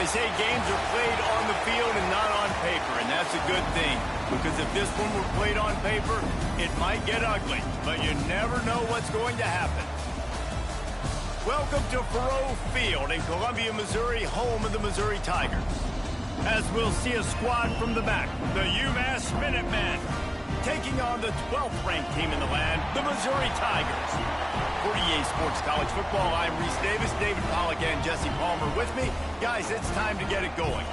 They say games are played on the field and not on paper, and that's a good thing. Because if this one were played on paper, it might get ugly. But you never know what's going to happen. Welcome to Faurot Field in Columbia, Missouri, home of the Missouri Tigers. As we'll see a squad from the back, the UMass Minutemen, taking on the 12th ranked team in the land, the Missouri Tigers. For EA Sports College Football, I'm Reese Davis, David Pollack, and Jesse Palmer with me. Guys, it's time to get it going.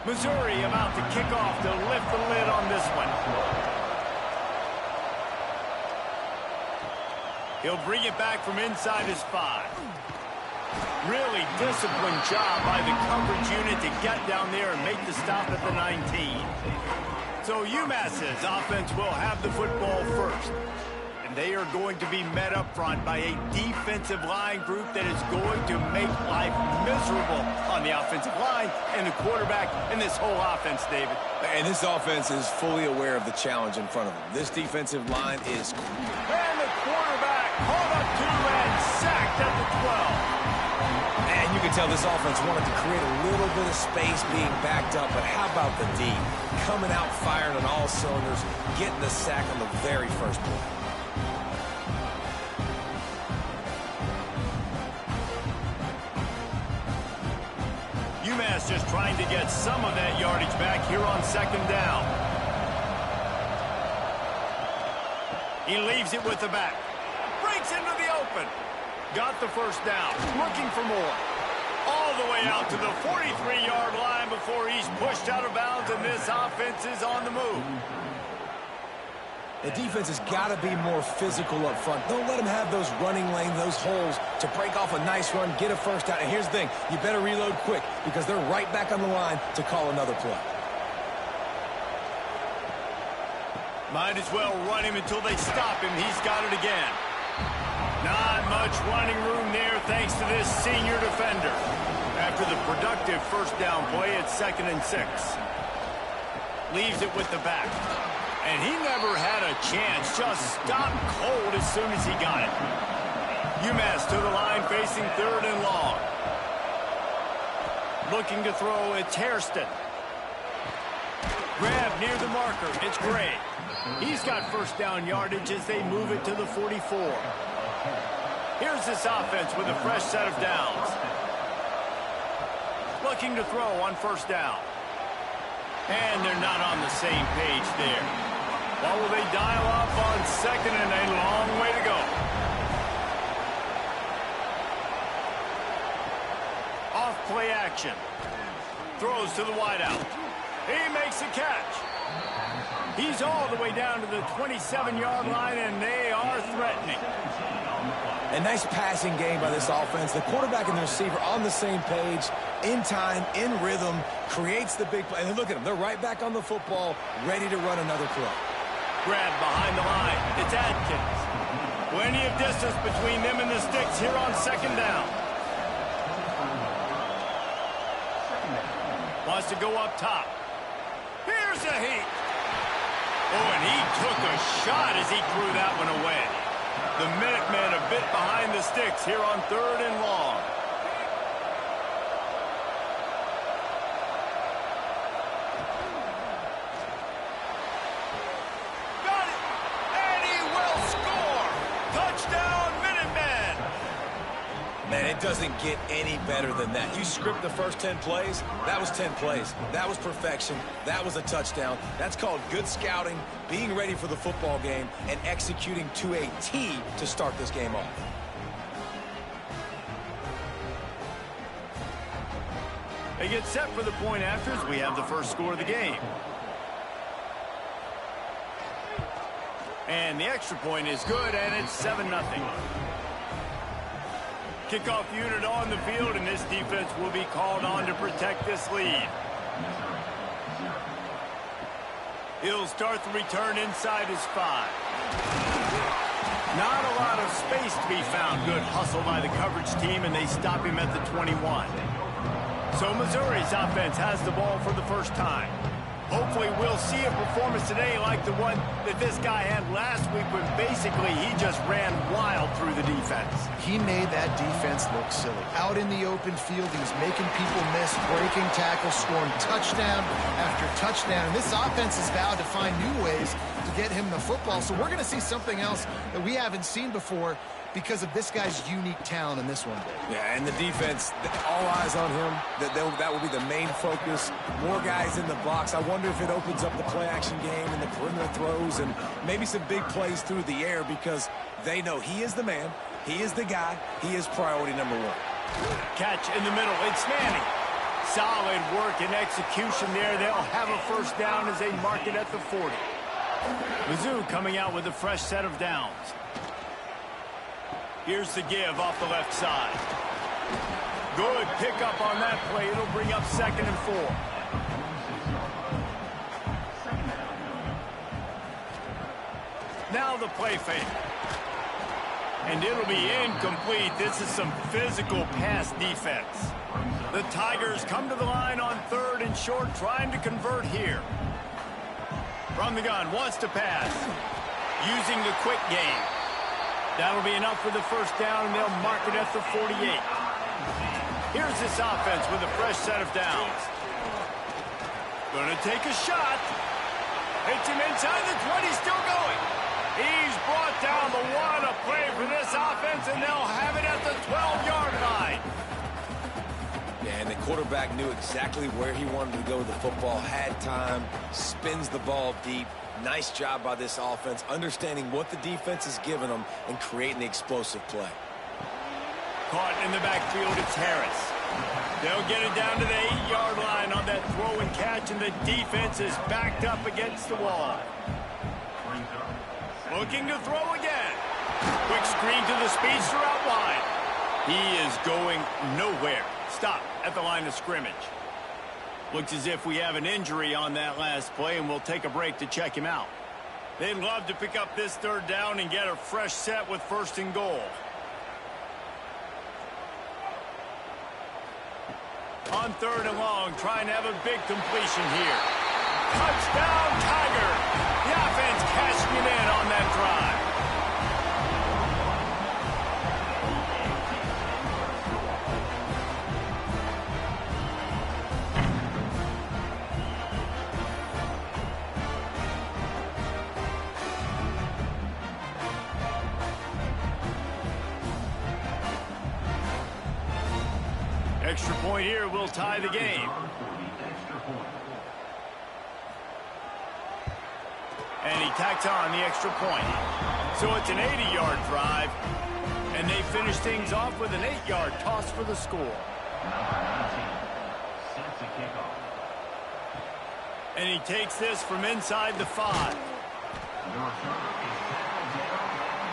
Missouri about to kick off to lift the lid on this one. He'll bring it back from inside his 5. Really disciplined job by the coverage unit to get down there and make the stop at the 19. So UMass's offense will have the football first. And they are going to be met up front by a defensive line group that is going to make life miserable on the offensive line and the quarterback and this whole offense, David. And this offense is fully aware of the challenge in front of them. This defensive line is... And the quarterback caught up to and sacked at the 12. And you can tell this offense wanted to create a little bit of space being backed up, but how about the D? Coming out firing on all cylinders, getting the sack on the very first play. UMass just trying to get some of that yardage back here on second down. He leaves it with the back. Breaks into the open. Got the first down. Looking for more. All the way out to the 43-yard line before he's pushed out of bounds, and this offense is on the move. The defense has got to be more physical up front. Don't let them have those running lanes, those holes to break off a nice run, get a first down. And here's the thing, you better reload quick because they're right back on the line to call another play. Might as well run him until they stop him. He's got it again. Not much running room there thanks to this senior defender. After the productive first down play, it's 2nd and 6. Leaves it with the back. And he never had a chance, just stopped cold as soon as he got it. UMass to the line facing 3rd and long. Looking to throw, it's Hairston. Grab near the marker, it's Gray. He's got first down yardage as they move it to the 44. Here's this offense with a fresh set of downs. Looking to throw on first down. And they're not on the same page there. What will they dial up on 2nd and a long way to go? Off play action. Throws to the wideout. He makes a catch. He's all the way down to the 27-yard line, and they are threatening. A nice passing game by this offense. The quarterback and the receiver on the same page, in time, in rhythm, creates the big play. And look at them. They're right back on the football, ready to run another play. Grab behind the line. It's Adkins. Plenty of distance between them and the sticks here on 2nd down. Wants to go up top. Here's a heat. Oh, and he took a shot as he threw that one away. The Minutemen a bit behind the sticks here on 3rd and long. Got it! And he will score! Touchdown, Minutemen! Man, it doesn't get any better than that. You script the first 10 plays, that was 10 plays. That was perfection. That was a touchdown. That's called good scouting, being ready for the football game, and executing to a T to start this game off. They get set for the point after as we have the first score of the game. And the extra point is good, and it's 7-0. Kickoff unit on the field, and this defense will be called on to protect this lead. He'll start the return inside his 5. Not a lot of space to be found. Good hustle by the coverage team, and they stop him at the 21. So Missouri's offense has the ball for the first time. Hopefully we'll see a performance today like the one that this guy had last week when basically he just ran wild through the defense. He made that defense look silly. Out in the open field, he was making people miss, breaking tackles, scoring touchdown after touchdown. And this offense has vowed to find new ways to get him the football. So we're going to see something else that we haven't seen before because of this guy's unique talent in this one. Yeah, and the defense, all eyes on him. That will be the main focus. More guys in the box. I wonder if it opens up the play-action game and the perimeter throws and maybe some big plays through the air because they know he is the man, he is the guy, he is priority number 1. Catch in the middle. It's Manning. Solid work and execution there. They'll have a first down as they mark it at the 40. Mizzou coming out with a fresh set of downs. Here's the give off the left side. Good pickup on that play. It'll bring up 2nd and 4. Now the play fake. And it'll be incomplete. This is some physical pass defense. The Tigers come to the line on 3rd and short, trying to convert here. From the gun, wants to pass. Using the quick game. That'll be enough for the first down, and they'll mark it at the 48. Here's this offense with a fresh set of downs. Gonna take a shot. Hits him inside the 20, still going. He's brought down the 1, a play for this offense, and they'll have it at the 12-yard line. Yeah, and the quarterback knew exactly where he wanted to go with the football, had time, spins the ball deep. Nice job by this offense, understanding what the defense is giving them and creating the explosive play. Caught in the backfield, it's Harris. They'll get it down to the 8-yard line on that throw and catch, and the defense is backed up against the wall. Looking to throw again. Quick screen to the speedster out wide. He is going nowhere. Stop at the line of scrimmage. Looks as if we have an injury on that last play, and we'll take a break to check him out. They'd love to pick up this 3rd down and get a fresh set with 1st and goal. On 3rd and long, trying to have a big completion here. Touchdown, Tiger! The offense cashing it in on that drive. Extra point here will tie the game. And he tacks on the extra point. So it's an 80-yard drive. And they finish things off with an 8-yard toss for the score. And he takes this from inside the 5.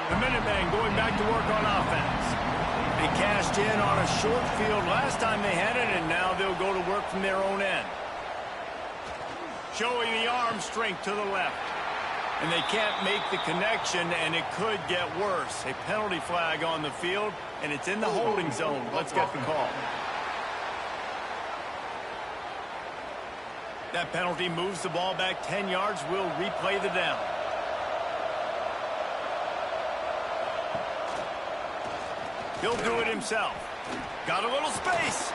The Minutemen going back to work on offense. They cashed in on a short field last time they had it, and now they'll go to work from their own end. Showing the arm strength to the left. And they can't make the connection, and it could get worse. A penalty flag on the field, and it's in the holding zone. Let's get the call. That penalty moves the ball back 10 yards. We'll replay the down. He'll do it himself. Got a little space.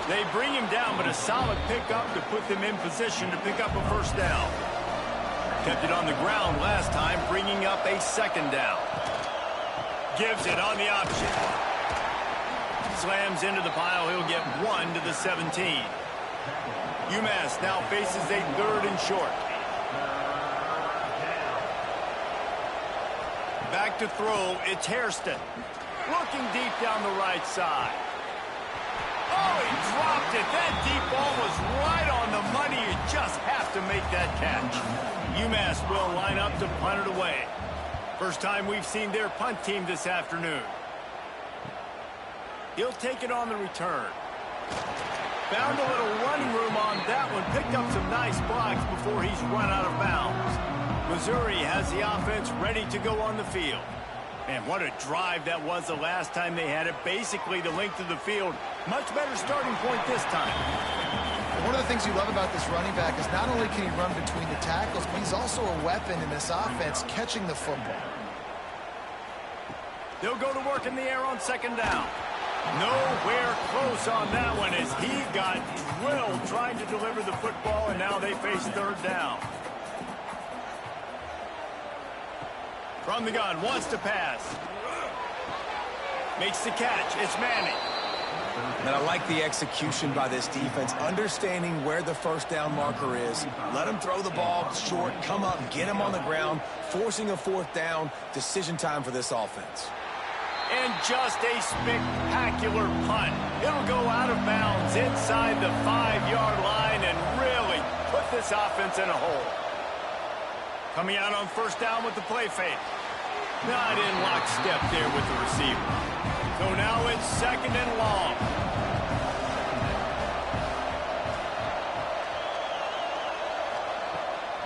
They bring him down, but a solid pickup to put them in position to pick up a first down. Kept it on the ground last time, bringing up a 2nd down. Gives it on the option. Slams into the pile. He'll get 1 to the 17. UMass now faces a 3rd and short. Back to throw. It's Hairston. Looking deep down the right side. Oh, he dropped it. That deep ball was right on the money. You just have to make that catch. UMass will line up to punt it away. First time we've seen their punt team this afternoon. He'll take it on the return. Found a little running room on that one. Picked up some nice blocks before he's run out of bounds. Missouri has the offense ready to go on the field. Man, what a drive that was the last time they had it. Basically the length of the field. Much better starting point this time. One of the things you love about this running back is not only can he run between the tackles, but he's also a weapon in this offense catching the football. They'll go to work in the air on second down. Nowhere close on that one as he got drilled trying to deliver the football, and now they face third down. From the gun, wants to pass. Makes the catch. It's Manning. And I like the execution by this defense, understanding where the first down marker is. Let him throw the ball short, come up, get him on the ground, forcing a fourth down. Decision time for this offense. And just a spectacular punt. It'll go out of bounds inside the 5-yard line and really put this offense in a hole. Coming out on first down with the play fake. Not in lockstep there with the receiver. So now it's second and long.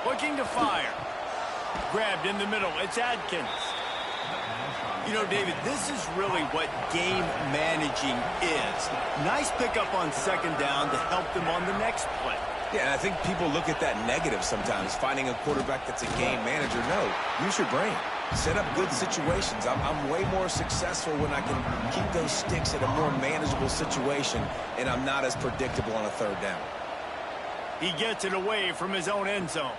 Looking to fire. Grabbed in the middle. It's Adkins. You know, David, this is really what game managing is. Nice pickup on second down to help them on the next play. Yeah, and I think people look at that negative sometimes, finding a quarterback that's a game manager. No, use your brain. Set up good situations. I'm way more successful when I can keep those sticks at a more manageable situation, and I'm not as predictable on a third down. He gets it away from his own end zone.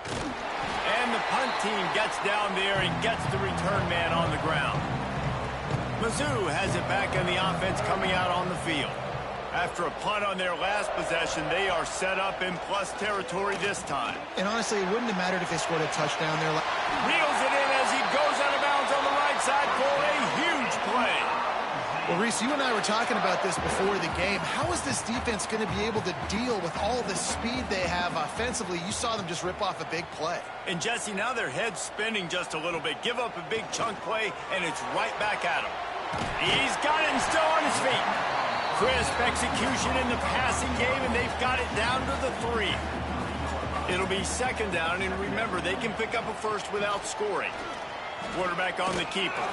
And the punt team gets down there and gets the return man on the ground. Mizzou has it back on the offense coming out on the field. After a punt on their last possession, they are set up in plus territory this time. And honestly, it wouldn't have mattered if they scored a touchdown there. Reels it in as he goes out of bounds on the right side for a huge play. Well, Reese, you and I were talking about this before the game. How is this defense going to be able to deal with all the speed they have offensively? You saw them just rip off a big play. And, Jesse, now their head's spinning just a little bit. Give up a big chunk play, and it's right back at him. He's got it and still on his feet. Crisp execution in the passing game, and they've got it down to the 3. It'll be second down, and remember, they can pick up a first without scoring. Quarterback on the keeper.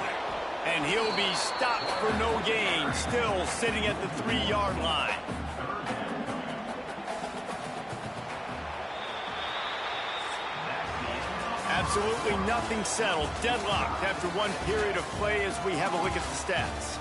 And he'll be stopped for no gain, still sitting at the 3-yard line. Absolutely nothing settled. Deadlocked after one period of play as we have a look at the stats.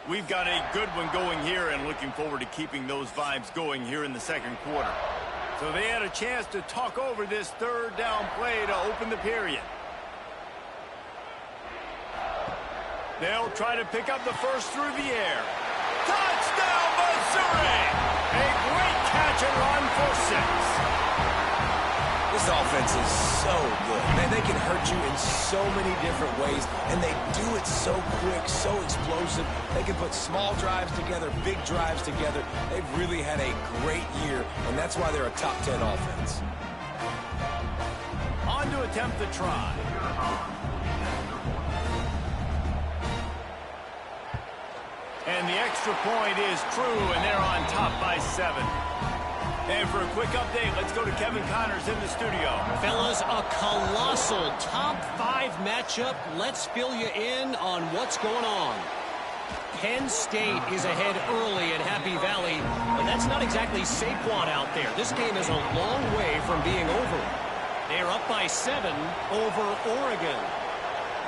We've got a good one going here and looking forward to keeping those vibes going here in the second quarter. So they had a chance to talk over this third down play to open the period. They'll try to pick up the first through the air. Touchdown, Missouri! A great catch and run for 6. This offense is so good. Man, they can hurt you in so many different ways, and they do it so quick, so explosive. They can put small drives together, big drives together. They've really had a great year, and that's why they're a top 10 offense. On to attempt the try. And the extra point is true, and they're on top by 7. And for a quick update, let's go to Kevin Connors in the studio. Fellas, a colossal top 5 matchup. Let's fill you in on what's going on. Penn State is ahead early in Happy Valley, but that's not exactly Saquon out there. This game is a long way from being over. They're up by 7 over Oregon.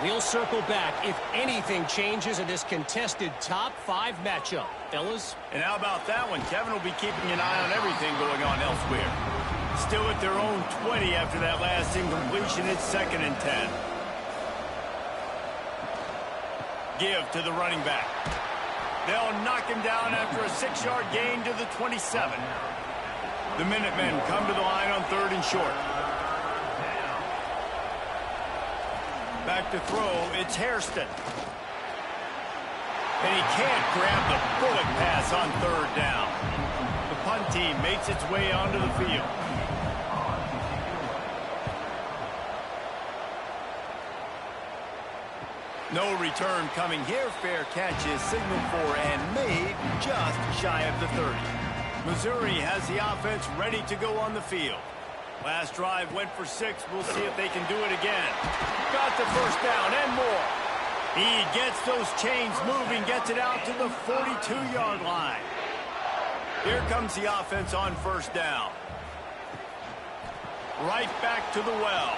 We'll circle back if anything changes in this contested top 5 matchup. Fellas? And how about that one? Kevin will be keeping an eye on everything going on elsewhere. Still at their own 20 after that last incompletion. It's 2nd and 10. Give to the running back. They'll knock him down after a 6-yard gain to the 27. The Minutemen come to the line on 3rd and short. Back to throw, it's Hairston. And he can't grab the bullet pass on 3rd down. The punt team makes its way onto the field. No return coming here. Fair catch is signaled for and made just shy of the 30. Missouri has the offense ready to go on the field. Last drive went for 6. We'll see if they can do it again. Got the first down and more. He gets those chains moving, gets it out to the 42-yard line. Here comes the offense on first down. Right back to the well.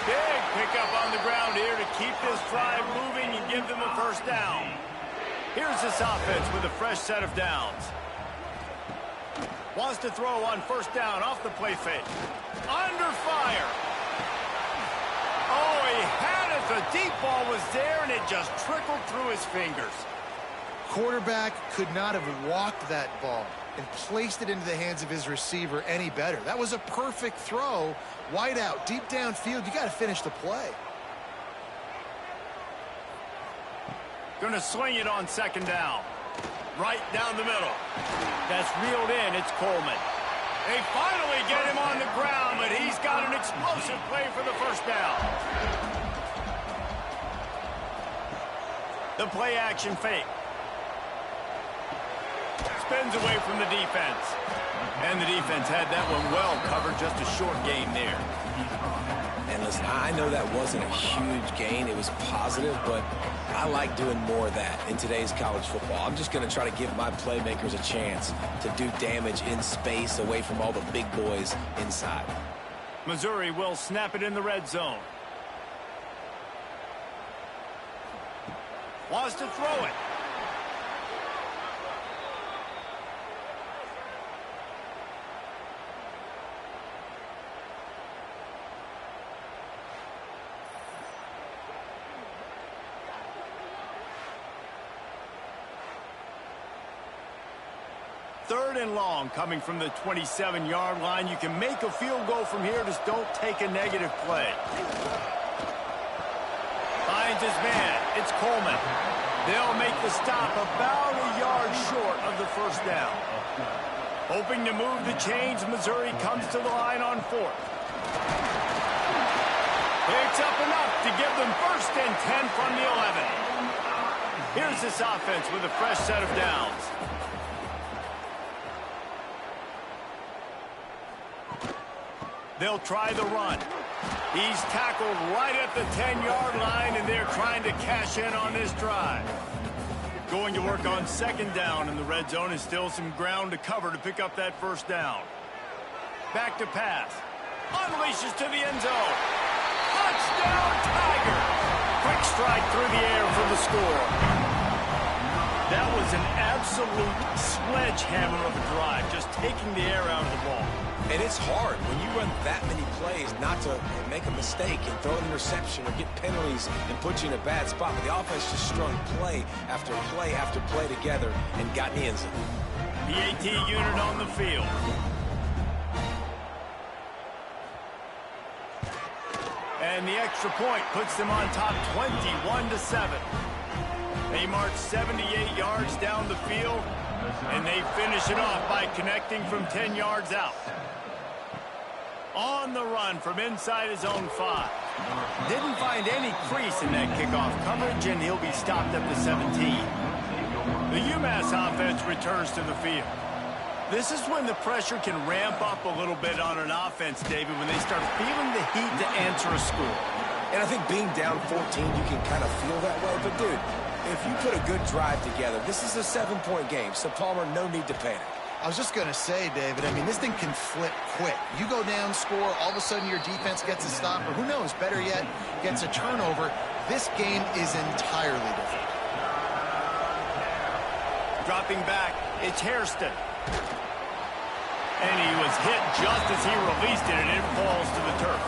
Big pickup on the ground here to keep this drive moving and give them a first down. Here's this offense with a fresh set of downs. Wants to throw on first down off the play fake. Under fire. Oh, he had it. The deep ball was there, and it just trickled through his fingers. Quarterback could not have walked that ball and placed it into the hands of his receiver any better. That was a perfect throw. Wide out, deep downfield. You got to finish the play. Gonna swing it on second down. Right down the middle. That's reeled in. It's Coleman. They finally get him on the ground, but he's got an explosive play for the first down. The play action fake. Spins away from the defense. And the defense had that one well covered. Just a short gain there. And listen, I know that wasn't a huge gain. It was positive, but I like doing more of that in today's college football. I'm just going to try to give my playmakers a chance to do damage in space away from all the big boys inside. Missouri will snap it in the red zone. Wants to throw it. Third and long coming from the 27-yard line. You can make a field goal from here. Just don't take a negative play. Finds his man. It's Coleman. They'll make the stop about a yard short of the first down. Hoping to move the chains, Missouri comes to the line on fourth. Picks up enough to give them first and 10 from the 11. Here's this offense with a fresh set of downs. They'll try the run. He's tackled right at the 10-yard line, and they're trying to cash in on this drive. Going to work on second down in the red zone, is still some ground to cover to pick up that first down. Back to pass. Unleashes to the end zone. Touchdown, Tiger! Quick strike through the air for the score. That was an absolute sledgehammer of a drive, just taking the air out of the ball. And it's hard when you run that many plays not to make a mistake and throw an interception or get penalties and put you in a bad spot. But the offense just strung play after play after play together and got in the end zone. The AT unit on the field. And the extra point puts them on top 21-7. They march 78 yards down the field, and they finish it off by connecting from 10 yards out. On the run from inside his own 5. Didn't find any crease in that kickoff coverage, and he'll be stopped at the 17. The UMass offense returns to the field. This is when the pressure can ramp up a little bit on an offense, David, when they start feeling the heat to answer a score. And I think being down 14, you can kind of feel that way. But, dude, if you put a good drive together, this is a 7-point game. So, Palmer, no need to panic. I was just going to say, David, I mean, this thing can flip quick. You go down, score, all of a sudden your defense gets a stop, or who knows, better yet, gets a turnover. This game is entirely different. Dropping back, it's Hairston. And he was hit just as he released it, and it falls to the turf.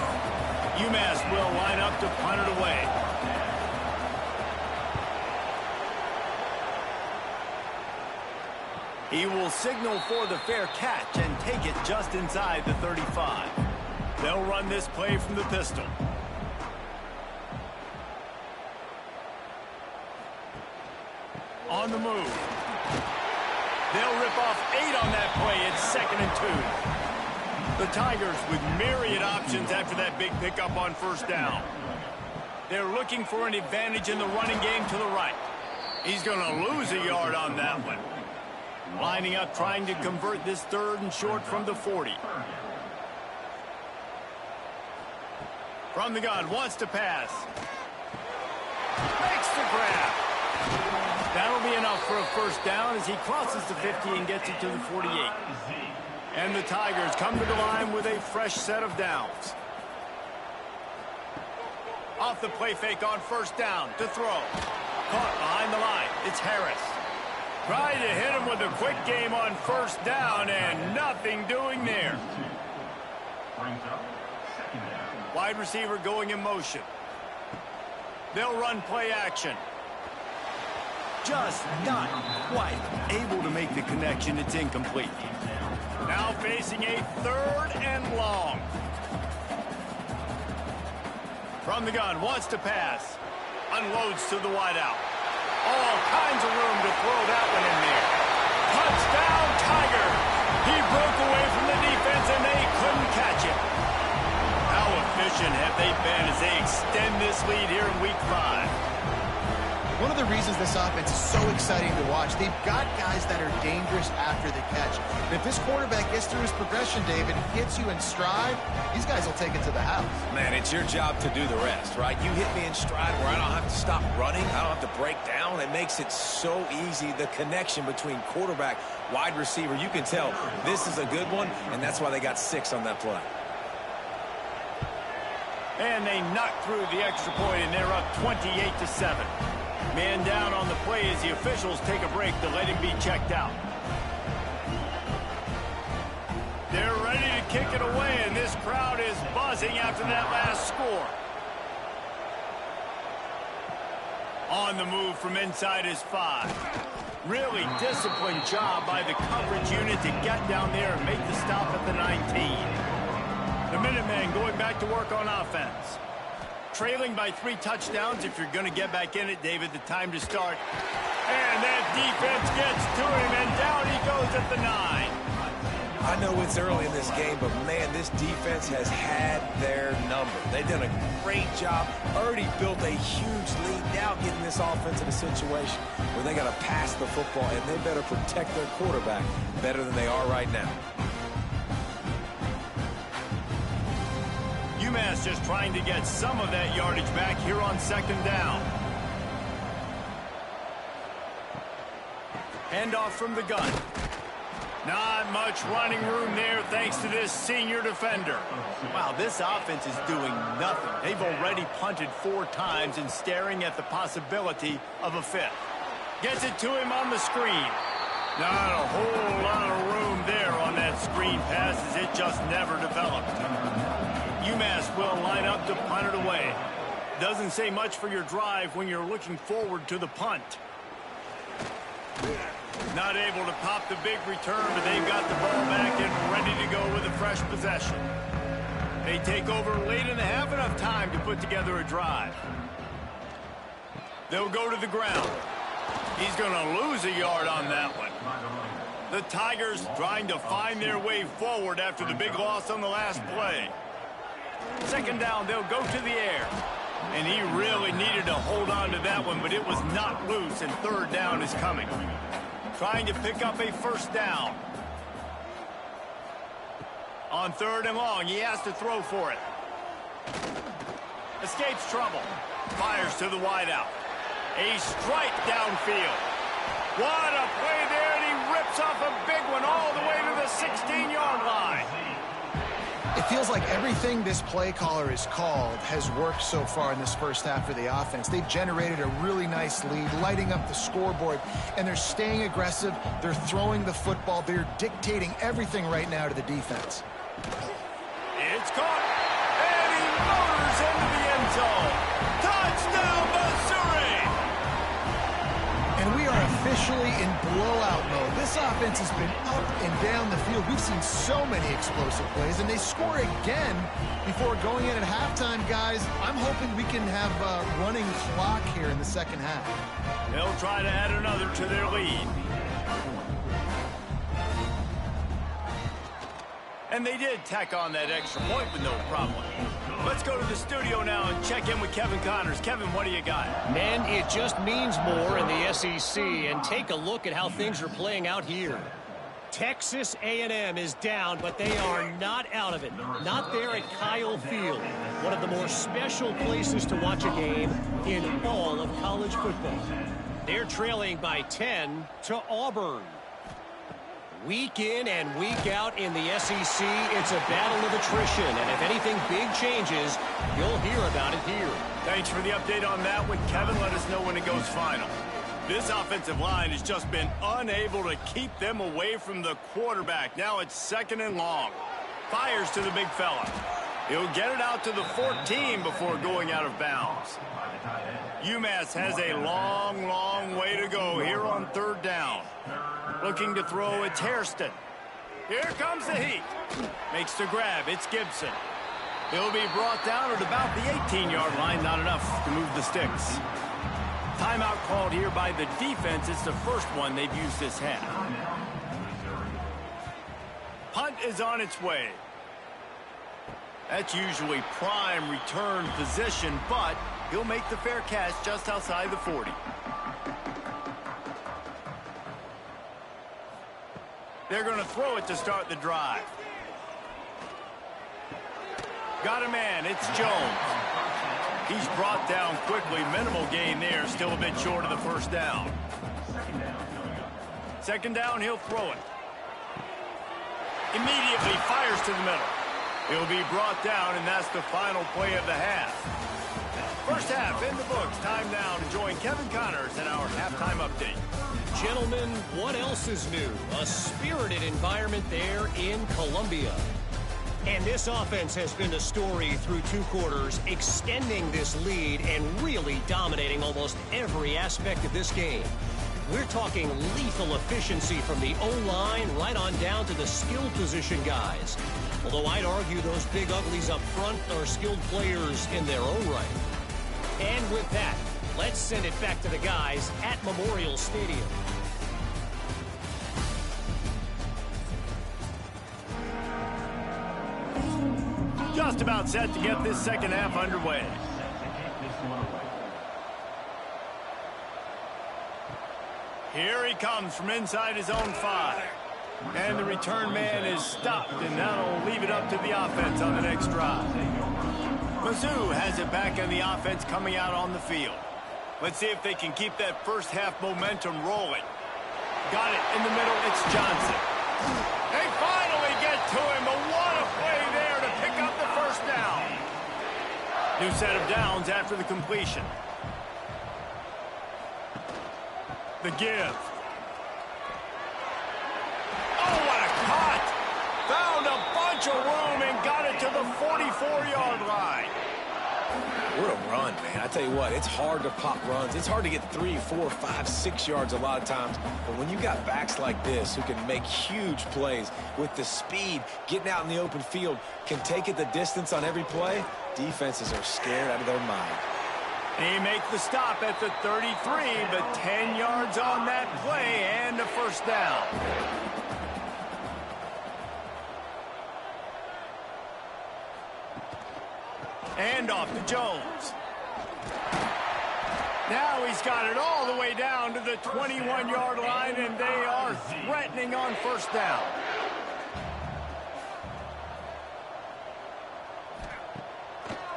UMass will line up to punt it away. He will signal for the fair catch and take it just inside the 35. They'll run this play from the pistol. On the move. They'll rip off 8 on that play. It's 2nd and 2. The Tigers with myriad options after that big pickup on first down. They're looking for an advantage in the running game to the right. He's going to lose a yard on that one. Lining up, trying to convert this 3rd and short from the 40. From the gun, wants to pass. Makes the grab. That'll be enough for a first down as he crosses the 50 and gets it to the 48. And the Tigers come to the line with a fresh set of downs. Off the play fake on first down to throw. Caught behind the line. It's Harris. Trying to hit him with a quick game on first down and nothing doing there. Wide receiver going in motion. They'll run play action. Just not quite able to make the connection. It's incomplete. Now facing a 3rd and long. From the gun, wants to pass. Unloads to the wideout. All kinds of room to throw that one in there. Touchdown, Tiger! He broke away from the defense and they couldn't catch him. How efficient have they been as they extend this lead here in Week 5? One of the reasons this offense is so exciting to watch, they've got guys that are dangerous after the catch. And if this quarterback gets through his progression, David, and hits you in stride, these guys will take it to the house. Man, it's your job to do the rest, right? You hit me in stride where I don't have to stop running. I don't have to break down. It makes it so easy, the connection between quarterback, wide receiver. You can tell this is a good one, and that's why they got 6 on that play. And they knocked through the extra point, and they're up 28-7. Man down on the play as the officials take a break to let him be checked out. They're ready to kick it away, and this crowd is buzzing after that last score. On the move from inside his 5. Really disciplined job by the coverage unit to get down there and make the stop at the 19. The Minutemen going back to work on offense. Trailing by 3 touchdowns. If you're going to get back in it, David, the time to start. And that defense gets to him, and down he goes at the 9. I know it's early in this game, but, man, this defense has had their number. They've done a great job, already built a huge lead, now getting this offense in a situation where they got to pass the football, and they better protect their quarterback better than they are right now. UMass just trying to get some of that yardage back here on 2nd down. Handoff from the gun. Not much running room there thanks to this senior defender. Wow, this offense is doing nothing. They've already punted 4 times and staring at the possibility of a 5th. Gets it to him on the screen. Not a whole lot of room there on that screen pass as it just never developed. UMass will line up to punt it away. Doesn't say much for your drive when you're looking forward to the punt. Not able to pop the big return, but they've got the ball back and ready to go with a fresh possession. They take over late in the half, enough time to put together a drive. They'll go to the ground. He's going to lose a yard on that one. The Tigers trying to find their way forward after the big loss on the last play. 2nd down, they'll go to the air. And he really needed to hold on to that one, but it was not loose, and 3rd down is coming. Trying to pick up a first down. On 3rd and long, he has to throw for it. Escapes trouble. Fires to the wideout. A strike downfield. What a play there, and he rips off a big one all the way to the 16-yard line. It feels like everything this play caller has called has worked so far in this first half for the offense. They've generated a really nice lead, lighting up the scoreboard, and they're staying aggressive. They're throwing the football. They're dictating everything right now to the defense. It's caught, and he motors into the end zone. Touchdown, Missouri! And we are officially in blowout mode. This offense has been up and down the field. We've seen so many explosive plays, and they score again before going in at halftime, guys. I'm hoping we can have a running clock here in the second half. They'll try to add another to their lead. And they did tack on that extra point with no problem. Let's go to the studio now and check in with Kevin Connors. Kevin, what do you got? Man, it just means more in the SEC. And take a look at how things are playing out here. Texas A&M is down, but they are not out of it. Not there at Kyle Field, one of the more special places to watch a game in all of college football. They're trailing by 10 to Auburn. Week in and week out in the SEC, it's a battle of attrition. And if anything big changes, you'll hear about it here. Thanks for the update on that one, Kevin. Let us know when it goes final. This offensive line has just been unable to keep them away from the quarterback. Now it's 2nd and long. Fires to the big fella. He'll get it out to the 14 before going out of bounds. UMass has a long, long way to go here on 3rd down. Looking to throw, it's Hairston. Here comes the heat. Makes the grab, it's Gibson. He'll be brought down at about the 18-yard line. Not enough to move the sticks. Timeout called here by the defense. It's the first one they've used this half. Punt is on its way. That's usually prime return position, but he'll make the fair catch just outside the 40. They're going to throw it to start the drive. Got a man. It's Jones. He's brought down quickly. Minimal gain there. Still a bit short of the 1st down. 2nd down, he'll throw it. Immediately fires to the middle. He'll be brought down, and that's the final play of the half. First half in the books. Time now to join Kevin Connors in our halftime update. Gentlemen, what else is new? A spirited environment there in Columbia. And this offense has been the story through 2 quarters, extending this lead and really dominating almost every aspect of this game. We're talking lethal efficiency from the O-line right on down to the skill position guys. Although I'd argue those big uglies up front are skilled players in their own right. And with that, let's send it back to the guys at Memorial Stadium. Just about set to get this 2nd half underway. Here he comes from inside his own 5. And the return man is stopped, and that'll leave it up to the offense on the next drive. Mizzou has it back in the offense coming out on the field. Let's see if they can keep that first half momentum rolling. Got it in the middle. It's Johnson. They finally get to him, but what a play there to pick up the 1st down. New set of downs after the completion. The give. Oh, what a cut! Found a bunch of room and got it to the 44-yard line. What a run, man. I tell you what, it's hard to pop runs. It's hard to get 3, 4, 5, 6 yards a lot of times. But when you got backs like this who can make huge plays with the speed, getting out in the open field, can take it the distance on every play, defenses are scared out of their mind. He makes the stop at the 33, but 10 yards on that play and a 1st down. And off to Jones. Now he's got it all the way down to the 21-yard line, and they are threatening on 1st down.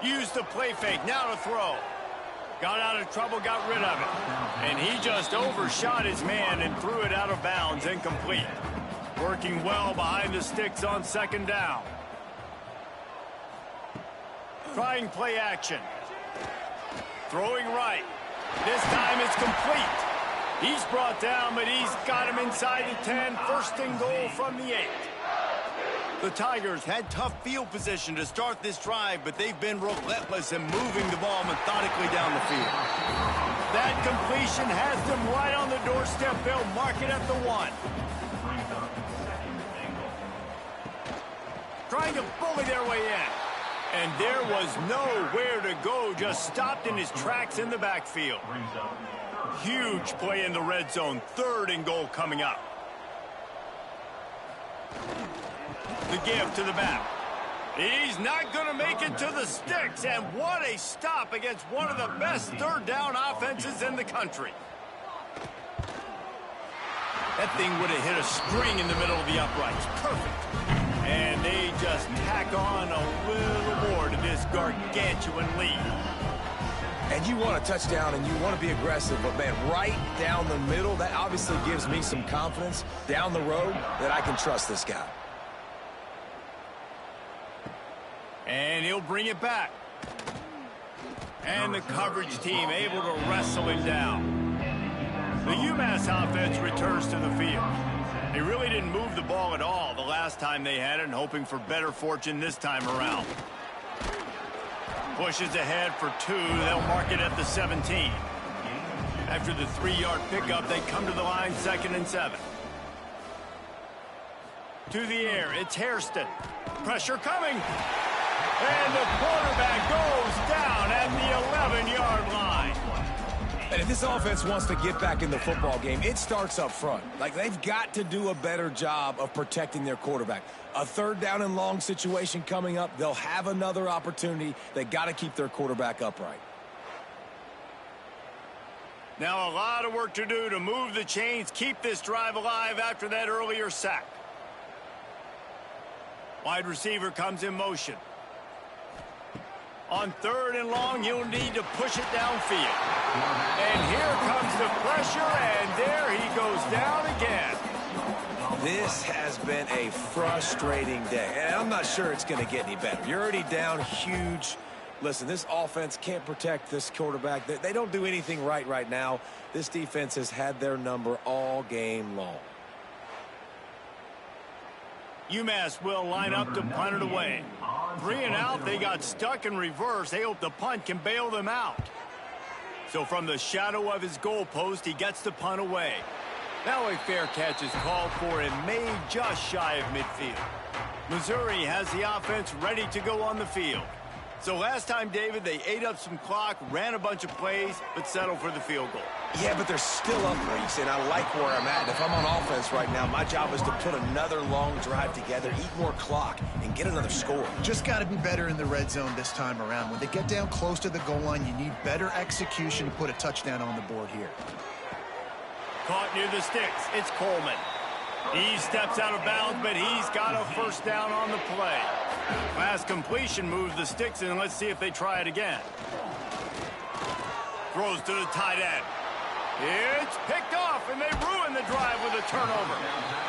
Used the play fake, now to throw. Got out of trouble, got rid of it. And he just overshot his man and threw it out of bounds, incomplete. Working well behind the sticks on 2nd down. Trying play action. Throwing right. This time it's complete. He's brought down, but he's got him inside the 10. 1st and goal from the 8. The Tigers had tough field position to start this drive, but they've been relentless in moving the ball methodically down the field. That completion has them right on the doorstep. They'll mark it at the 1. Trying to bully their way in. And there was nowhere to go, just stopped in his tracks in the backfield. Huge play in the red zone. 3rd and goal coming up. The give to the back. He's not going to make it to the sticks, and what a stop against one of the best third down offenses in the country. That thing would have hit a string in the middle of the uprights. Perfect. And they just tack on a little more to this gargantuan lead. And you want a touchdown and you want to be aggressive, but man, right down the middle, that obviously gives me some confidence down the road that I can trust this guy. And he'll bring it back. And the coverage team able to wrestle him down. The UMass offense returns to the field. They really didn't move the ball at all the last time they had it, and hoping for better fortune this time around. Pushes ahead for 2. They'll mark it at the 17. After the 3-yard pickup, they come to the line 2nd and 7. To the air, it's Hairston. Pressure coming. And the quarterback goes down at the 11-yard line. And if this offense wants to get back in the football game, it starts up front. Like, they've got to do a better job of protecting their quarterback. A 3rd down and long situation coming up, they'll have another opportunity. They got to keep their quarterback upright. Now a lot of work to do to move the chains, keep this drive alive after that earlier sack. Wide receiver comes in motion. On 3rd and long, you'll need to push it downfield. And here comes the pressure, and there he goes down again. This has been a frustrating day, and I'm not sure it's going to get any better. You're already down huge. Listen, this offense can't protect this quarterback. They don't do anything right now. This defense has had their number all game long. UMass will line up to punt it away. 3 and out, they got stuck in reverse. They hope the punt can bail them out. So from the shadow of his goalpost, he gets the punt away. Now a fair catch is called for and made just shy of midfield. Missouri has the offense ready to go on the field. So last time, David, they ate up some clock, ran a bunch of plays, but settled for the field goal. Yeah, but they're still up, Reese, and I like where I'm at. And if I'm on offense right now, my job is to put another long drive together, eat more clock, and get another score. Just got to be better in the red zone this time around. When they get down close to the goal line, you need better execution to put a touchdown on the board here. Caught near the sticks. It's Coleman. He steps out of bounds, but he's got a 1st down on the play. Last completion moves the sticks, and let's see if they try it again. Throws to the tight end. It's picked off, and they ruin the drive with a turnover.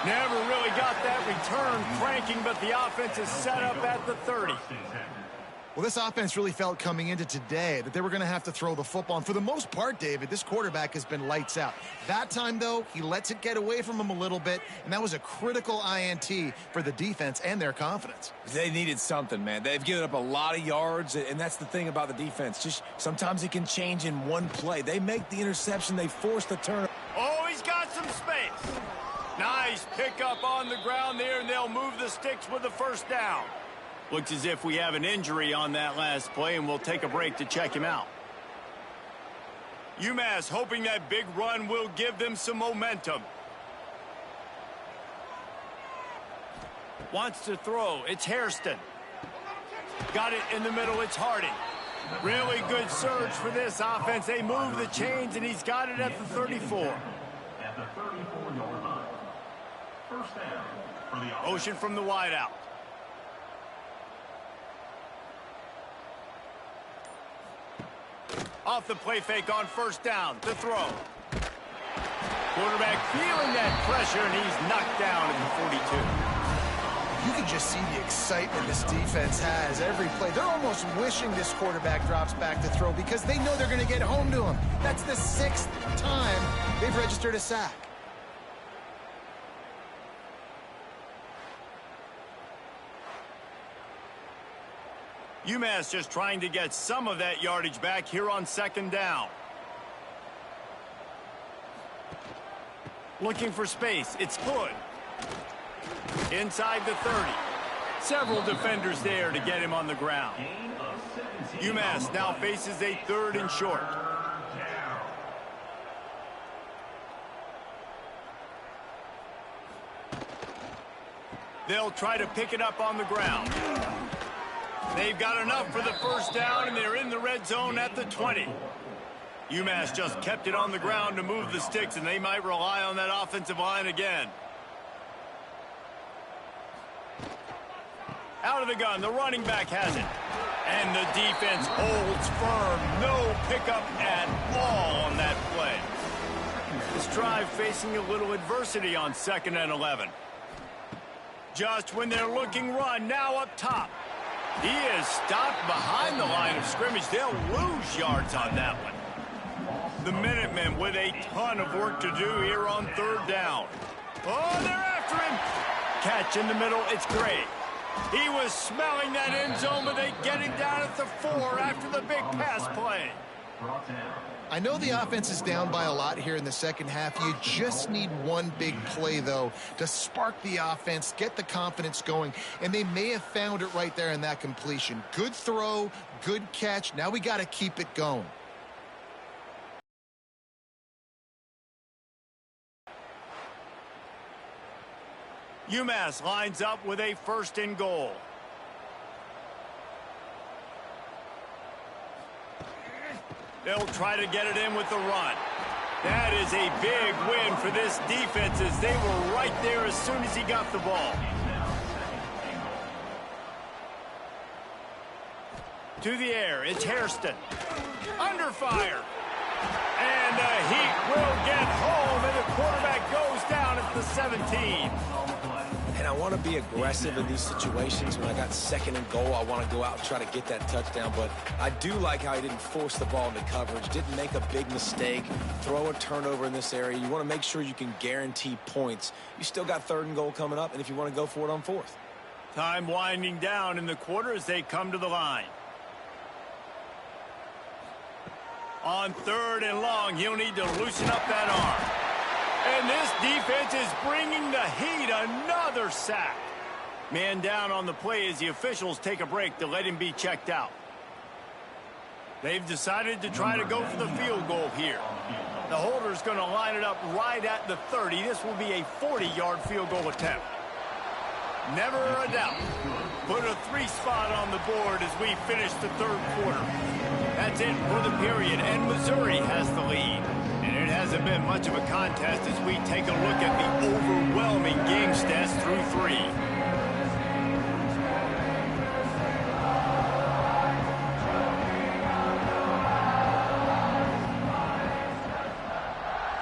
Never really got that return cranking, but the offense is set up at the 30. Well, this offense really felt coming into today that they were going to have to throw the football. And for the most part, David, this quarterback has been lights out. That time, though, he lets it get away from him a little bit, and that was a critical INT for the defense and their confidence. They needed something, man. They've given up a lot of yards, and that's the thing about the defense. Just sometimes it can change in one play. They make the interception. They force the turn. Oh, he's got some space. Nice pickup on the ground there, and they'll move the sticks with the 1st down. Looks as if we have an injury on that last play, and we'll take a break to check him out. UMass hoping that big run will give them some momentum. Wants to throw. It's Hairston. Got it in the middle. It's Harding. Really good surge for this offense. They move the chains, and he's got it at the 34. At the 34-yard line. 1st down for the offense. Motion from the wideout. Off the play fake on 1st down. The throw. Quarterback feeling that pressure, and he's knocked down at the 42. You can just see the excitement this defense has every play. They're almost wishing this quarterback drops back to throw because they know they're going to get home to him. That's the 6th time they've registered a sack. UMass just trying to get some of that yardage back here on 2nd down. Looking for space. It's Hood. Inside the 30. Several defenders there to get him on the ground. UMass now faces a 3rd and short. They'll try to pick it up on the ground. They've got enough for the first down, and they're in the red zone at the 20. UMass just kept it on the ground to move the sticks, and they might rely on that offensive line again. Out of the gun, the running back has it. And the defense holds firm. No pickup at all on that play. This drive facing a little adversity on 2nd and 11. Just when they're looking run, now up top. He is stopped behind the line of scrimmage. They'll lose yards on that one. The Minutemen with a ton of work to do here on 3rd down. Oh, they're after him. Catch in the middle, it's Gray. He was smelling that end zone, but they get him down at the 4 after the big pass play. I know the offense is down by a lot here in the second half. You just need one big play, though, to spark the offense, get the confidence going, and they may have found it right there in that completion. Good throw, good catch. Now we got to keep it going. UMass lines up with a 1st and goal. They'll try to get it in with the run. That is a big win for this defense as they were right there as soon as he got the ball. To the air, it's Hairston. Under fire. And the Heat will get home, and the quarterback goes down at the 17. And I want to be aggressive in these situations. When I got 2nd and goal, I want to go out and try to get that touchdown. But I do like how he didn't force the ball into coverage, didn't make a big mistake, throw a turnover in this area. You want to make sure you can guarantee points. You still got 3rd and goal coming up, and if you want to go for it on 4th. Time winding down in the quarter as they come to the line. On 3rd and long, he'll need to loosen up that arm. And this defense is bringing the Heat another sack. Man down on the play as the officials take a break to let him be checked out. They've decided to try to go for the field goal here. The holder's going to line it up right at the 30. This will be a 40-yard field goal attempt. Never a doubt. Put a 3 spot on the board as we finish the 3rd quarter. That's it for the period, and Missouri has the lead. And it hasn't been much of a contest as we take a look at the overwhelming game stats through 3.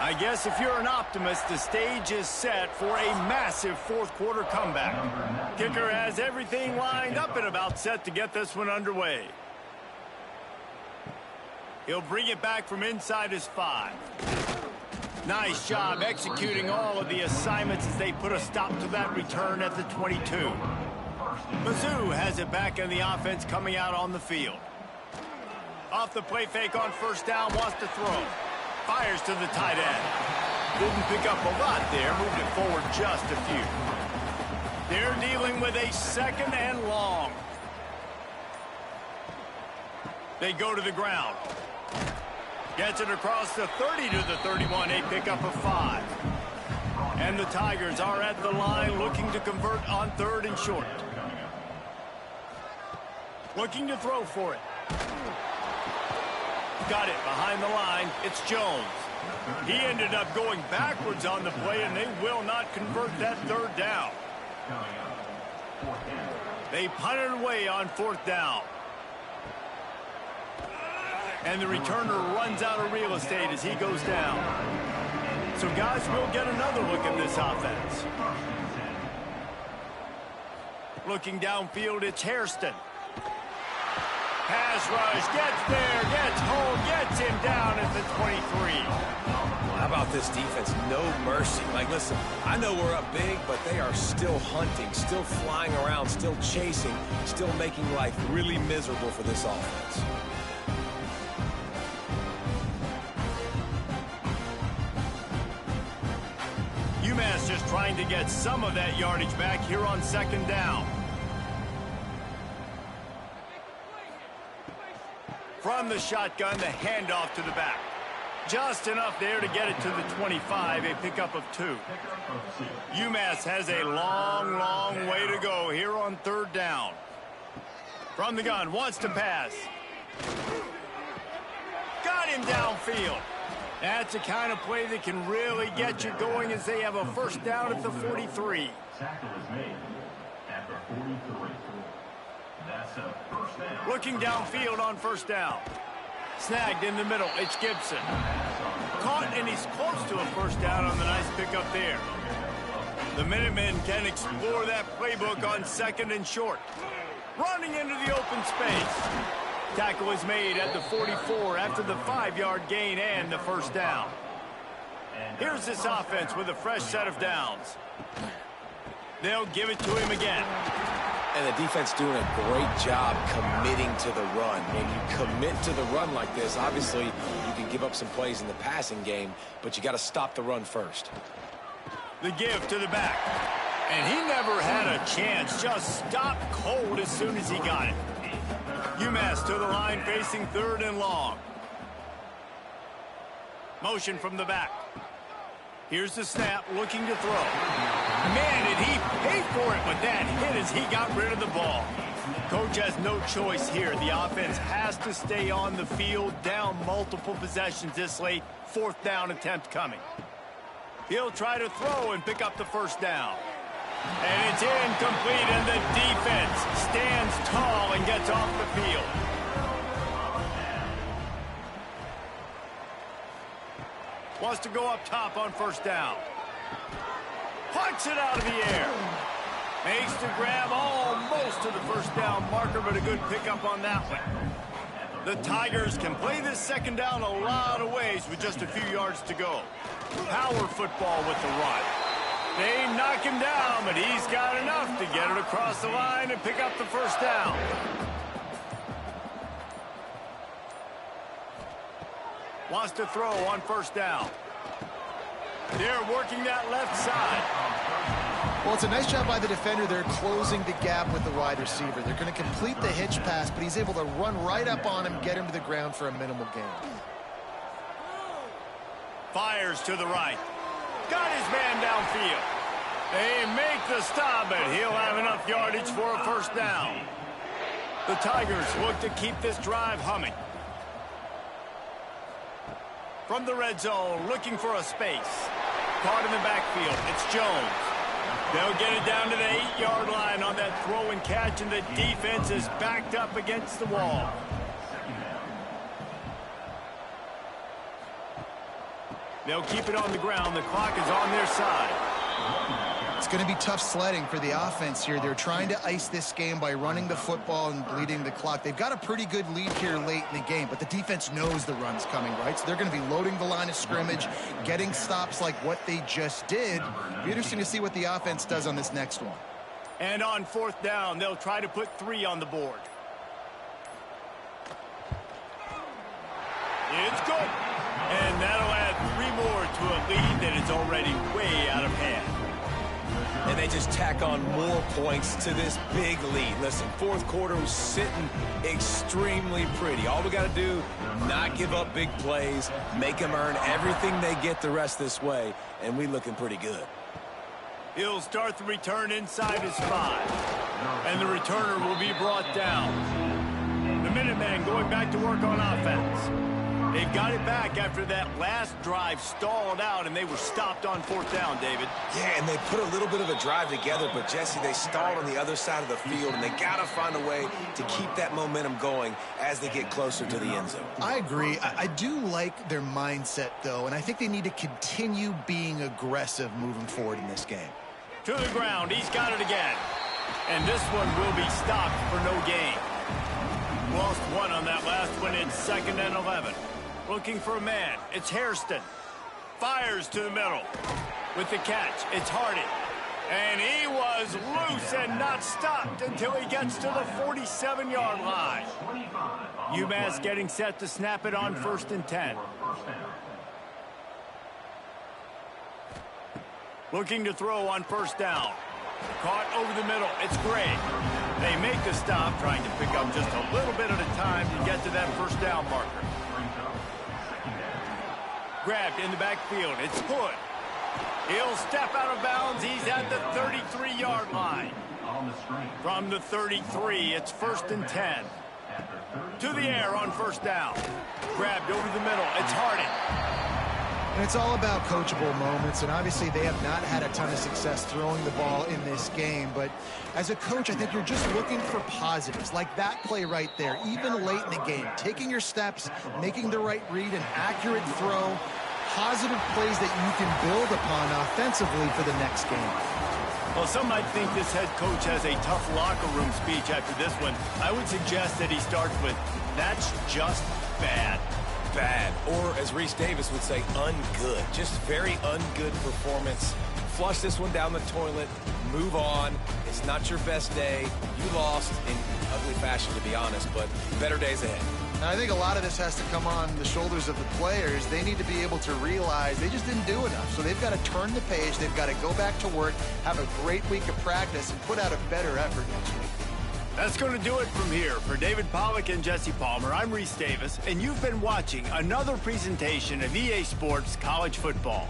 I guess if you're an optimist, the stage is set for a massive 4th quarter comeback. Kicker has everything lined up and about set to get this one underway. He'll bring it back from inside his 5. Nice job executing all of the assignments as they put a stop to that return at the 22. Mizzou has it back in the offense coming out on the field. Off the play fake on 1st down, wants to throw. Fires to the tight end. Didn't pick up a lot there, moved it forward just a few. They're dealing with a 2nd and long. They go to the ground. Gets it across the 30 to the 31, a pickup of 5. And the Tigers are at the line looking to convert on 3rd and short. Looking to throw for it. Got it behind the line. It's Jones. He ended up going backwards on the play, and they will not convert that 3rd down. They punt it away on 4th down. And the returner runs out of real estate as he goes down. So, guys, we'll get another look at this offense. Looking downfield, it's Hairston. Pass rush, gets there, gets home, gets him down at the 23. How about this defense? No mercy. Like, listen, I know we're up big, but they are still hunting, still flying around, still chasing, still making life really miserable for this offense. UMass just trying to get some of that yardage back here on 2nd down. From the shotgun, the handoff to the back. Just enough there to get it to the 25, a pickup of 2. UMass has a long, long way to go here on 3rd down. From the gun, wants to pass. Got him downfield. That's the kind of play that can really get you going as they have a 1st down at the 43. Tackle is made at the 43. That's a 1st down. Looking downfield on 1st down. Snagged in the middle. It's Gibson. Caught, and he's close to a 1st down on the nice pickup there. The Minutemen can explore that playbook on 2nd and short. Running into the open space. Tackle is made at the 44 after the 5-yard gain and the 1st down. Here's this offense with a fresh set of downs. They'll give it to him again. And the defense doing a great job committing to the run. When you commit to the run like this, obviously you can give up some plays in the passing game, but you got to stop the run first. The give to the back. And he never had a chance. Just stopped cold as soon as he got it. UMass to the line facing 3rd and long. Motion from the back. Here's the snap, looking to throw. Man, did he pay for it, but that hit as he got rid of the ball. Coach has no choice here. The offense has to stay on the field, down multiple possessions this late. 4th down attempt coming. He'll try to throw and pick up the 1st down. And it's incomplete, and the defense stands tall and gets off the field. Wants to go up top on 1st down. Punts it out of the air. Makes the grab almost to the 1st down marker, but a good pickup on that one. The Tigers can play this 2nd down a lot of ways with just a few yards to go. Power football with the run. They knock him down, but he's got enough to get it across the line and pick up the 1st down. Wants to throw on 1st down. They're working that left side. Well, it's a nice job by the defender. They're closing the gap with the wide receiver. They're going to complete the hitch pass, but he's able to run right up on him, get him to the ground for a minimal gain. Fires to the right. Got his man downfield. They make the stop, but he'll have enough yardage for a 1st down. The Tigers look to keep this drive humming. From the red zone, looking for a space. Caught in the backfield. It's Jones. They'll get it down to the 8-yard line on that throw and catch, and the defense is backed up against the wall. They'll keep it on the ground. The clock is on their side. It's going to be tough sledding for the offense here. They're trying to ice this game by running the football and bleeding the clock. They've got a pretty good lead here late in the game, but the defense knows the run's coming, right? So they're going to be loading the line of scrimmage, getting stops like what they just did. It'll be interesting to see what the offense does on this next one. And on 4th down, they'll try to put 3 on the board. It's good. And that'll add 3 more to a lead that is already way out of hand. And they just tack on more points to this big lead. Listen, 4th quarter was sitting extremely pretty. All we got to do, not give up big plays, make them earn everything they get the rest this way, and we looking pretty good. He'll start the return inside his 5. And the returner will be brought down. The Minutemen going back to work on offense. They've got it back after that last drive stalled out, and they were stopped on 4th down, David. Yeah, and they put a little bit of a drive together, but, Jesse, they stalled on the other side of the field, and they got to find a way to keep that momentum going as they get closer to the end zone. I agree. I do like their mindset, though, and I think they need to continue being aggressive moving forward in this game. To the ground. He's got it again. And this one will be stopped for no gain. Lost 1 on that last one. It's 2nd and 11. Looking for a man. It's Hairston. Fires to the middle. With the catch, it's Hardy. And he was loose and not stopped until he gets to the 47-yard line. UMass getting set to snap it on 1st and 10. Looking to throw on 1st down. Caught over the middle. It's Gray. They make the stop, trying to pick up just a little bit at a time to get to that 1st down marker. grabbed in the backfield. It's Hood. He'll step out of bounds. He's at the 33-yard line. On the screen. From the 33, it's 1st and 10. To the air on 1st down. Grabbed over the middle. It's Hardin. And it's all about coachable moments, and obviously they have not had a ton of success throwing the ball in this game. But as a coach, I think you're just looking for positives, like that play right there, even late in the game. Taking your steps, making the right read, an accurate throw, positive plays that you can build upon offensively for the next game. Well, some might think this head coach has a tough locker room speech after this one. I would suggest that he starts with, "That's just bad." Bad, or as Reese Davis would say, ungood. Just very ungood performance. Flush this one down the toilet, move on. It's not your best day. You lost in ugly fashion, to be honest, but better days ahead. Now, I think a lot of this has to come on the shoulders of the players. They need to be able to realize they just didn't do enough. So they've got to turn the page. They've got to go back to work, have a great week of practice, and put out a better effort next week. That's going to do it from here. For David Pollack and Jesse Palmer, I'm Reese Davis, and you've been watching another presentation of EA Sports College Football.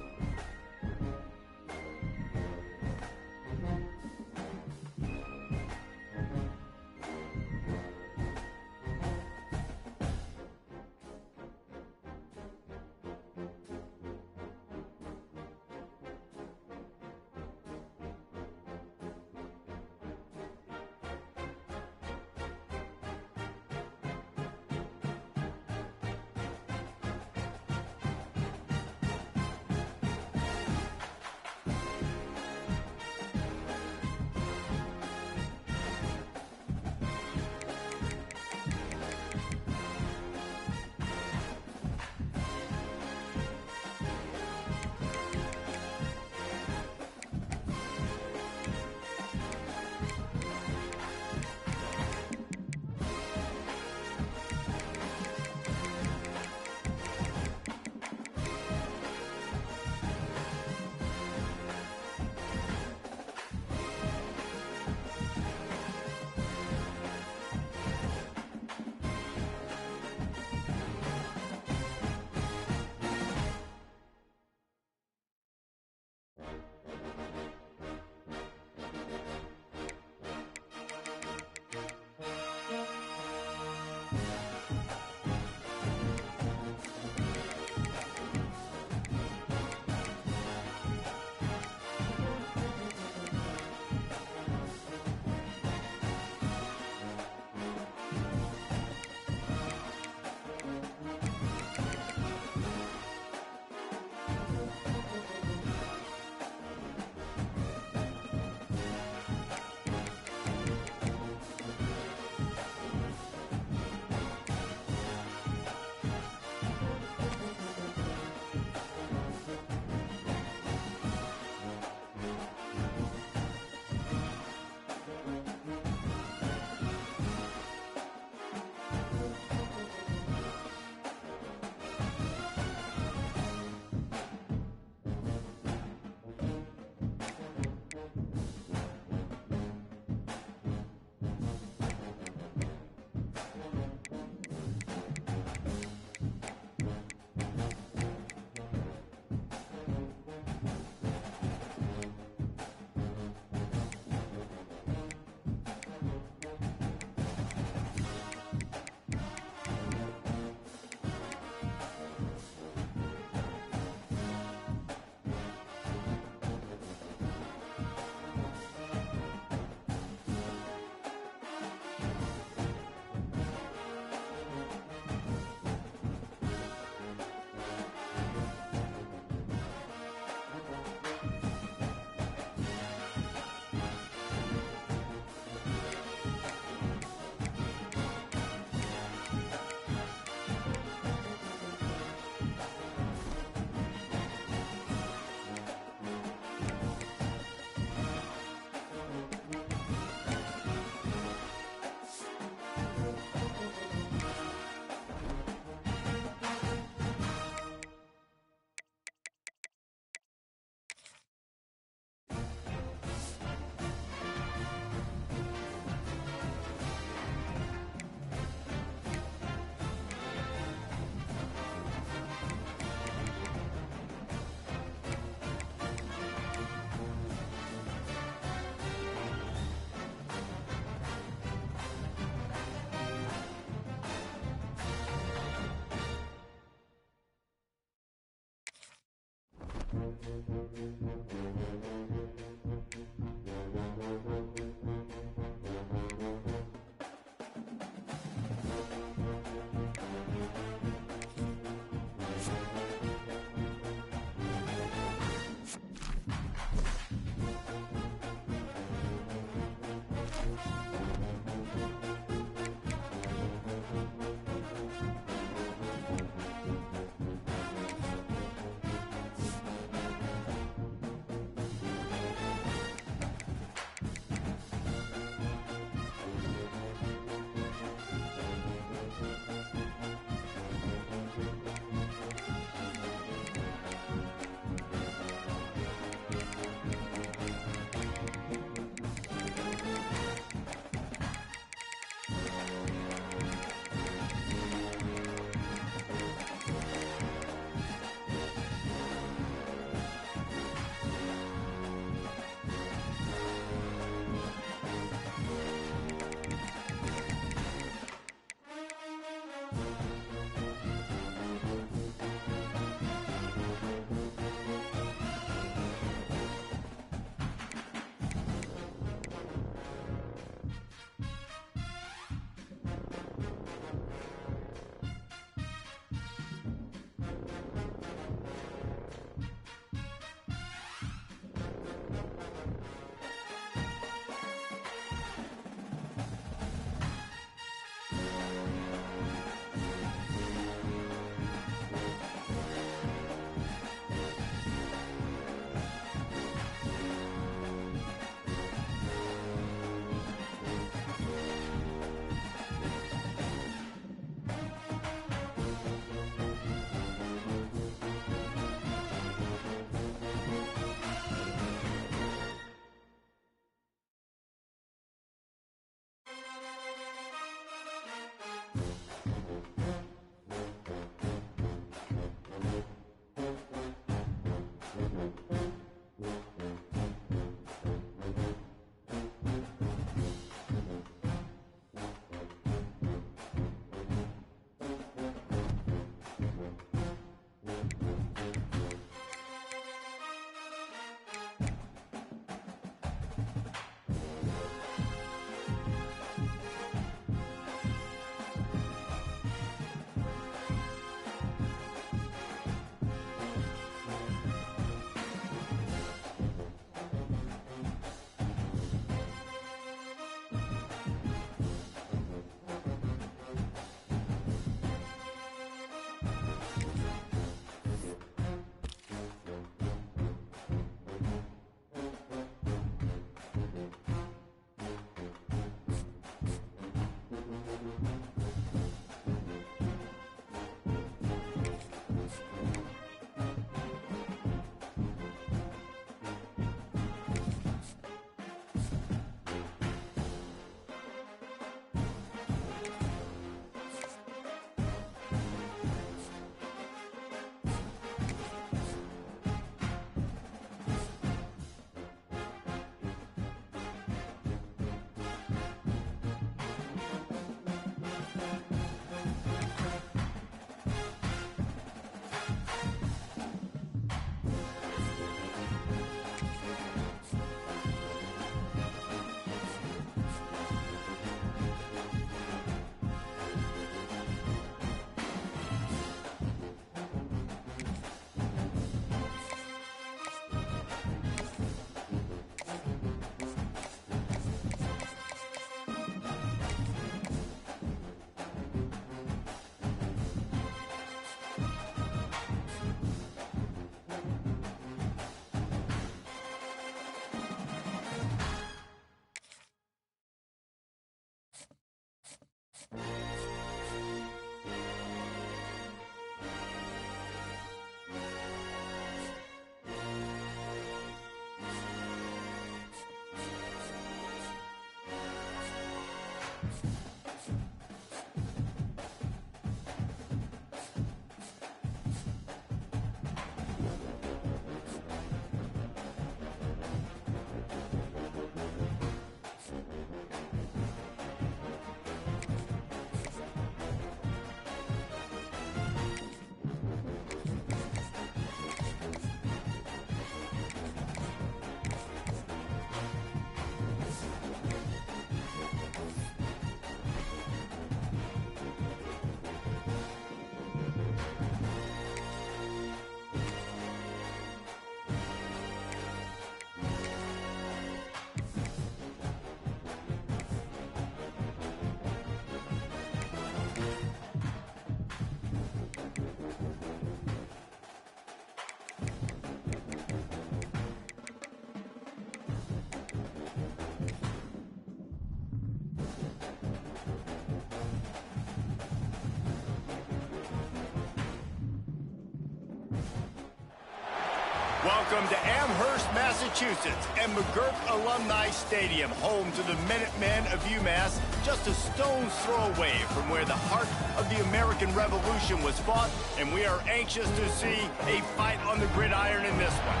Welcome to Amherst, Massachusetts, and McGurk Alumni Stadium, home to the Minutemen of UMass, just a stone's throw away from where the heart of the American Revolution was fought, and we are anxious to see a fight on the gridiron in this one.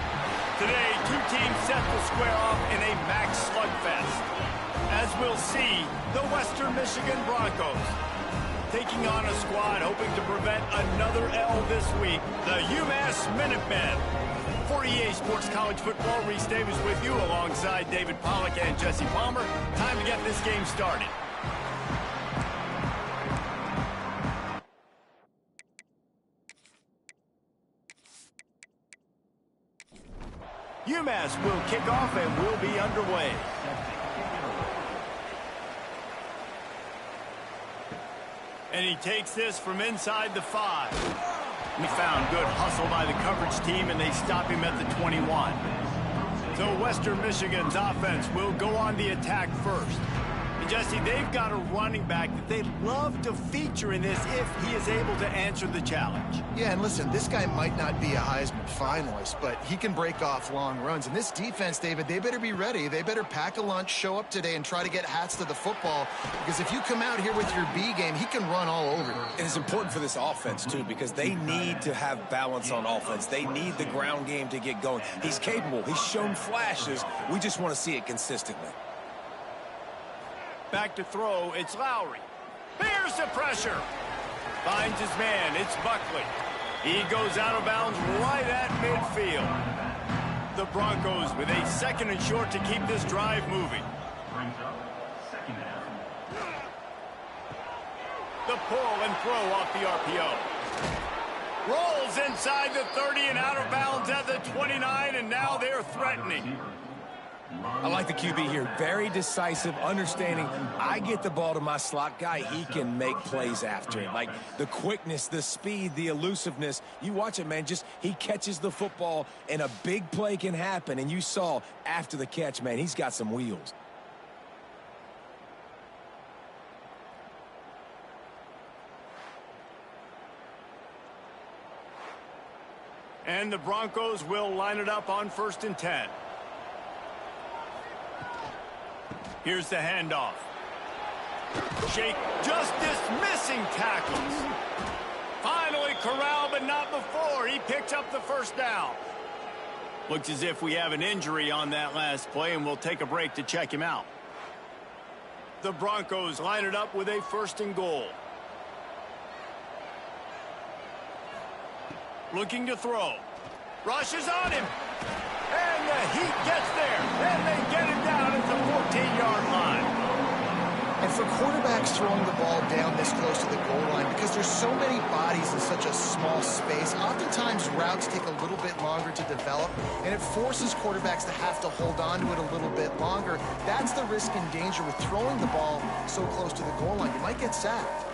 Today, two teams set to square off in a max slugfest. As we'll see, the Western Michigan Broncos taking on a squad hoping to prevent another L this week, the UMass Minutemen. For EA Sports College Football, Reese Davis with you alongside David Pollack and Jesse Palmer. Time to get this game started. UMass will kick off and will be underway. And he takes this from inside the 5. We found good hustle by the coverage team, and they stop him at the 21. So Western Michigan's offense will go on the attack first. And Jesse, they've got a running back that they love to feature in this if he is able to answer the challenge. Yeah, and listen, this guy might not be a Heisman finalist, but he can break off long runs. And this defense, David, they better be ready. They better pack a lunch, show up today, and try to get hats to the football. Because if you come out here with your B game, he can run all over you. And it's important for this offense, too, because they need to have balance on offense. They need the ground game to get going. He's capable. He's shown flashes. We just want to see it consistently. Back to throw, it's Lowry. Bears the pressure. Finds his man, it's Buckley. He goes out of bounds right at midfield. The Broncos with a second and short to keep this drive moving. Brings up second down. The pull and throw off the RPO. Rolls inside the 30 and out of bounds at the 29, and now they're threatening. I like the QB here. Very decisive, understanding. I get the ball to my slot guy. He can make plays after it. Like the quickness, the speed, the elusiveness. You watch it, man. Just he catches the football, and a big play can happen. And you saw after the catch, man, he's got some wheels. And the Broncos will line it up on 1st and 10. Here's the handoff. Shake just dismissing tackles. Finally corralled, but not before. He picks up the first down. Looks as if we have an injury on that last play, and we'll take a break to check him out. The Broncos line it up with a 1st and goal. Looking to throw. Rushes on him. And the Heat gets there. And they get it down at the 14-yard line. And for quarterbacks throwing the ball down this close to the goal line, because there's so many bodies in such a small space, oftentimes routes take a little bit longer to develop, and it forces quarterbacks to have to hold on to it a little bit longer. That's the risk and danger with throwing the ball so close to the goal line. You might get sacked.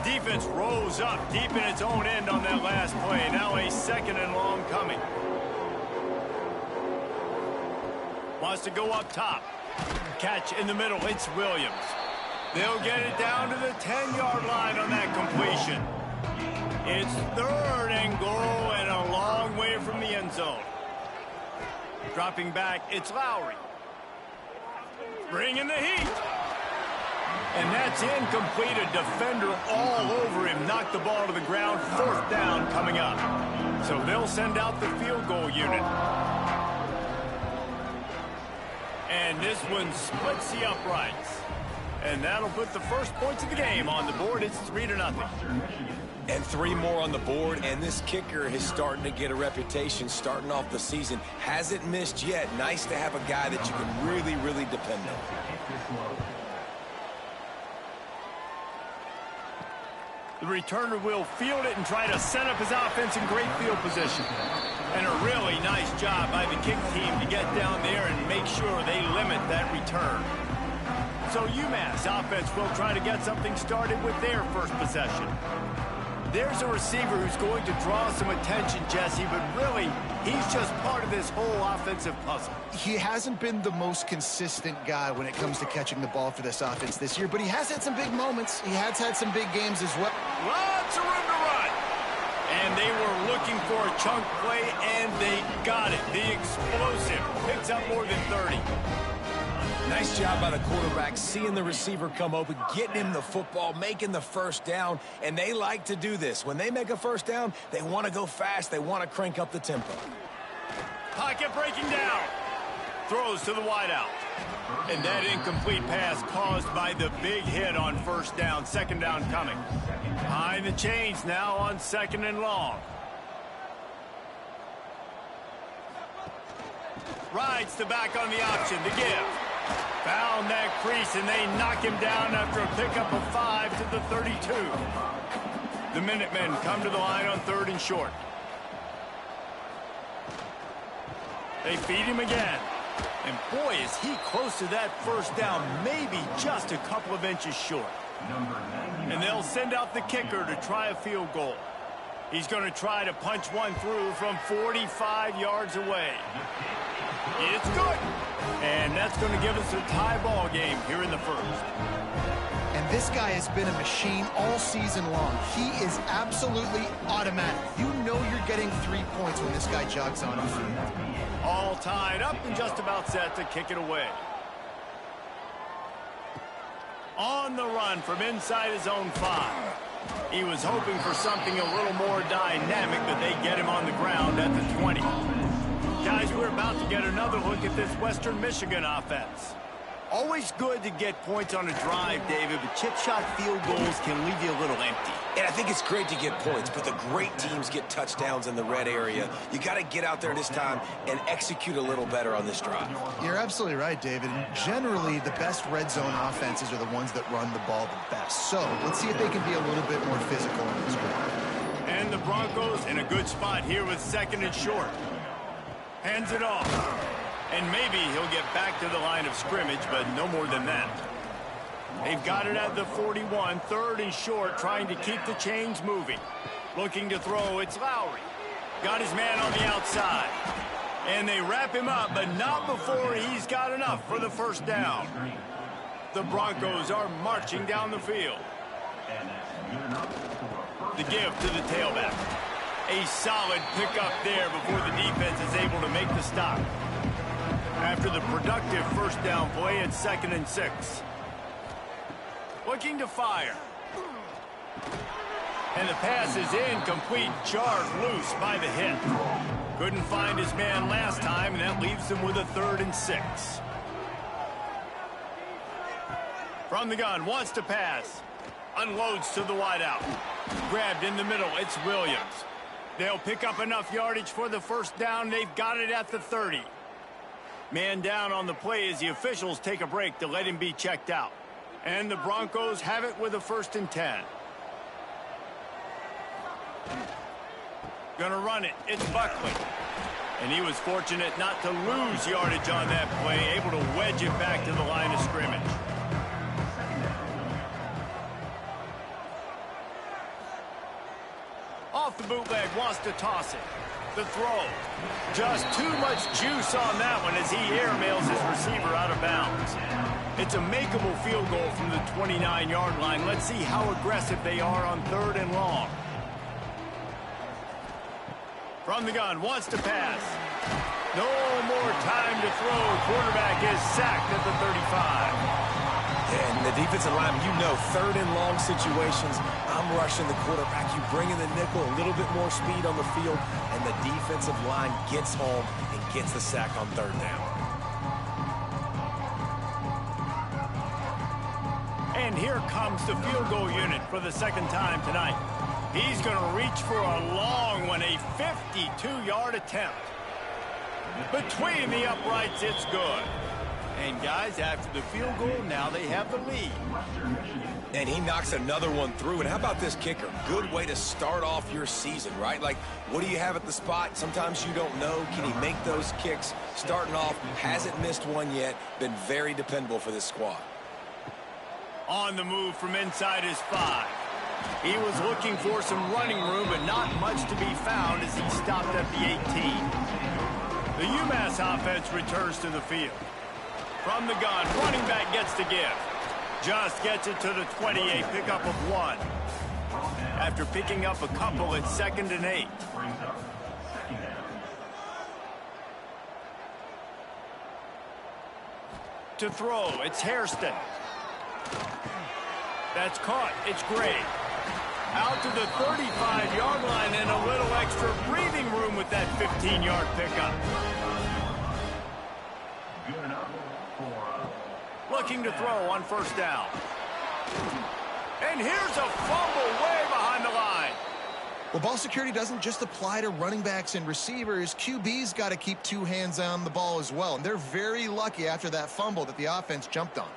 Defense rose up deep in its own end on that last play. Now a 2nd and long coming. Wants to go up top. Catch in the middle. It's Williams. They'll get it down to the 10-yard line on that completion. It's 3rd and goal and a long way from the end zone. Dropping back, it's Lowry. Bringing the heat. And that's incomplete. A defender all over him. Knocked the ball to the ground. 4th down coming up. So they'll send out the field goal unit. And this one splits the uprights. And that'll put the first points of the game on the board. It's 3-0. And 3 more on the board, and this kicker is starting to get a reputation starting off the season. Hasn't missed yet. Nice to have a guy that you can really, really depend on. The returner will field it and try to set up his offense in great field position. And a really nice job by the kick team to get down there and make sure they limit that return. So UMass offense will try to get something started with their first possession. There's a receiver who's going to draw some attention, Jesse, but really, he's just part of this whole offensive puzzle. He hasn't been the most consistent guy when it comes to catching the ball for this offense this year, but he has had some big moments. He has had some big games as well. Lots of room to run. And they were looking for a chunk play, and they got it. The explosive picks up more than 30. Nice job by the quarterback, seeing the receiver come open, getting him the football, making the first down, and they like to do this. When they make a first down, they want to go fast. They want to crank up the tempo. Pocket breaking down. Throws to the wideout. And that incomplete pass caused by the big hit on first down. Second down coming. Behind the chains now on 2nd and long. Rides the back on the option to give. Found that crease, and they knock him down after a pickup of 5 to the 32. The Minutemen come to the line on 3rd and short. They feed him again. And boy, is he close to that first down, maybe just a couple of inches short. And they'll send out the kicker to try a field goal. He's going to try to punch one through from 45 yards away. It's good. And that's going to give us a tie ball game here in the first. And this guy has been a machine all season long. He is absolutely automatic. You know you're getting 3 points when this guy jogs on the field. All tied up and just about set to kick it away. On the run from inside his own 5. He was hoping for something a little more dynamic, but they get him on the ground at the 20. Guys, we're about to get another look at this Western Michigan offense. Always good to get points on a drive, David, but chip shot field goals can leave you a little empty. And I think it's great to get points, but the great teams get touchdowns in the red area. You got to get out there this time and execute a little better on this drive. You're absolutely right, David. And generally, the best red zone offenses are the ones that run the ball the best. So let's see if they can be a little bit more physical in this one. And the Broncos in a good spot here with 2nd and short. Hands it off. And maybe he'll get back to the line of scrimmage, but no more than that. They've got it at the 41, 3rd and short, trying to keep the chains moving. Looking to throw, it's Lowry. Got his man on the outside. And they wrap him up, but not before he's got enough for the first down. The Broncos are marching down the field. The give to the tailback. A solid pickup there before the defense is able to make the stop. After the productive first down play, it's 2nd and 6. Looking to fire. And the pass is incomplete, jarred loose by the hit. Couldn't find his man last time, and that leaves him with a 3rd and 6. From the gun, wants to pass. Unloads to the wideout. Grabbed in the middle, it's Williams. They'll pick up enough yardage for the first down. They've got it at the 30. Man down on the play as the officials take a break to let him be checked out. And the Broncos have it with a 1st and 10. Gonna run it. It's Buckley. And he was fortunate not to lose yardage on that play, able to wedge it back to the line of scrimmage. Off the bootleg, wants to toss it. The throw. Just too much juice on that one as he airmails his receiver out of bounds. It's a makeable field goal from the 29-yard line. Let's see how aggressive they are on 3rd and long. From the gun, wants to pass. No more time to throw. Quarterback is sacked at the 35. And the defensive line, you know, 3rd and long situations, I'm rushing the quarterback. You bring in the nickel, a little bit more speed on the field, and the defensive line gets home and gets the sack on 3rd down. And here comes the field goal unit for the 2nd time tonight. He's going to reach for a long one, a 52-yard attempt. Between the uprights, it's good. And guys, after the field goal, now they have the lead. And he knocks another one through. And how about this kicker? Good way to start off your season, right? Like, what do you have at the spot? Sometimes you don't know. Can he make those kicks? Starting off, hasn't missed one yet. Been very dependable for this squad. On the move from inside his 5. He was looking for some running room, but not much to be found as he stopped at the 18. The UMass offense returns to the field. From the gun, running back gets the give. Just gets it to the 28, pickup of 1. after picking up a couple at 2nd and 8. Brings up second down. To throw, it's Hairston. That's caught. It's Gray. Out to the 35-yard line and a little extra breathing room with that 15-yard pickup. Good enough for Looking to throw on 1st down. And here's a fumble way behind the line. Well, ball security doesn't just apply to running backs and receivers. QB's got to keep 2 hands on the ball as well. And they're very lucky after that fumble that the offense jumped on.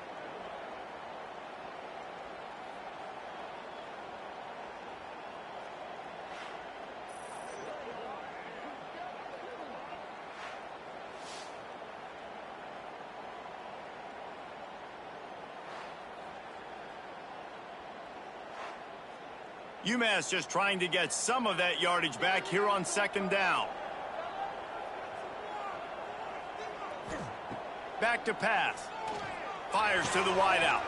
UMass just trying to get some of that yardage back here on 2nd down. Back to pass. Fires to the wideout.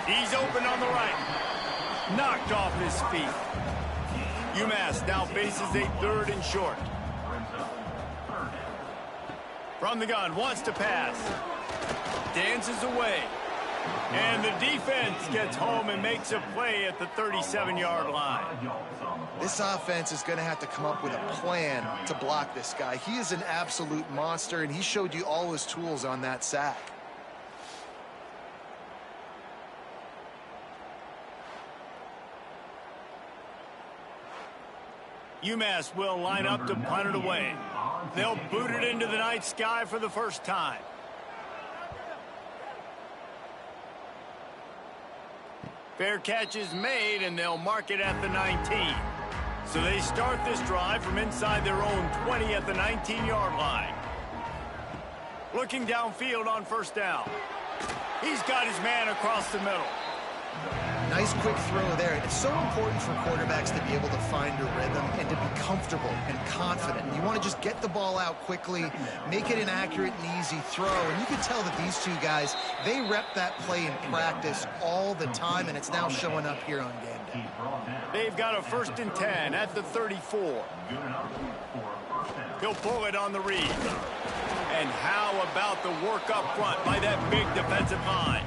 He's open on the right. Knocked off his feet. UMass now faces a 3rd and short. From the gun, wants to pass. Dances away. And the defense gets home and makes a play at the 37-yard line. This offense is going to have to come up with a plan to block this guy. He is an absolute monster, and he showed you all his tools on that sack. UMass will line up to punt it away. They'll boot it into the night sky for the first time. Fair catch is made, and they'll mark it at the 19. So they start this drive from inside their own 20 at the 19-yard line. Looking downfield on 1st down. He's got his man across the middle. Nice quick throw there. It's so important for quarterbacks to be able to find a rhythm and to be comfortable and confident. And you want to just get the ball out quickly, make it an accurate and easy throw. And you can tell that these two guys, they rep that play in practice all the time, and it's now showing up here on game day. They've got a 1st and 10 at the 34. He'll pull it on the read. And how about the work up front by that big defensive line?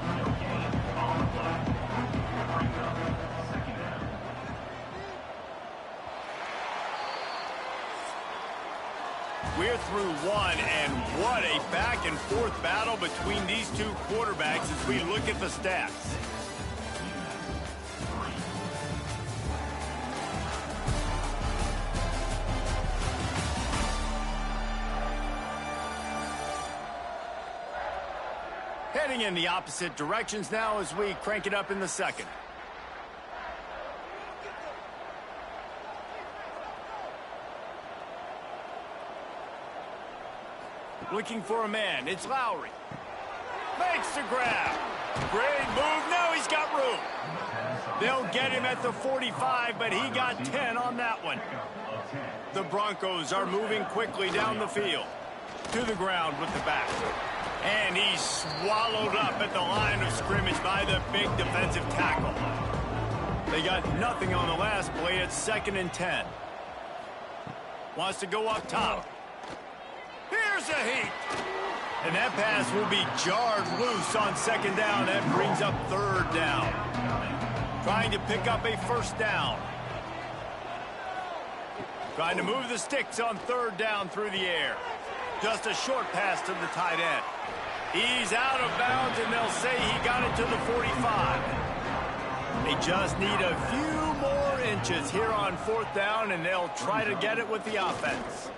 We're through one, and what a back-and-forth battle between these two quarterbacks as we look at the stats. Heading in the opposite directions now as we crank it up in the 2nd. Looking for a man. It's Lowry. Makes the grab. Great move. Now he's got room. They'll get him at the 45, but he got 10 on that one. The Broncos are moving quickly down the field. To the ground with the back. And he's swallowed up at the line of scrimmage by the big defensive tackle. They got nothing on the last play. It's 2nd and 10. Wants to go up top. Here's a heat. And that pass will be jarred loose on 2nd down. That brings up 3rd down. Trying to pick up a 1st down. Trying to move the sticks on 3rd down through the air. Just a short pass to the tight end. He's out of bounds, and they'll say he got it to the 45. They just need a few more inches here on 4th down, and they'll try to get it with the offense.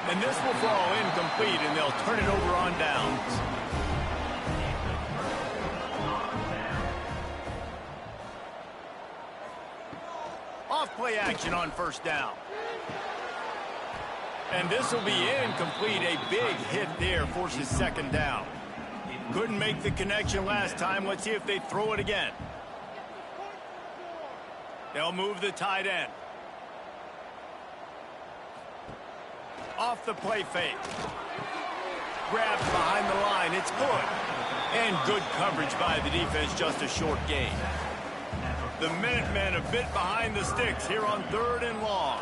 And this will fall incomplete, and they'll turn it over on downs. Off play action on 1st down. And this will be incomplete. A big hit there forces 2nd down. Couldn't make the connection last time. Let's see if they throw it again. They'll move the tight end. Off the play fake. Grabs behind the line. It's good. And good coverage by the defense, just a short gain. The Minutemen a bit behind the sticks here on 3rd and long.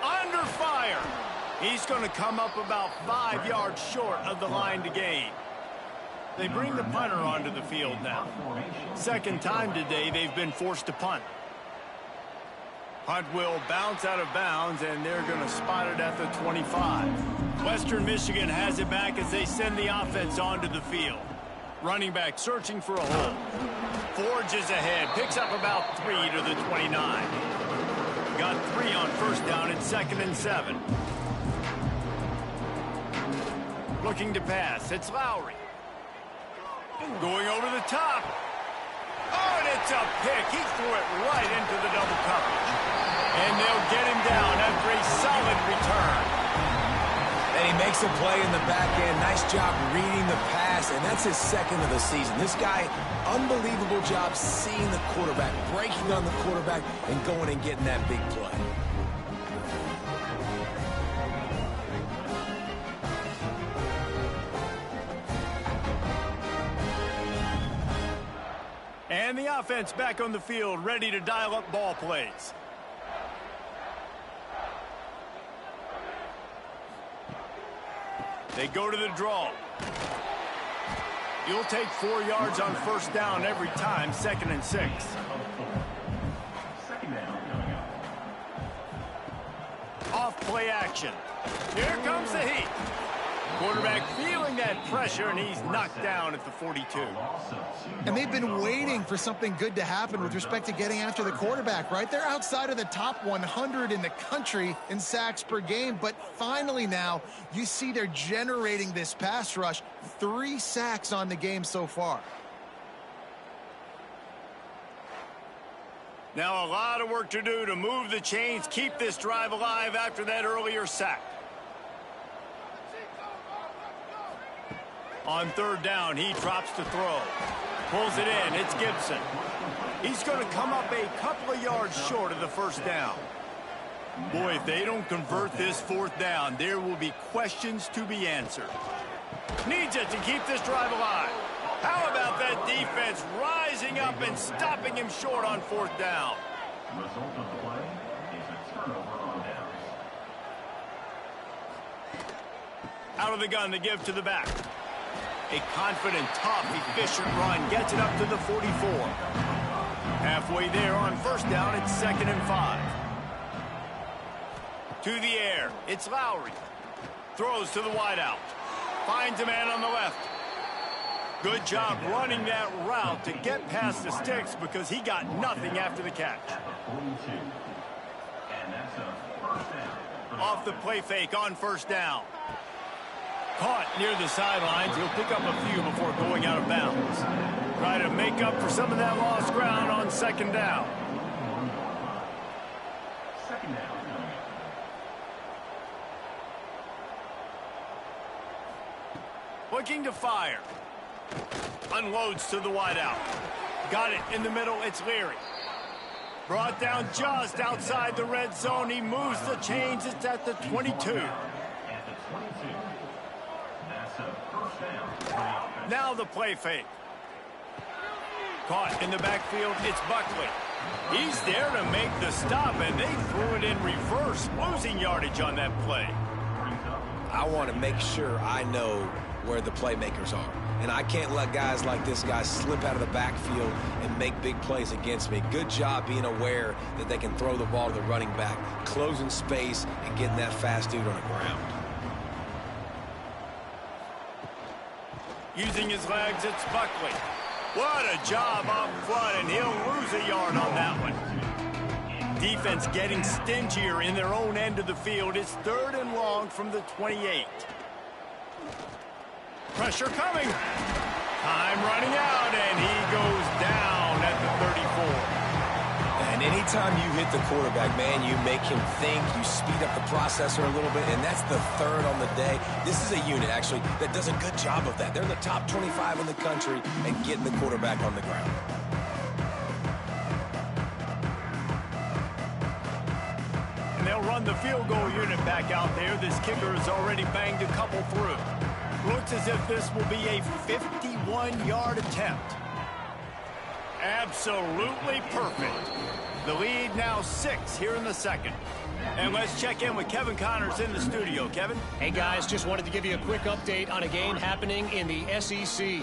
Under fire. He's going to come up about 5 yards short of the line to gain. They bring the punter onto the field now. Second time today they've been forced to punt. Punt will bounce out of bounds, and they're going to spot it at the 25. Western Michigan has it back as they send the offense onto the field. Running back searching for a hole. Forges ahead, picks up about 3 to the 29. Got 3 on first down and 2nd and 7. Looking to pass, it's Lowry. Going over the top. Oh, and it's a pick. He threw it right into the double coverage. And they'll get him down after a solid return. And he makes a play in the back end. Nice job reading the pass, and that's his 2nd of the season. This guy, unbelievable job seeing the quarterback, breaking on the quarterback, and going and getting that big play. And the offense back on the field, ready to dial up ball plays. They go to the draw. You'll take 4 yards on first down every time, 2nd and 6. Off play action. Here comes the heat. Quarterback feeling that pressure, and he's knocked down at the 42. And they've been waiting for something good to happen with respect to getting after the quarterback, right? They're outside of the top 100 in the country in sacks per game, but finally now you see they're generating this pass rush. 3 sacks on the game so far. Now a lot of work to do to move the chains, keep this drive alive after that earlier sack. On 3rd down, he drops to throw. Pulls it in. It's Gibson. He's going to come up a couple of yards short of the first down. Boy, if they don't convert this 4th down, there will be questions to be answered. Needs it to keep this drive alive. How about that defense rising up and stopping him short on 4th down? Result of the play is a turnover on downs. Out of the gun to give to the back. A confident, tough, efficient run gets it up to the 44. Halfway there on first down, it's 2nd and 5. To the air, it's Lowry. Throws to the wideout. Finds a man on the left. Good job running that route to get past the sticks because he got nothing after the catch. And that's a first down. Off the play fake on first down. Caught near the sidelines. He'll pick up a few before going out of bounds. Try to make up for some of that lost ground on 2nd down. Second down. Looking to fire. Unloads to the wideout. Got it in the middle. It's Leary. Brought down just outside the red zone. He moves the chains. It's at the 22. At the 22. That's a first down. Now the play fake. Caught in the backfield. It's Buckley. He's there to make the stop, and they threw it in reverse, losing yardage on that play. I want to make sure I know where the playmakers are. And I can't let guys like this guy slip out of the backfield and make big plays against me. Good job being aware that they can throw the ball to the running back, closing space, and getting that fast dude on the ground. Using his legs, it's Buckley. What a job up front, and he'll lose a yard on that one. Defense getting stingier in their own end of the field. It's 3rd and long from the 28. Pressure coming. Time running out, and he goes down at the 34. And anytime you hit the quarterback, man, you make him think, you speed up the processor a little bit, and that's the 3rd on the day. This is a unit, actually, that does a good job of that. They're in the top 25 in the country and getting the quarterback on the ground. And they'll run the field goal unit back out there. This kicker has already banged a couple through. Looks as if this will be a 51-yard attempt. Absolutely perfect. The lead now 6 here in the second. And let's check in with Kevin Connors in the studio. Kevin? Hey, guys, just wanted to give you a quick update on a game happening in the SEC.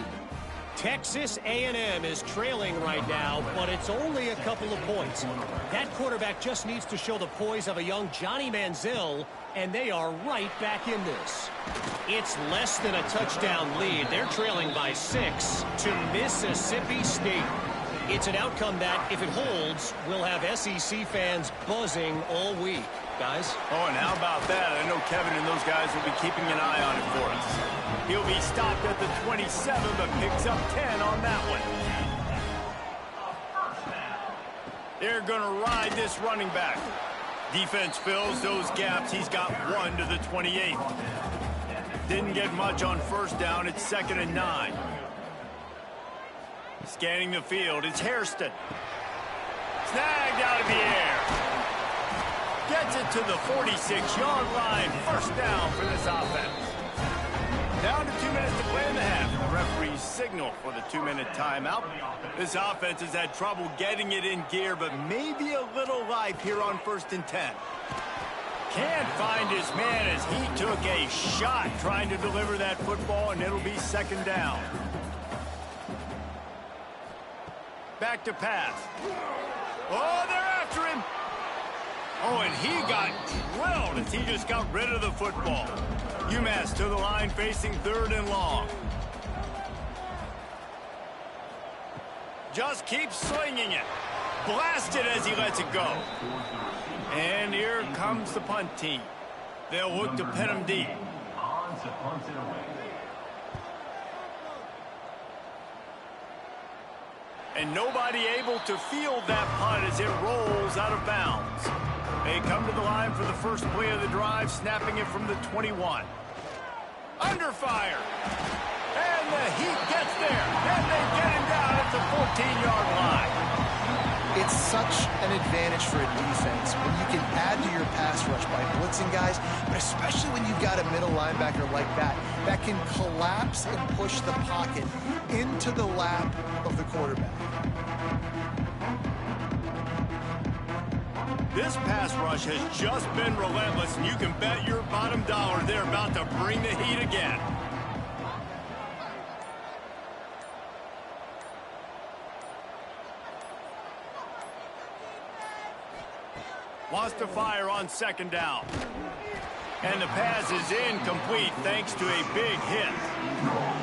Texas A&M is trailing right now, but it's only a couple of points. That quarterback just needs to show the poise of a young Johnny Manziel, and they are right back in this. It's less than a touchdown lead. They're trailing by 6 to Mississippi State. It's an outcome that, if it holds, will have SEC fans buzzing all week. Guys? Oh, and how about that? I know Kevin and those guys will be keeping an eye on it for us. He'll be stopped at the 27, but picks up 10 on that one. They're going to ride this running back. Defense fills those gaps. He's got 1 to the 28. Didn't get much on first down. It's 2nd and 9. Scanning the field, it's Hairston. Snagged out of the air. Gets it to the 46-yard line. First down for this offense. Down to 2 minutes to play in the half. The referee's signal for the 2-minute timeout. This offense has had trouble getting it in gear, but maybe a little life here on 1st and 10. Can't find his man as he took a shot trying to deliver that football, and it'll be 2nd down. Back to pass. Oh, they're after him. Oh, and he got drilled as he just got rid of the football. UMass to the line facing 3rd and long. Just keeps slinging it. Blasted as he lets it go. And here comes the punt team. They'll look to pin him deep. And nobody able to field that punt as it rolls out of bounds. They come to the line for the first play of the drive, snapping it from the 21. Under fire. And the Heat gets there. And they get him down at the 14-yard line. It's such an advantage for a defense when you can add to your pass rush by blitzing guys, but especially when you've got a middle linebacker like that can collapse and push the pocket into the lap of the quarterback. This pass rush has just been relentless, and you can bet your bottom dollar they're about to bring the heat again. Wants to fire on 2nd down. And the pass is incomplete thanks to a big hit.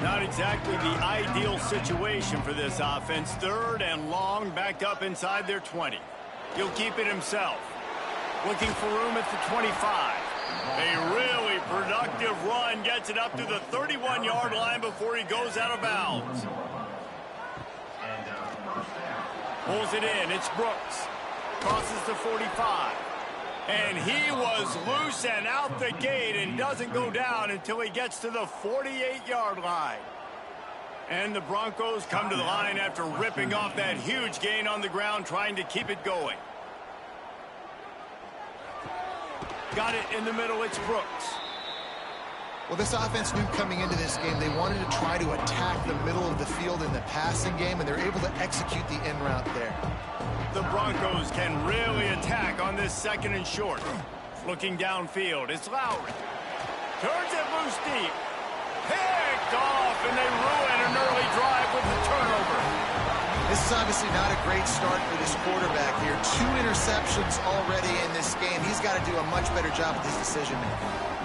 Not exactly the ideal situation for this offense. 3rd and long, backed up inside their 20. He'll keep it himself. Looking for room at the 25. A really productive run gets it up to the 31-yard line before he goes out of bounds. Pulls it in. It's Brooks. Crosses the 45. And he was loose and out the gate and doesn't go down until he gets to the 48-yard line. And the Broncos come to the line after ripping off that huge gain on the ground, trying to keep it going. Got it in the middle. It's Brooks. Well, this offense knew coming into this game they wanted to try to attack the middle of the field in the passing game, and they're able to execute the in route there. The Broncos can really attack on this 2nd and short. Looking downfield, it's Lowry. Turns it loose deep. Picked off, and they ruin an early drive with the turnover. This is obviously not a great start for this quarterback here. 2 interceptions already in this game. He's got to do a much better job with his decision-making.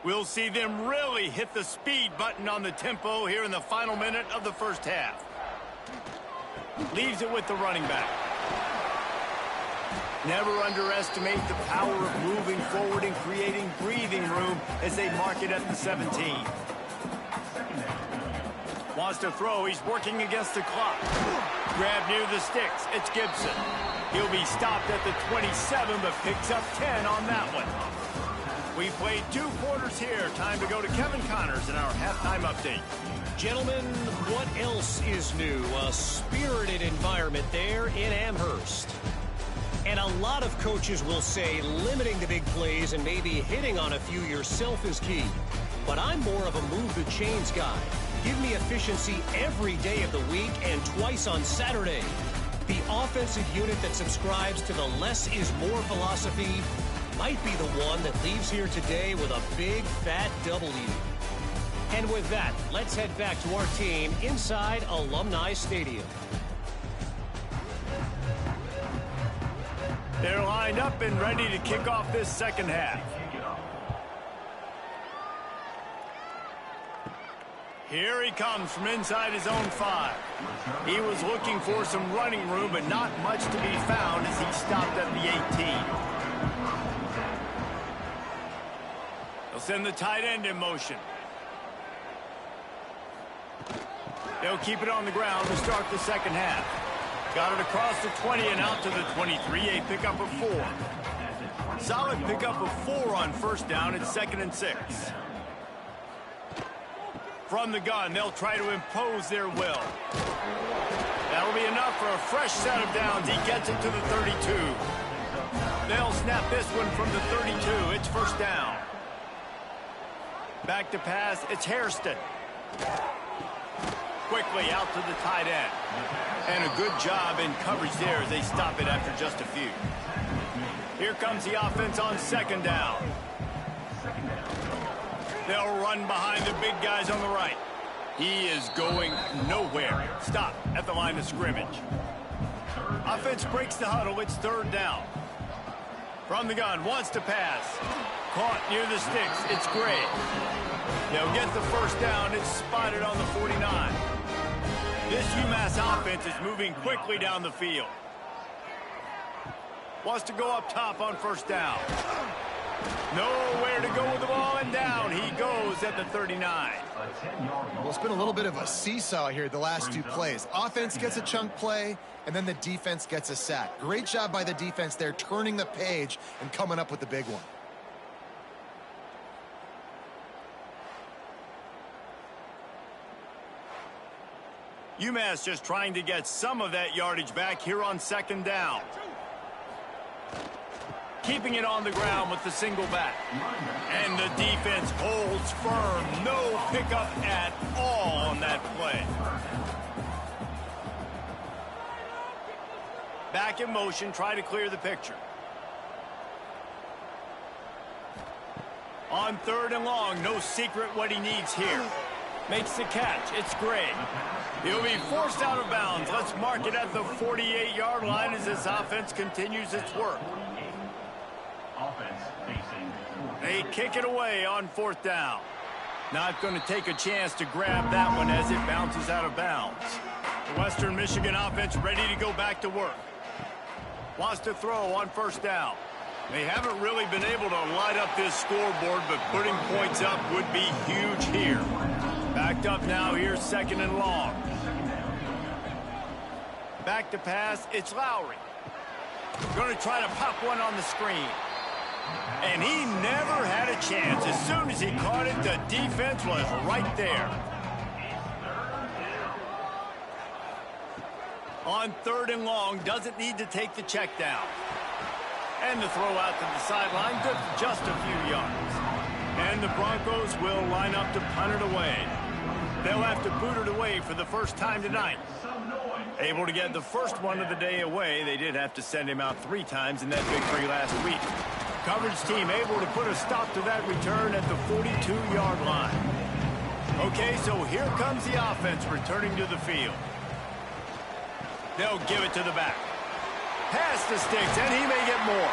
We'll see them really hit the speed button on the tempo here in the final minute of the first half. Leaves it with the running back. Never underestimate the power of moving forward and creating breathing room as they mark it at the 17. Wants to throw. He's working against the clock. Grab near the sticks. It's Gibson. He'll be stopped at the 27, but picks up 10 on that one. We played 2 quarters here. Time to go to Kevin Connors in our halftime update. Gentlemen, what else is new? A spirited environment there in Amherst. And a lot of coaches will say limiting the big plays and maybe hitting on a few yourself is key. But I'm more of a move the chains guy. Give me efficiency every day of the week and twice on Saturday. The offensive unit that subscribes to the less is more philosophy might be the one that leaves here today with a big fat W. And with that, let's head back to our team inside Alumni Stadium. They're lined up and ready to kick off this second half. Here he comes from inside his own 5. He was looking for some running room, but not much to be found as he stopped at the 18. They'll send the tight end in motion. They'll keep it on the ground to start the second half. Got it across the 20 and out to the 23, a pickup of 4. Solid pickup of 4 on first down. It's 2nd and 6. From the gun, they'll try to impose their will. That'll be enough for a fresh set of downs. He gets it to the 32. They'll snap this one from the 32. It's first down. Back to pass. It's Hairston. Quickly out to the tight end. And a good job in coverage there as they stop it after just a few. Here comes the offense on second down. They'll run behind the big guys on the right. He is going nowhere. Stop at the line of scrimmage. Offense breaks the huddle. It's third down. From the gun, wants to pass. Caught near the sticks. It's Gray. They'll get the first down. It's spotted on the 49. This UMass offense is moving quickly down the field. Wants to go up top on first down. Nowhere to go with the ball, and down he goes at the 39. Well, it's been a little bit of a seesaw here the last 2 plays. Offense gets a chunk play, and then the defense gets a sack. Great job by the defense there, turning the page and coming up with the big one. UMass just trying to get some of that yardage back here on second down. Keeping it on the ground with the single back. And the defense holds firm. No pickup at all on that play. Back in motion, try to clear the picture. On third and long, no secret what he needs here. Makes the catch. It's Gray. He'll be forced out of bounds. Let's mark it at the 48-yard line as this offense continues its work. They kick it away on fourth down. Not going to take a chance to grab that one as it bounces out of bounds. The Western Michigan offense ready to go back to work. Wants to throw on first down. They haven't really been able to light up this scoreboard, but putting points up would be huge here. Backed up now here, second and long. Back to pass, it's Lowry. Going to try to pop one on the screen. And he never had a chance. As soon as he caught it, the defense was right there. On third and long, doesn't need to take the check down. And the throw out to the sideline, good for just a few yards. And the Broncos will line up to punt it away. They'll have to boot it away for the first time tonight. Able to get the first one of the day away. They did have to send him out 3 times in that victory last week. Coverage team able to put a stop to that return at the 42-yard line. Okay, so here comes the offense returning to the field. They'll give it to the back. Past the sticks, and he may get more.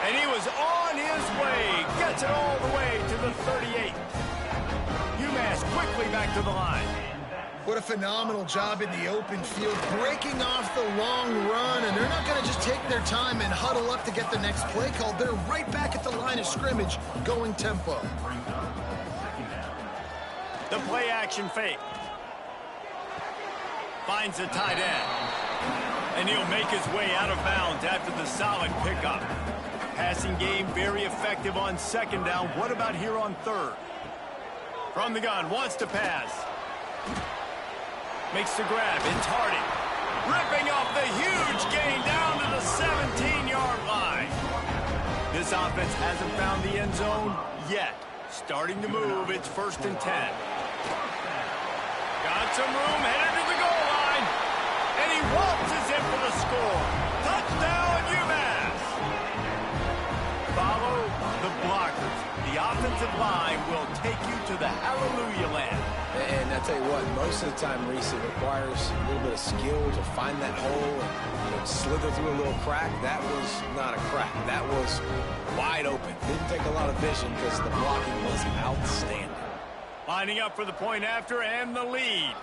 And he was on his way. Gets it all the way to the 38. UMass quickly back to the line. What a phenomenal job in the open field, breaking off the long run, and they're not going to just take their time and huddle up to get the next play called. They're right back at the line of scrimmage, going tempo. The play action fake. Finds the tight end. And he'll make his way out of bounds after the solid pickup. Passing game very effective on second down. What about here on third? From the gun, wants to pass. Makes the grab. It's Harding. Ripping off the huge gain down to the 17-yard line. This offense hasn't found the end zone yet. Starting to move. It's 1st and 10. Got some room, headed to the goal line. And he waltzes in for the score. Touchdown, UMass. Follow the blockers. The offensive line will take you to the hallelujah land. And I tell you what, most of the time, Reese, it requires a little bit of skill to find that hole and slither through a little crack. That was not a crack. That was wide open. Didn't take a lot of vision because the blocking was outstanding. Lining up for the point after and the lead.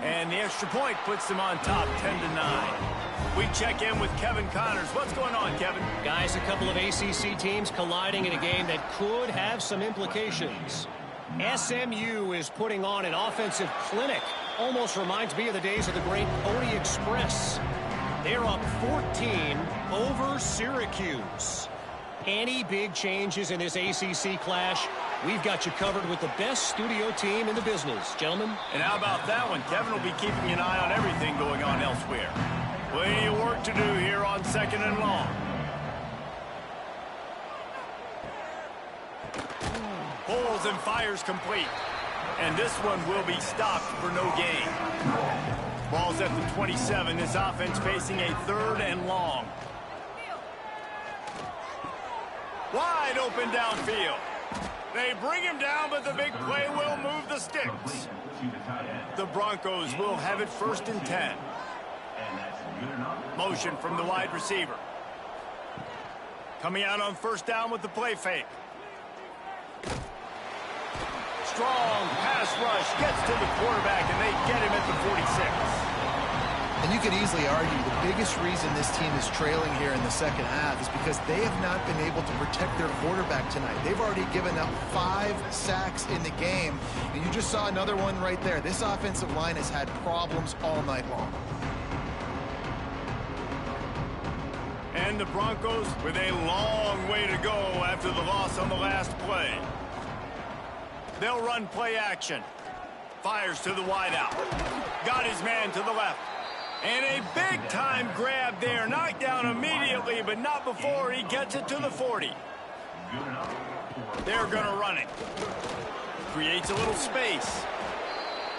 And the extra point puts them on top 10-9. We check in with Kevin Connors. What's going on, Kevin? Guys, a couple of ACC teams colliding in a game that could have some implications. SMU is putting on an offensive clinic. Almost reminds me of the days of the great Pony Express. They're up 14 over Syracuse. Any big changes in this ACC clash, we've got you covered with the best studio team in the business, gentlemen. And how about that one? Kevin will be keeping an eye on everything going on elsewhere. Plenty of work to do here on 2nd and long. Pulls and fires complete. And this one will be stopped for no gain. Ball's at the 27. This offense facing a 3rd and long. Wide open downfield. They bring him down, but the big play will move the sticks. The Broncos will have it 1st and 10. Motion from the wide receiver. Coming out on 1st down with the play fake. Strong pass rush gets to the quarterback, and they get him at the 46. And you could easily argue the biggest reason this team is trailing here in the second half is because they have not been able to protect their quarterback tonight. They've already given up 5 sacks in the game, and you just saw another one right there. This offensive line has had problems all night long. And the Broncos with a long way to go after the loss on the last play. They'll run play action. Fires to the wideout. Got his man to the left. And a big-time grab there. Knocked down immediately, but not before he gets it to the 40. They're going to run it. Creates a little space.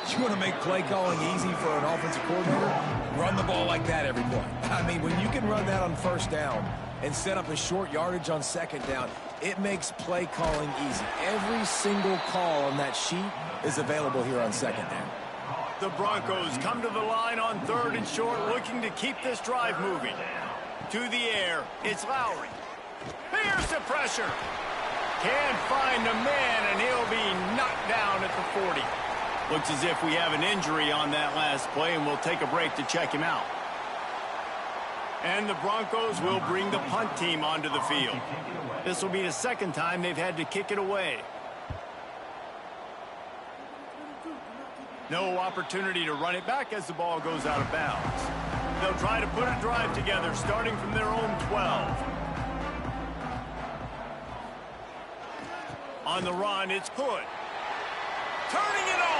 You want to make play calling easy for an offensive coordinator? Run the ball like that every play. I mean, when you can run that on 1st down and set up a short yardage on 2nd down, it makes play calling easy. Every single call on that sheet is available here on 2nd down. The Broncos come to the line on 3rd and short, looking to keep this drive moving. To the air, it's Lowry. Fierce the pressure. Can't find the man, and he'll be knocked down at the 40. Looks as if we have an injury on that last play, and we'll take a break to check him out. And the Broncos will bring the punt team onto the field. This will be the 2nd time they've had to kick it away. No opportunity to run it back as the ball goes out of bounds. They'll try to put a drive together starting from their own 12. On the run, it's Hood. Turning it on.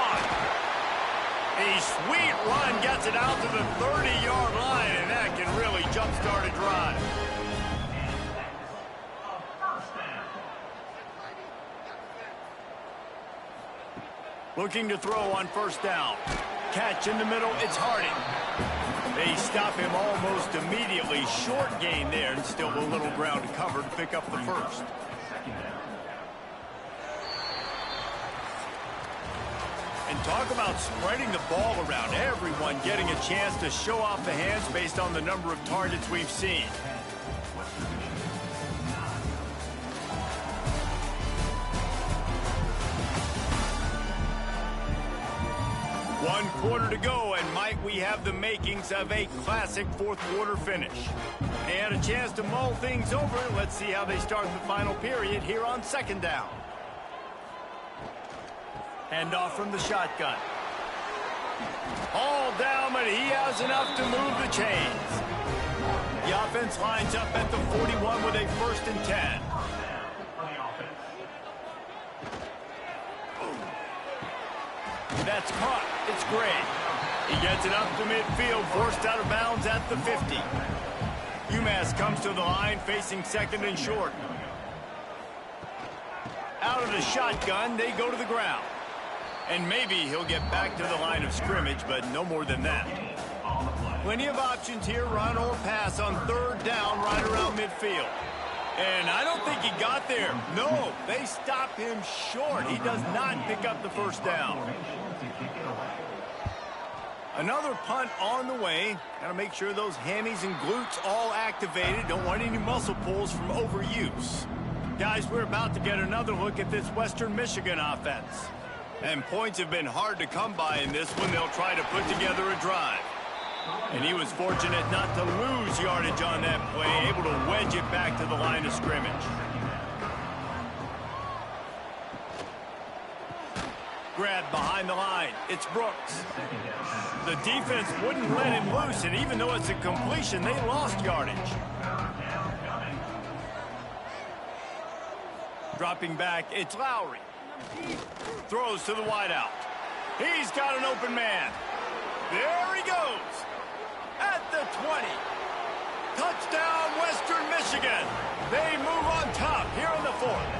A sweet run gets it out to the 30-yard line, and that can really jumpstart a drive. Looking to throw on 1st down. Catch in the middle, it's Harding. They stop him almost immediately. Short gain there, and still a little ground to cover to pick up the 1st. And talk about spreading the ball around. Everyone getting a chance to show off the hands based on the number of targets we've seen. One quarter to go, and might we have the makings of a classic 4th quarter finish. They had a chance to mull things over. Let's see how they start the final period here on 2nd down. Handoff from the shotgun. All down, but he has enough to move the chains. The offense lines up at the 41 with a 1st and 10. That's caught. It's Gray. He gets it up to midfield, forced out of bounds at the 50. UMass comes to the line, facing 2nd and short. Out of the shotgun, they go to the ground. And maybe he'll get back to the line of scrimmage, but no more than that. Plenty of options here, run or pass on 3rd down right around midfield. And I don't think he got there. No, they stop him short. He does not pick up the 1st down. Another punt on the way. Got to make sure those hammies and glutes all activated. Don't want any muscle pulls from overuse. Guys, we're about to get another look at this Western Michigan offense. And points have been hard to come by in this one. They'll try to put together a drive. And he was fortunate not to lose yardage on that play, able to wedge it back to the line of scrimmage. Grab behind the line. It's Brooks. The defense wouldn't let him loose, and even though it's a completion, they lost yardage. Dropping back, it's Lowry. Throws to the wideout. He's got an open man. There he goes. At the 20. Touchdown, Western Michigan. They move on top here in the 4th.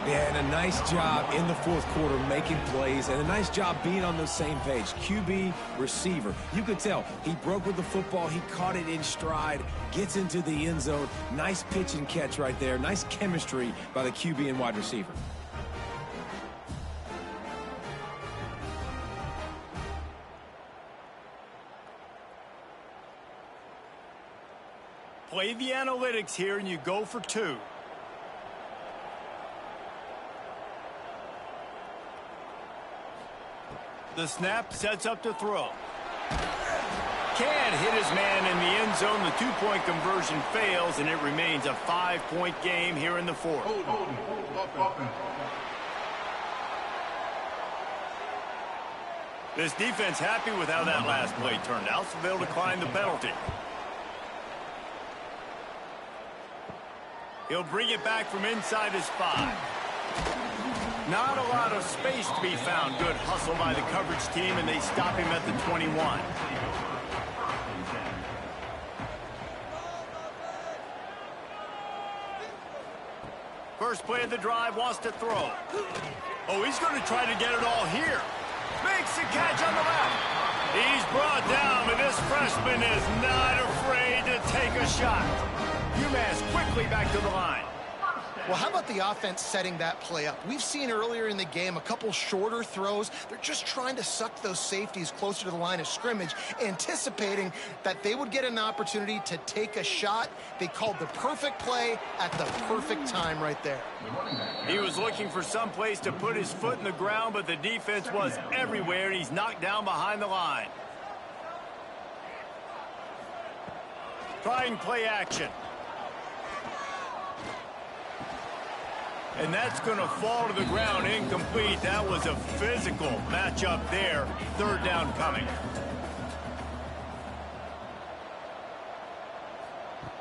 Yeah, and a nice job in the 4th quarter making plays, and a nice job being on the same page. QB, receiver. You could tell he broke with the football. He caught it in stride, gets into the end zone. Nice pitch and catch right there. Nice chemistry by the QB and wide receiver. Play the analytics here, and you go for 2. The snap sets up to throw. Can't hit his man in the end zone. The 2-point conversion fails, and it remains a 5-point game here in the 4th. This defense happy with how that last play turned out, so they'll decline the penalty. He'll bring it back from inside his 5. Not a lot of space to be found. Good hustle by the coverage team, and they stop him at the 21. First play of the drive, wants to throw. Oh, he's going to try to get it all here. Makes the catch on the left. He's brought down, but this freshman is not afraid to take a shot. UMass quickly back to the line. Well, how about the offense setting that play up? We've seen earlier in the game a couple shorter throws. They're just trying to suck those safeties closer to the line of scrimmage, anticipating that they would get an opportunity to take a shot. They called the perfect play at the perfect time right there. He was looking for some place to put his foot in the ground, but the defense was everywhere, and he's knocked down behind the line. Trying play action. And that's going to fall to the ground incomplete. That was a physical matchup there. 3rd down coming.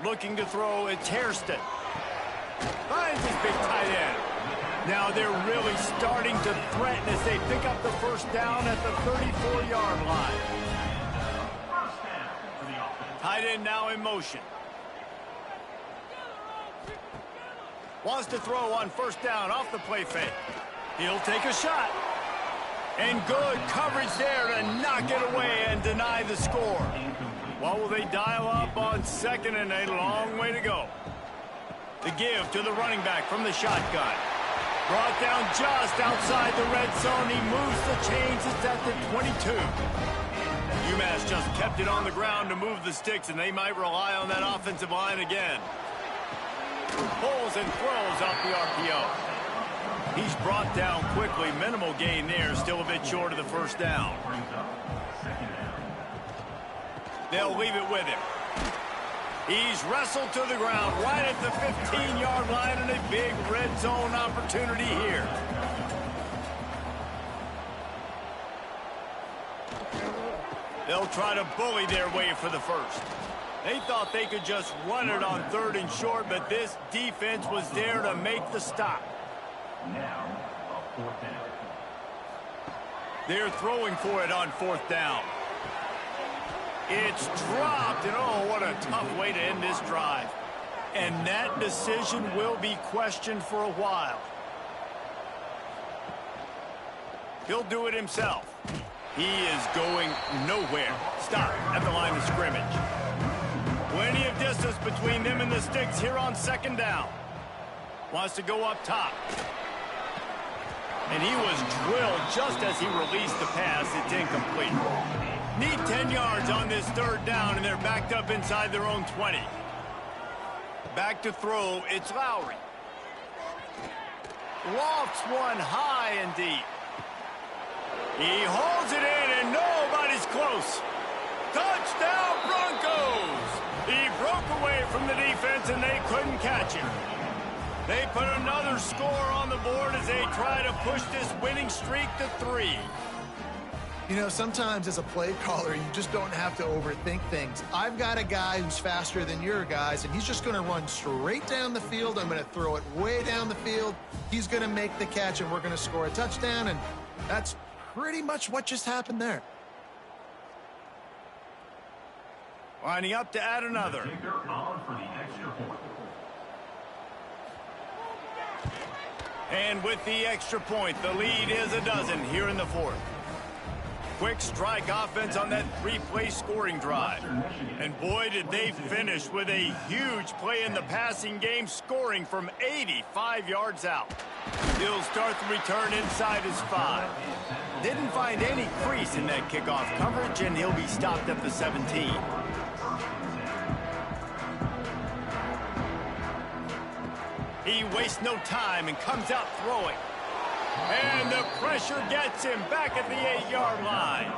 Looking to throw, it's Hairston. Finds his big tight end. Now they're really starting to threaten as they pick up the 1st down at the 34-yard line. Tight end now in motion. Wants to throw on 1st down off the play fake. He'll take a shot. And good coverage there to knock it away and deny the score. Well, will they dial up on 2nd and a long way to go? The give to the running back from the shotgun. Brought down just outside the red zone. He moves the chains. It's at the 22. UMass just kept it on the ground to move the sticks, and they might rely on that offensive line again. Pulls and throws off the RPO. He's brought down quickly. Minimal gain there. Still a bit short of the 1st down. They'll leave it with him. He's wrestled to the ground right at the 15-yard line, and a big red zone opportunity here. They'll try to bully their way for the 1st. They thought they could just run it on 3rd and short, but this defense was there to make the stop. Now, a 4th down. They're throwing for it on 4th down. It's dropped, and oh, what a tough way to end this drive. And that decision will be questioned for a while. He'll do it himself. He is going nowhere. Stop at the line of scrimmage. Plenty of distance between them and the sticks here on 2nd down. Wants to go up top. And he was drilled just as he released the pass. It's incomplete. Need 10 yards on this 3rd down, and they're backed up inside their own 20. Back to throw, it's Lowry. Lofts one high and deep. He holds it in, and nobody's close. Touchdown, Broncos! He broke away from the defense, and they couldn't catch him. They put another score on the board as they try to push this winning streak to 3. You know, sometimes as a play caller, you just don't have to overthink things. I've got a guy who's faster than your guys, and he's just going to run straight down the field. I'm going to throw it way down the field. He's going to make the catch, and we're going to score a touchdown, and that's pretty much what just happened there. Lining up to add another. Kicker on for the extra point. And with the extra point, the lead is a dozen here in the 4th. Quick strike offense on that 3-play scoring drive. And boy, did they finish with a huge play in the passing game, scoring from 85 yards out. He'll start the return inside his 5. Didn't find any crease in that kickoff coverage, and he'll be stopped at the 17. He wastes no time and comes out throwing. And the pressure gets him back at the 8-yard line.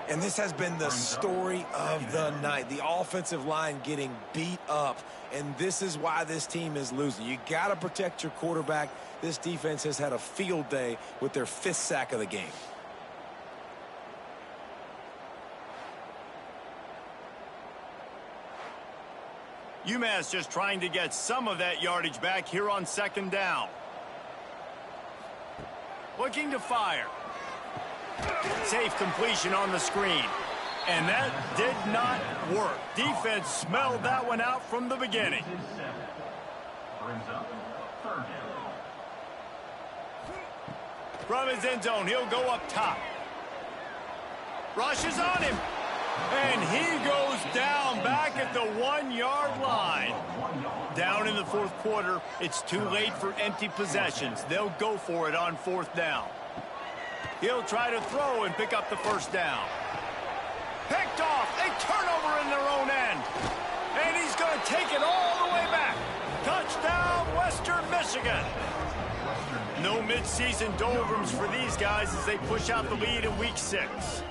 And this has been the story of the night. The offensive line getting beat up. And this is why this team is losing. You got to protect your quarterback. This defense has had a field day with their 5th sack of the game. UMass just trying to get some of that yardage back here on 2nd down. Looking to fire. Safe completion on the screen. And that did not work. Defense smelled that one out from the beginning. Brings up 3rd down. From his end zone, he'll go up top. Rushes on him. And he goes down back at the 1-yard line. Down in the 4th quarter, it's too late for empty possessions. They'll go for it on 4th down. He'll try to throw and pick up the 1st down. Picked off, a turnover in their own end. And he's going to take it all the way back. Touchdown, Western Michigan. No midseason doldrums for these guys as they push out the lead in Week 6.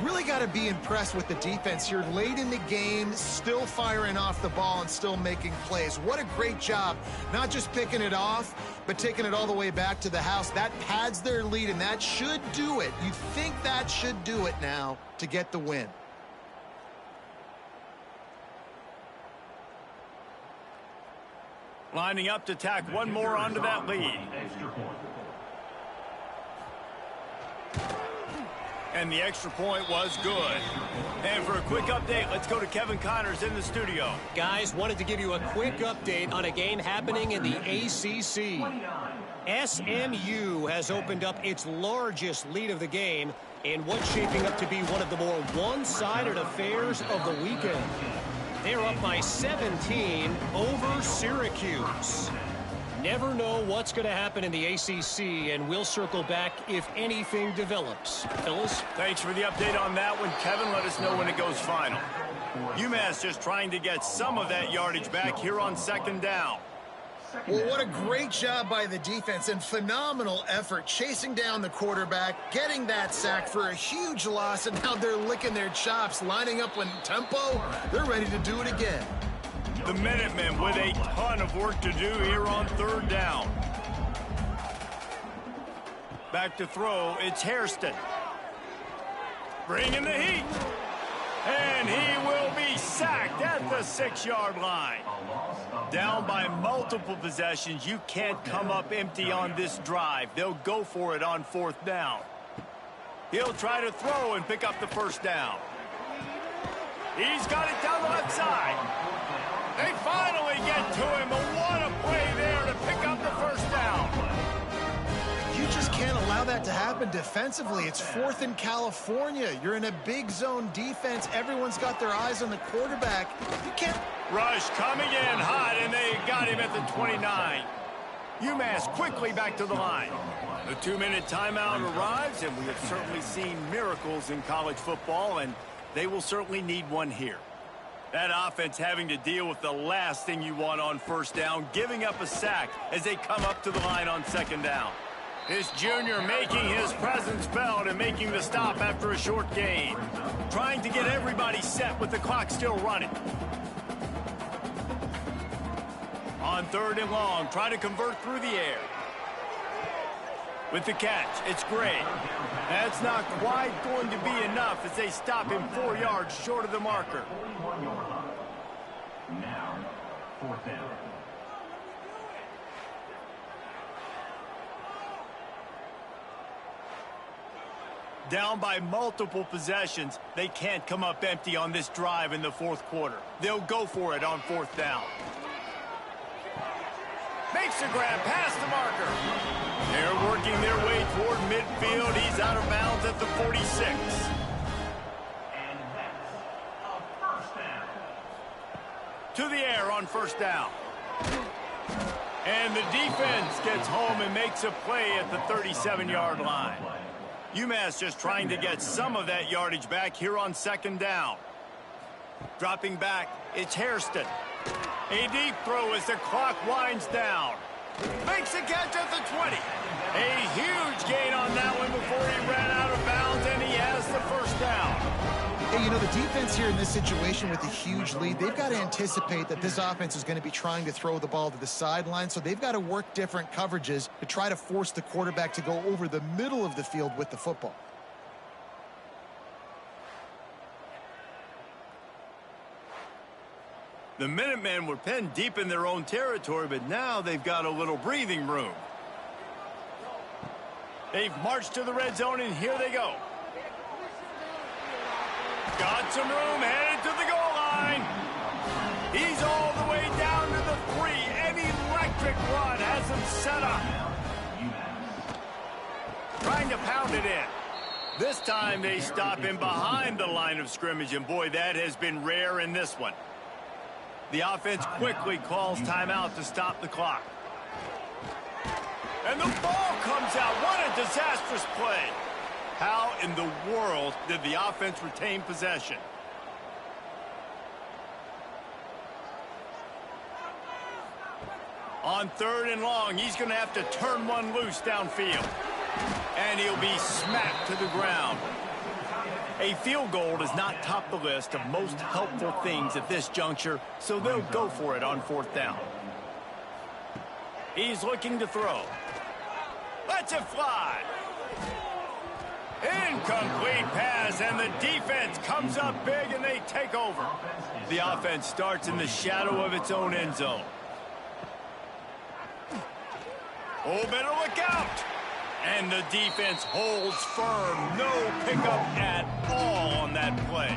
Really got to be impressed with the defense here late in the game, still firing off the ball and still making plays. What a great job, not just picking it off, but taking it all the way back to the house. That pads their lead, and that should do it. You think that should do it now to get the win. Lining up to tack one more onto that lead. Extra point. And the extra point was good. And for a quick update, let's go to Kevin Connors in the studio. Guys, wanted to give you a quick update on a game happening in the ACC. SMU has opened up its largest lead of the game in what's shaping up to be one of the more one-sided affairs of the weekend. They're up by 17 over Syracuse. Never know what's going to happen in the ACC, and we'll circle back if anything develops. Phyllis? Thanks for the update on that one, Kevin. Let us know when it goes final. UMass just trying to get some of that yardage back here on 2nd down. Well, what a great job by the defense and phenomenal effort chasing down the quarterback, getting that sack for a huge loss, and now they're licking their chops, lining up in tempo. They're ready to do it again. The Minutemen with a ton of work to do here on 3rd down. Back to throw, it's Hairston. Bringing the heat. And he will be sacked at the 6-yard line. Down by multiple possessions, you can't come up empty on this drive. They'll go for it on 4th down. He'll try to throw and pick up the 1st down. He's got it down the left side. They finally get to him, but what a play there to pick up the 1st down. You just can't allow that to happen defensively. It's 4th in California. You're in a big zone defense. Everyone's got their eyes on the quarterback. You can't... Rush coming in hot, and they got him at the 29. UMass quickly back to the line. The 2-minute timeout arrives, and we have certainly seen miracles in college football, and they will certainly need one here. That offense having to deal with the last thing you want on 1st down, giving up a sack as they come up to the line on 2nd down. This junior making his presence felt and making the stop after a short gain. Trying to get everybody set with the clock still running. On 3rd and long, try to convert through the air. With the catch, it's Gray. That's not quite going to be enough as they stop him 4 yards short of the marker. Now, 4th down. Down by multiple possessions, they can't come up empty on this drive in the 4th quarter. They'll go for it on 4th down. Makes a grab past the marker. They're working their way toward midfield. He's out of bounds at the 46. And that's a 1st down. To the air on 1st down. And the defense gets home and makes a play at the 37-yard line. UMass just trying to get some of that yardage back here on 2nd down. Dropping back, it's Hairston. A deep throw as the clock winds down. Makes a catch at the 20. A huge gain on that one before he ran out of bounds, and he has the 1st down. Hey, you know, the defense here in this situation with a huge lead, they've got to anticipate that this offense is going to be trying to throw the ball to the sideline, so they've got to work different coverages to try to force the quarterback to go over the middle of the field with the football. The Minutemen were pinned deep in their own territory, but now they've got a little breathing room. They've marched to the red zone, and here they go. Got some room, headed to the goal line. He's all the way down to the 3. An electric run has him set up. Trying to pound it in. This time they stop him behind the line of scrimmage, and boy, that has been rare in this one. The offense quickly calls timeout to stop the clock. And the ball comes out. What a disastrous play. How in the world did the offense retain possession? On 3rd and long, he's going to have to turn one loose downfield. And he'll be smacked to the ground. A field goal does not top the list of most helpful things at this juncture, so they'll go for it on 4th down. He's looking to throw. Lets it fly. Incomplete pass, and the defense comes up big, and they take over. The offense starts in the shadow of its own end zone. Oh, better look out. And the defense holds firm. No pickup at all on that play.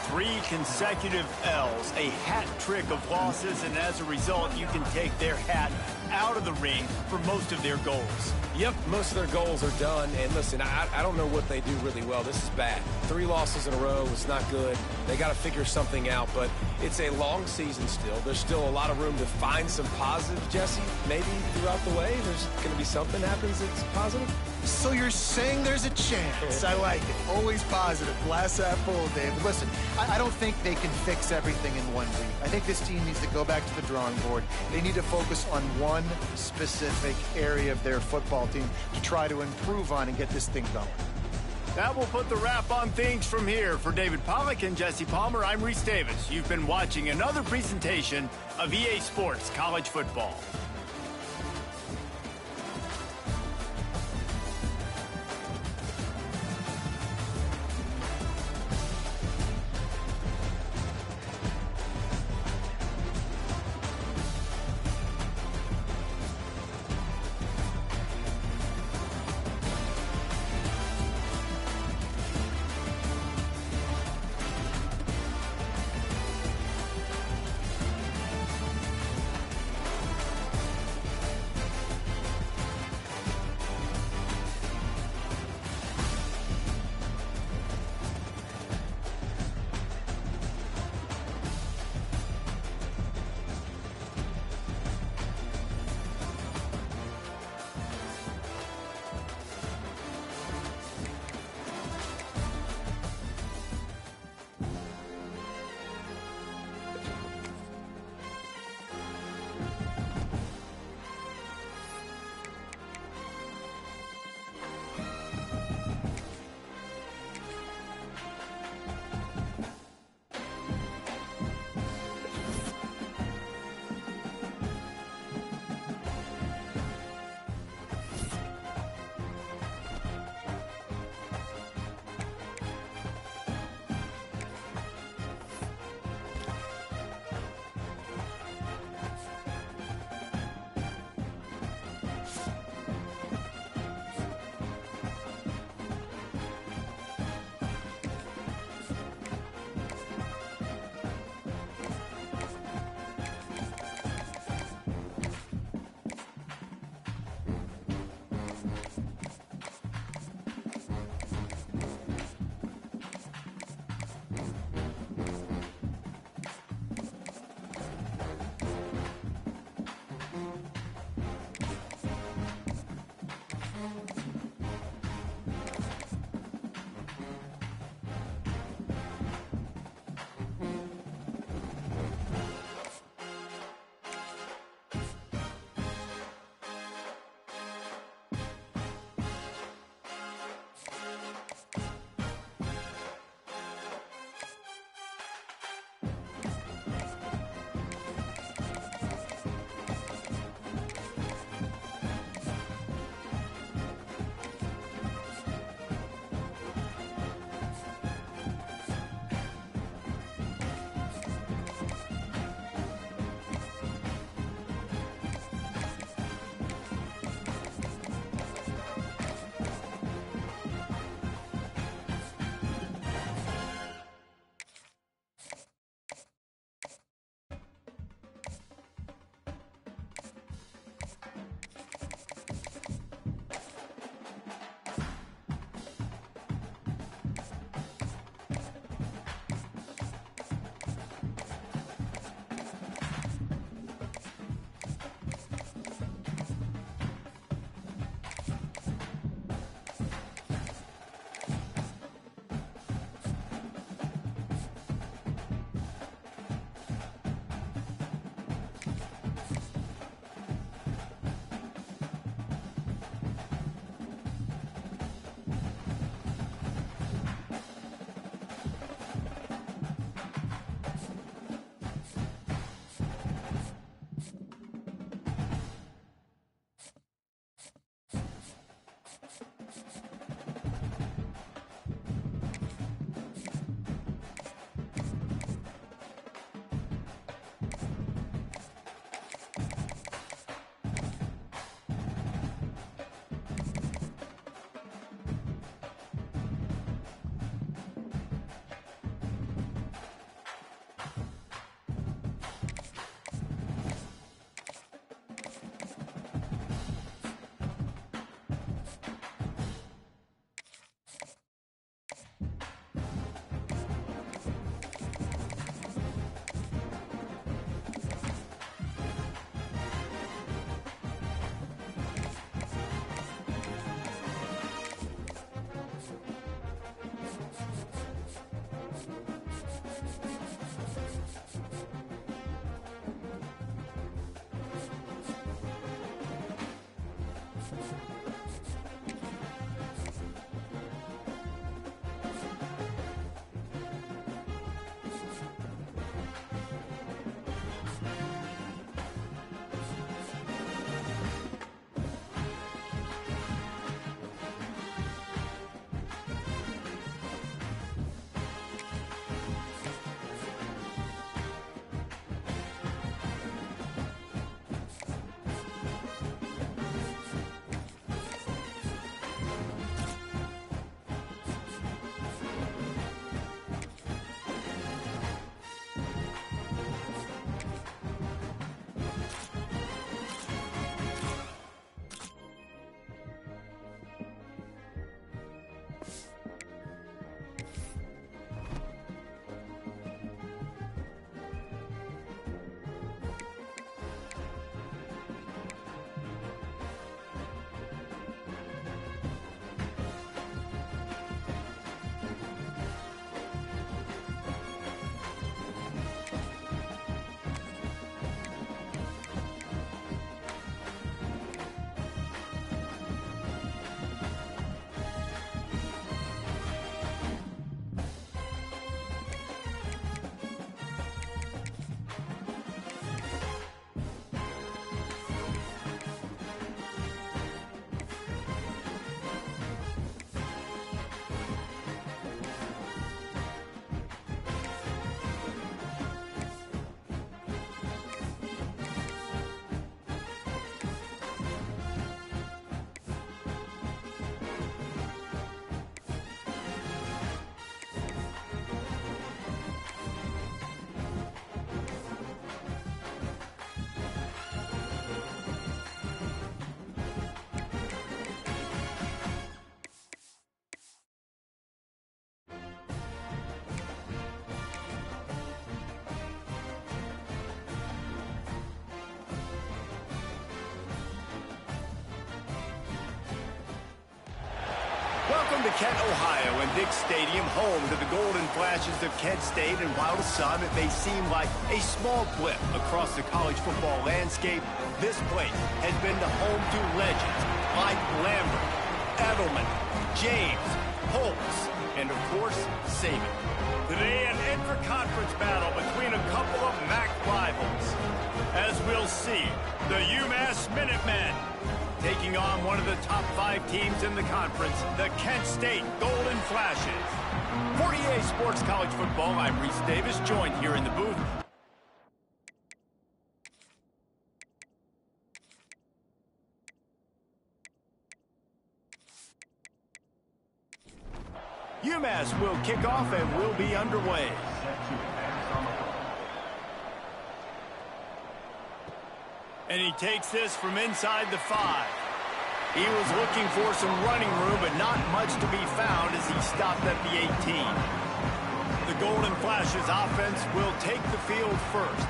Three consecutive L's, a hat trick of losses, and as a result, you can take their hat out of the ring for most of their goals. Yep, most of their goals are done. And listen, I don't know what they do really well. This is bad. 3 losses in a row is not good. They got to figure something out, but it's a long season still. There's still a lot of room to find some positive, Jesse. Maybe throughout the way, there's going to be something happens that's positive. So you're saying there's a chance. I like it. Always positive. Glass half full, David. Listen, I don't think they can fix everything in 1 week. I think this team needs to go back to the drawing board. They need to focus on one specific area of their football team to try to improve on and get this thing going. That will put the wrap on things from here. For David Pollack and Jesse Palmer, I'm Reese Davis. You've been watching another presentation of EA Sports College Football. Welcome to Kent, Ohio, and Dick Stadium, home to the Golden Flashes of Kent State. And while to some it may seem like a small blip across the college football landscape, this place has been the home to legends like Lambert, Edelman, James, Holtz, and of course, Saban. Today, an intra-conference battle between a couple of MAC rivals. As we'll see, the UMass Minutemen taking on one of the top 5 teams in the conference, the Kent State Golden Flashes. For EA Sports College Football, I'm Reese Davis, joined here in the booth. UMass will kick off and will be underway. And he takes this from inside the 5. He was looking for some running room, but not much to be found as he stopped at the 18. The Golden Flashes offense will take the field first.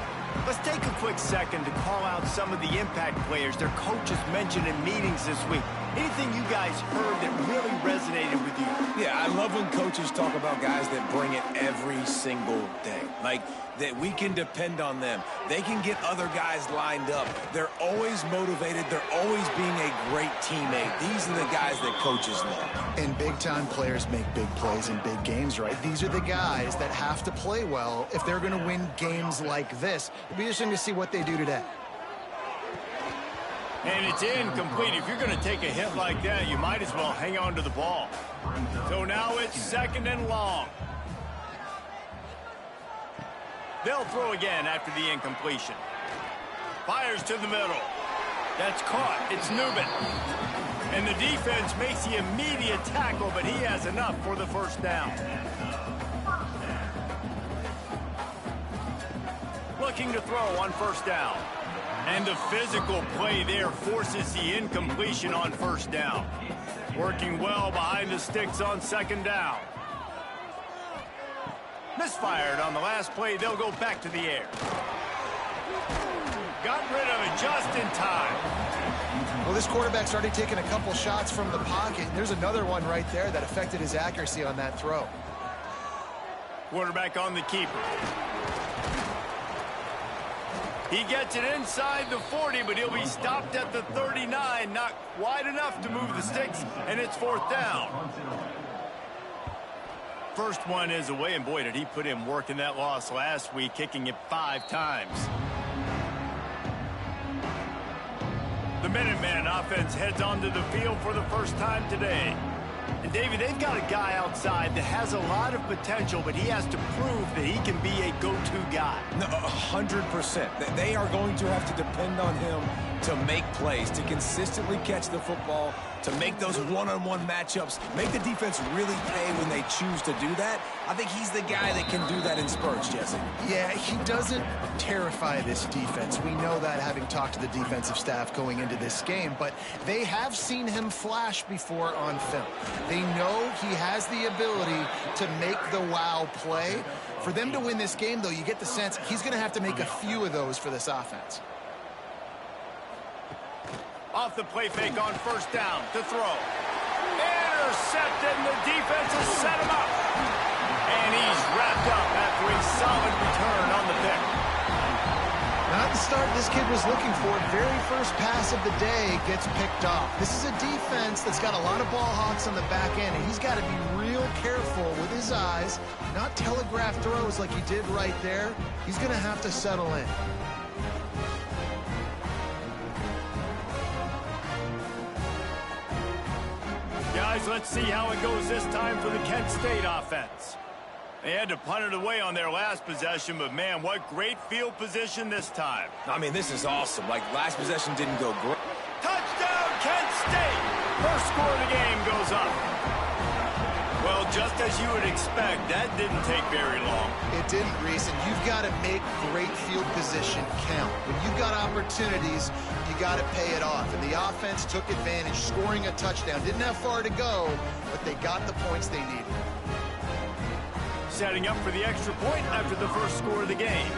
Let's take a quick second to call out some of the impact players their coaches mentioned in meetings this week. Anything you guys heard that really resonated with you? Yeah, I love when coaches talk about guys that bring it every single day. Like, that we can depend on them. They can get other guys lined up. They're always motivated. They're always being a great teammate. These are the guys that coaches love. And big-time players make big plays in big games, right? These are the guys that have to play well if they're going to win games like this. It'll be interesting to see what they do today. And it's incomplete. If you're going to take a hit like that, you might as well hang on to the ball. So now it's 2nd and long. They'll throw again after the incompletion. Fires to the middle. That's caught. It's Newman. And the defense makes the immediate tackle, but he has enough for the first down. Looking to throw on first down. And the physical play there forces the incompletion on first down. Working well behind the sticks on 2nd down. Misfired on the last play. They'll go back to the air. Got rid of it just in time. Well, this quarterback's already taken a couple shots from the pocket. There's another one right there that affected his accuracy on that throw. Quarterback on the keeper. He gets it inside the 40, but he'll be stopped at the 39. Not wide enough to move the sticks, and it's 4th down. First one is away, and boy, did he put in work in that loss last week, kicking it 5 times. The Minuteman offense heads onto the field for the first time today. And, David, they've got a guy outside that has a lot of potential, but he has to prove that he can be a go-to guy. No, 100%. They are going to have to depend on him to make plays, to consistently catch the football, to make those one-on-one matchups, make the defense really pay when they choose to do that. I think he's the guy that can do that in spurts, Jesse. Yeah, he doesn't terrify this defense. We know that, having talked to the defensive staff going into this game, but they have seen him flash before on film. They know he has the ability to make the wow play. For them to win this game, though, you get the sense he's going to have to make a few of those for this offense. Off the play fake on first down to throw. Intercepted, and the defense has set him up. And he's wrapped up after a solid return on the pick. Not the start this kid was looking for. Very first pass of the day gets picked off. This is a defense that's got a lot of ball hawks on the back end, and he's got to be real careful with his eyes, not telegraph throws like he did right there. He's going to have to settle in. Guys, let's see how it goes this time for the Kent State offense. They had to punt it away on their last possession, but man, what great field position this time. I mean, this is awesome. Like, last possession didn't go great. Touchdown, Kent State! First score of the game goes up. Well, just as you would expect, that didn't take very long. It didn't, Reese, and you've got to make great field position count. When you've got opportunities, you got to pay it off. And the offense took advantage, scoring a touchdown. Didn't have far to go, but they got the points they needed. Setting up for the extra point after the first score of the game.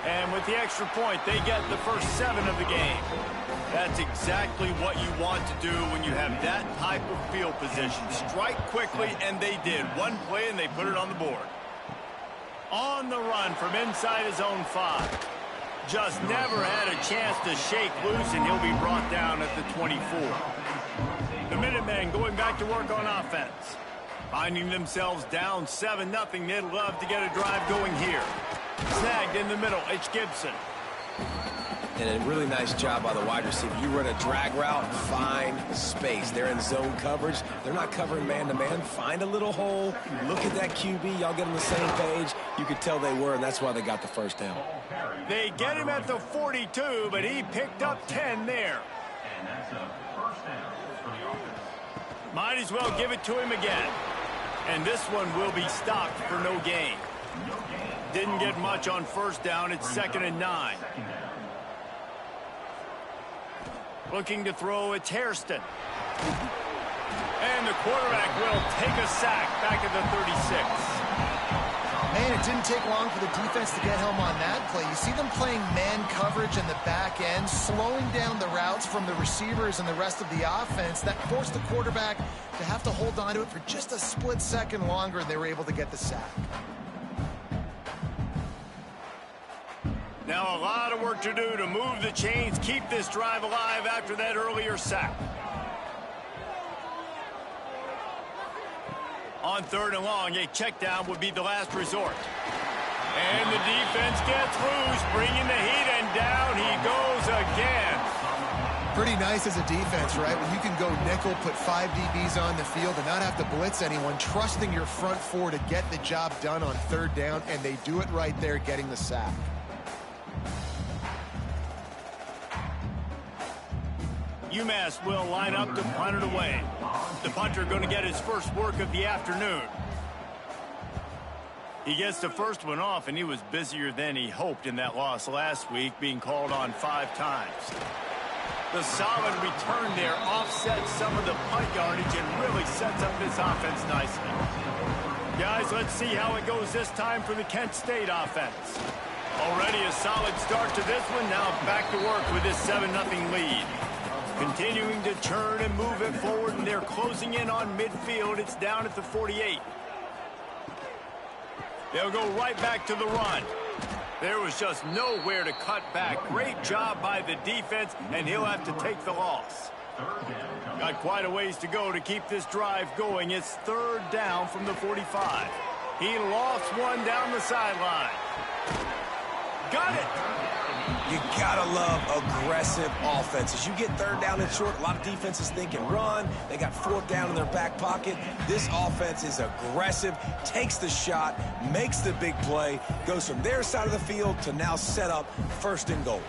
And with the extra point, they get the first 7 of the game. That's exactly what you want to do when you have that type of field position. Strike quickly, and they did. One play, and they put it on the board. On the run from inside his own 5. Just never had a chance to shake loose, and he'll be brought down at the 24. The Minutemen going back to work on offense. Finding themselves down 7-0, they'd love to get a drive going here. Snagged in the middle, it's Gibson. And a really nice job by the wide receiver. You run a drag route, find space. They're in zone coverage. They're not covering man-to-man. Find a little hole. Look at that QB. Y'all get on the same page. You could tell they were, and that's why they got the first down. They get him at the 42, but he picked up 10 there. And that's a first down for the offense. Might as well give it to him again. And this one will be stopped for no gain. Didn't get much on first down. It's 2nd and 9. Looking to throw, it's Hairston. And the quarterback will take a sack back at the 36. Man, it didn't take long for the defense to get home on that play. You see them playing man coverage in the back end, slowing down the routes from the receivers and the rest of the offense. That forced the quarterback to have to hold on to it for just a split second longer, and they were able to get the sack. Now a lot of work to do to move the chains, keep this drive alive after that earlier sack. On 3rd and long, a check down would be the last resort. And the defense gets loose, bringing the heat, and down he goes again. Pretty nice as a defense, right? When you can go nickel, put 5 DBs on the field and not have to blitz anyone, trusting your front 4 to get the job done on 3rd down, and they do it right there, getting the sack. UMass will line up to punt it away. The punter going to get his first work of the afternoon. He gets the first one off, and he was busier than he hoped in that loss last week, being called on 5 times. The solid return there offsets some of the punt yardage and really sets up this offense nicely. Guys, let's see how it goes this time for the Kent State offense. Already a solid start to this one. Now back to work with this 7-0 lead. Continuing to turn and move it forward, and they're closing in on midfield. It's down at the 48. They'll go right back to the run. There was just nowhere to cut back. Great job by the defense, and he'll have to take the loss. Got quite a ways to go to keep this drive going. It's 3rd down from the 45. He lost one down the sideline. Got it. You gotta love aggressive offense. As you get 3rd down and short, a lot of defenses thinking run. They got 4th down in their back pocket. This offense is aggressive, takes the shot, makes the big play, goes from their side of the field to now set up 1st and goal.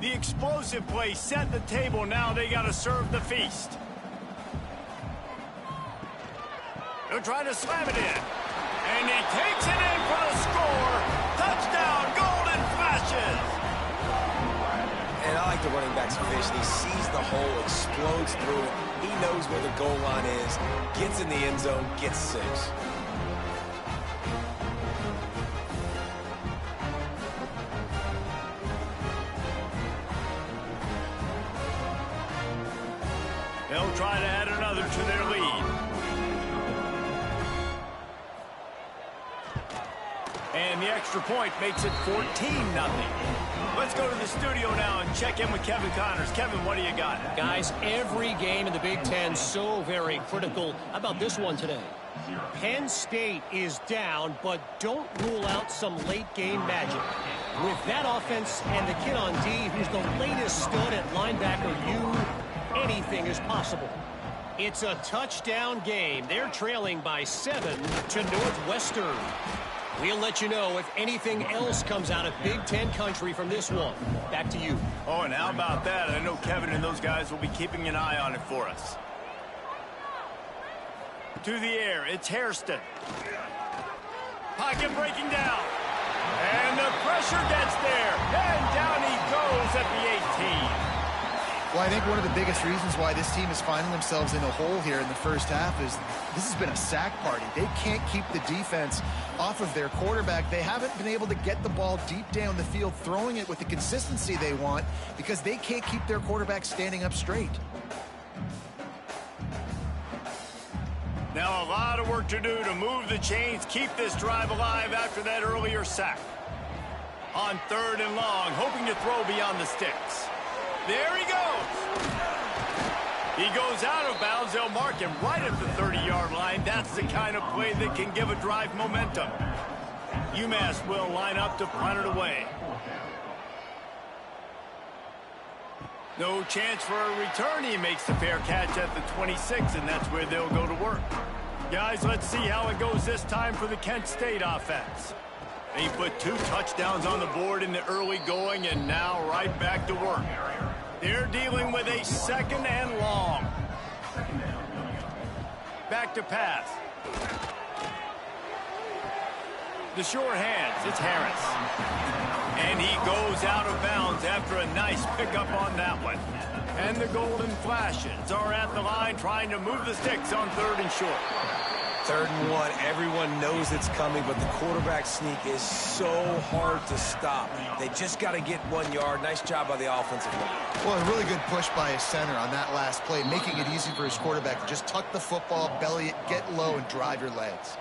The explosive play set the table. Now they got to serve the feast. They'll try to slam it in. And he takes it in for the score. Touchdown, Golden Flashes. And I like the running back's vision. He sees the hole, explodes through it. He knows where the goal line is, gets in the end zone, gets 6. They'll try to add another to their lead. And the extra point makes it 14-0. Let's go to the studio now and check in with Kevin Connors. Kevin, what do you got? Guys, every game in the Big Ten so very critical. How about this one today? Penn State is down, but don't rule out some late-game magic. With that offense and the kid on D, who's the latest stud at linebacker, anything is possible. It's a touchdown game. They're trailing by 7 to Northwestern. We'll let you know if anything else comes out of Big Ten country from this one. Back to you. Oh, and how about that? I know Kevin and those guys will be keeping an eye on it for us. To the air, it's Hairston. Pocket breaking down. And the pressure gets there. And down he goes at the 18. Well, I think one of the biggest reasons why this team is finding themselves in a hole here in the first half is this has been a sack party. They can't keep the defense off of their quarterback. They haven't been able to get the ball deep down the field, throwing it with the consistency they want because they can't keep their quarterback standing up straight. Now a lot of work to do to move the chains, keep this drive alive after that earlier sack. On 3rd and long, hoping to throw beyond the sticks. There he goes. He goes out of bounds. They'll mark him right at the 30-yard line. That's the kind of play that can give a drive momentum. UMass will line up to punt it away. No chance for a return. He makes the fair catch at the 26, and that's where they'll go to work. Guys, let's see how it goes this time for the Kent State offense. They put 2 touchdowns on the board in the early going, and now right back to work. They're dealing with a 2nd and long. Back to pass. The sure hands, it's Harris. And he goes out of bounds after a nice pickup on that one. And the Golden Flashes are at the line trying to move the sticks on 3rd and short. 3rd and 1, everyone knows it's coming, but the quarterback sneak is so hard to stop. They just got to get 1 yard. Nice job by the offensive line. Well, a really good push by his center on that last play, making it easy for his quarterback to just tuck the football, belly it, get low, and drive your legs.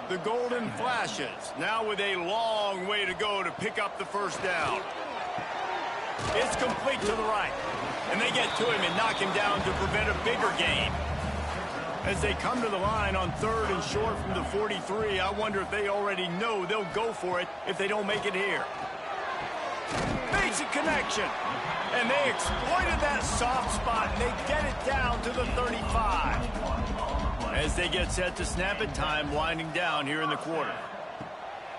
The Golden Flashes now with a long way to go to pick up the 1st down. It's complete to the right. And they get to him and knock him down to prevent a bigger gain. As they come to the line on 3rd and short from the 43, I wonder if they already know they'll go for it if they don't make it here. Basic connection. And they exploited that soft spot, and they get it down to the 35. As they get set to snap it, time winding down here in the quarter.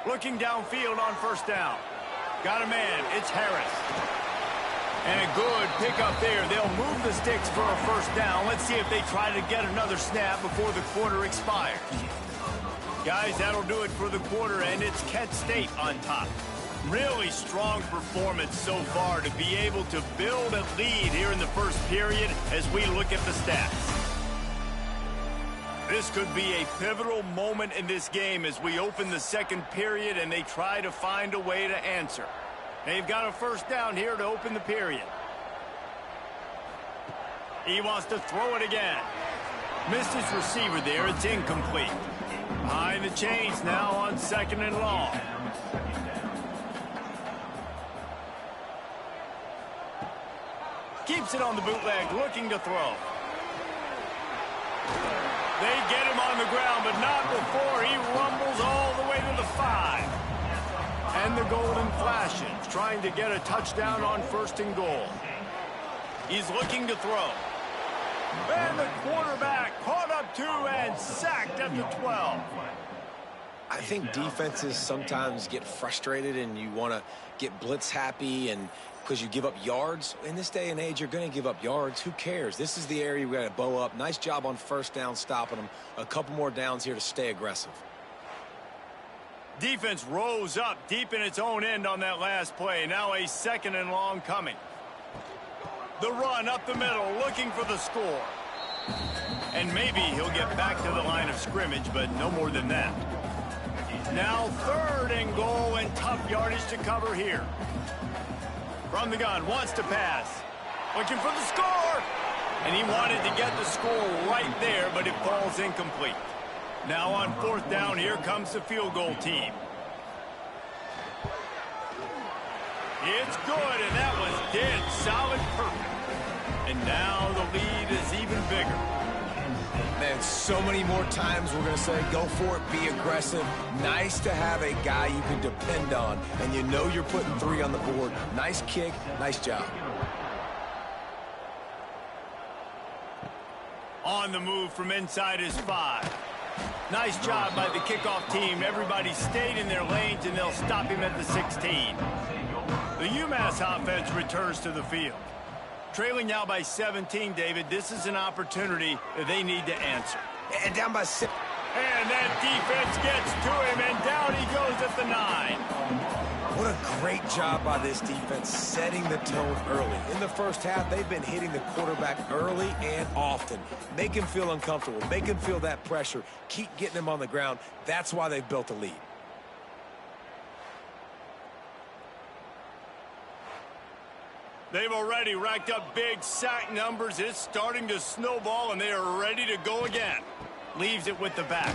Looking downfield on 1st down. Got a man. It's Harris. And a good pickup there. They'll move the sticks for a 1st down. Let's see if they try to get another snap before the quarter expires. Guys, that'll do it for the quarter, and it's Kent State on top. Really strong performance so far to be able to build a lead here in the 1st period as we look at the stats. This could be a pivotal moment in this game as we open the 2nd period and they try to find a way to answer. They've got a 1st down here to open the period. He wants to throw it again. Missed his receiver there. It's incomplete. Behind the chains now on 2nd and long. Keeps it on the bootleg, looking to throw. They get him on the ground, but not before he rumbles all the way to the 5. And the Golden Flashes trying to get a touchdown on 1st and goal. He's looking to throw. And the quarterback caught up 2 and sacked at the 12. I think defenses sometimes get frustrated and you want to get blitz happy and because you give up yards. In this day and age, you're going to give up yards. Who cares? This is the area we got to bow up. Nice job on 1st down stopping them. A couple more downs here to stay aggressive. Defense rose up deep in its own end on that last play. Now a 2nd and long coming. The run up the middle, looking for the score. And maybe he'll get back to the line of scrimmage, but no more than that. Now 3rd and goal and tough yardage to cover here. From the gun, wants to pass. Looking for the score. And he wanted to get the score right there, but it falls incomplete. Now on 4th down, here comes the field goal team. It's good, and that was dead solid perfect. And now the lead is even bigger. Man, so many more times we're going to say, go for it, be aggressive. Nice to have a guy you can depend on, and you know you're putting 3 on the board. Nice kick, nice job. On the move from inside his 5. Nice job by the kickoff team. Everybody stayed in their lanes, and they'll stop him at the 16. The UMass offense returns to the field. Trailing now by 17, David. This is an opportunity that they need to answer. And down by 6. And that defense gets to him, and down he goes at the 9. What a great job by this defense setting the tone early. In the first half, they've been hitting the quarterback early and often. Make him feel uncomfortable. Make him feel that pressure. Keep getting him on the ground. That's why they've built a lead. They've already racked up big sack numbers. It's starting to snowball, and they are ready to go again. Leaves it with the back.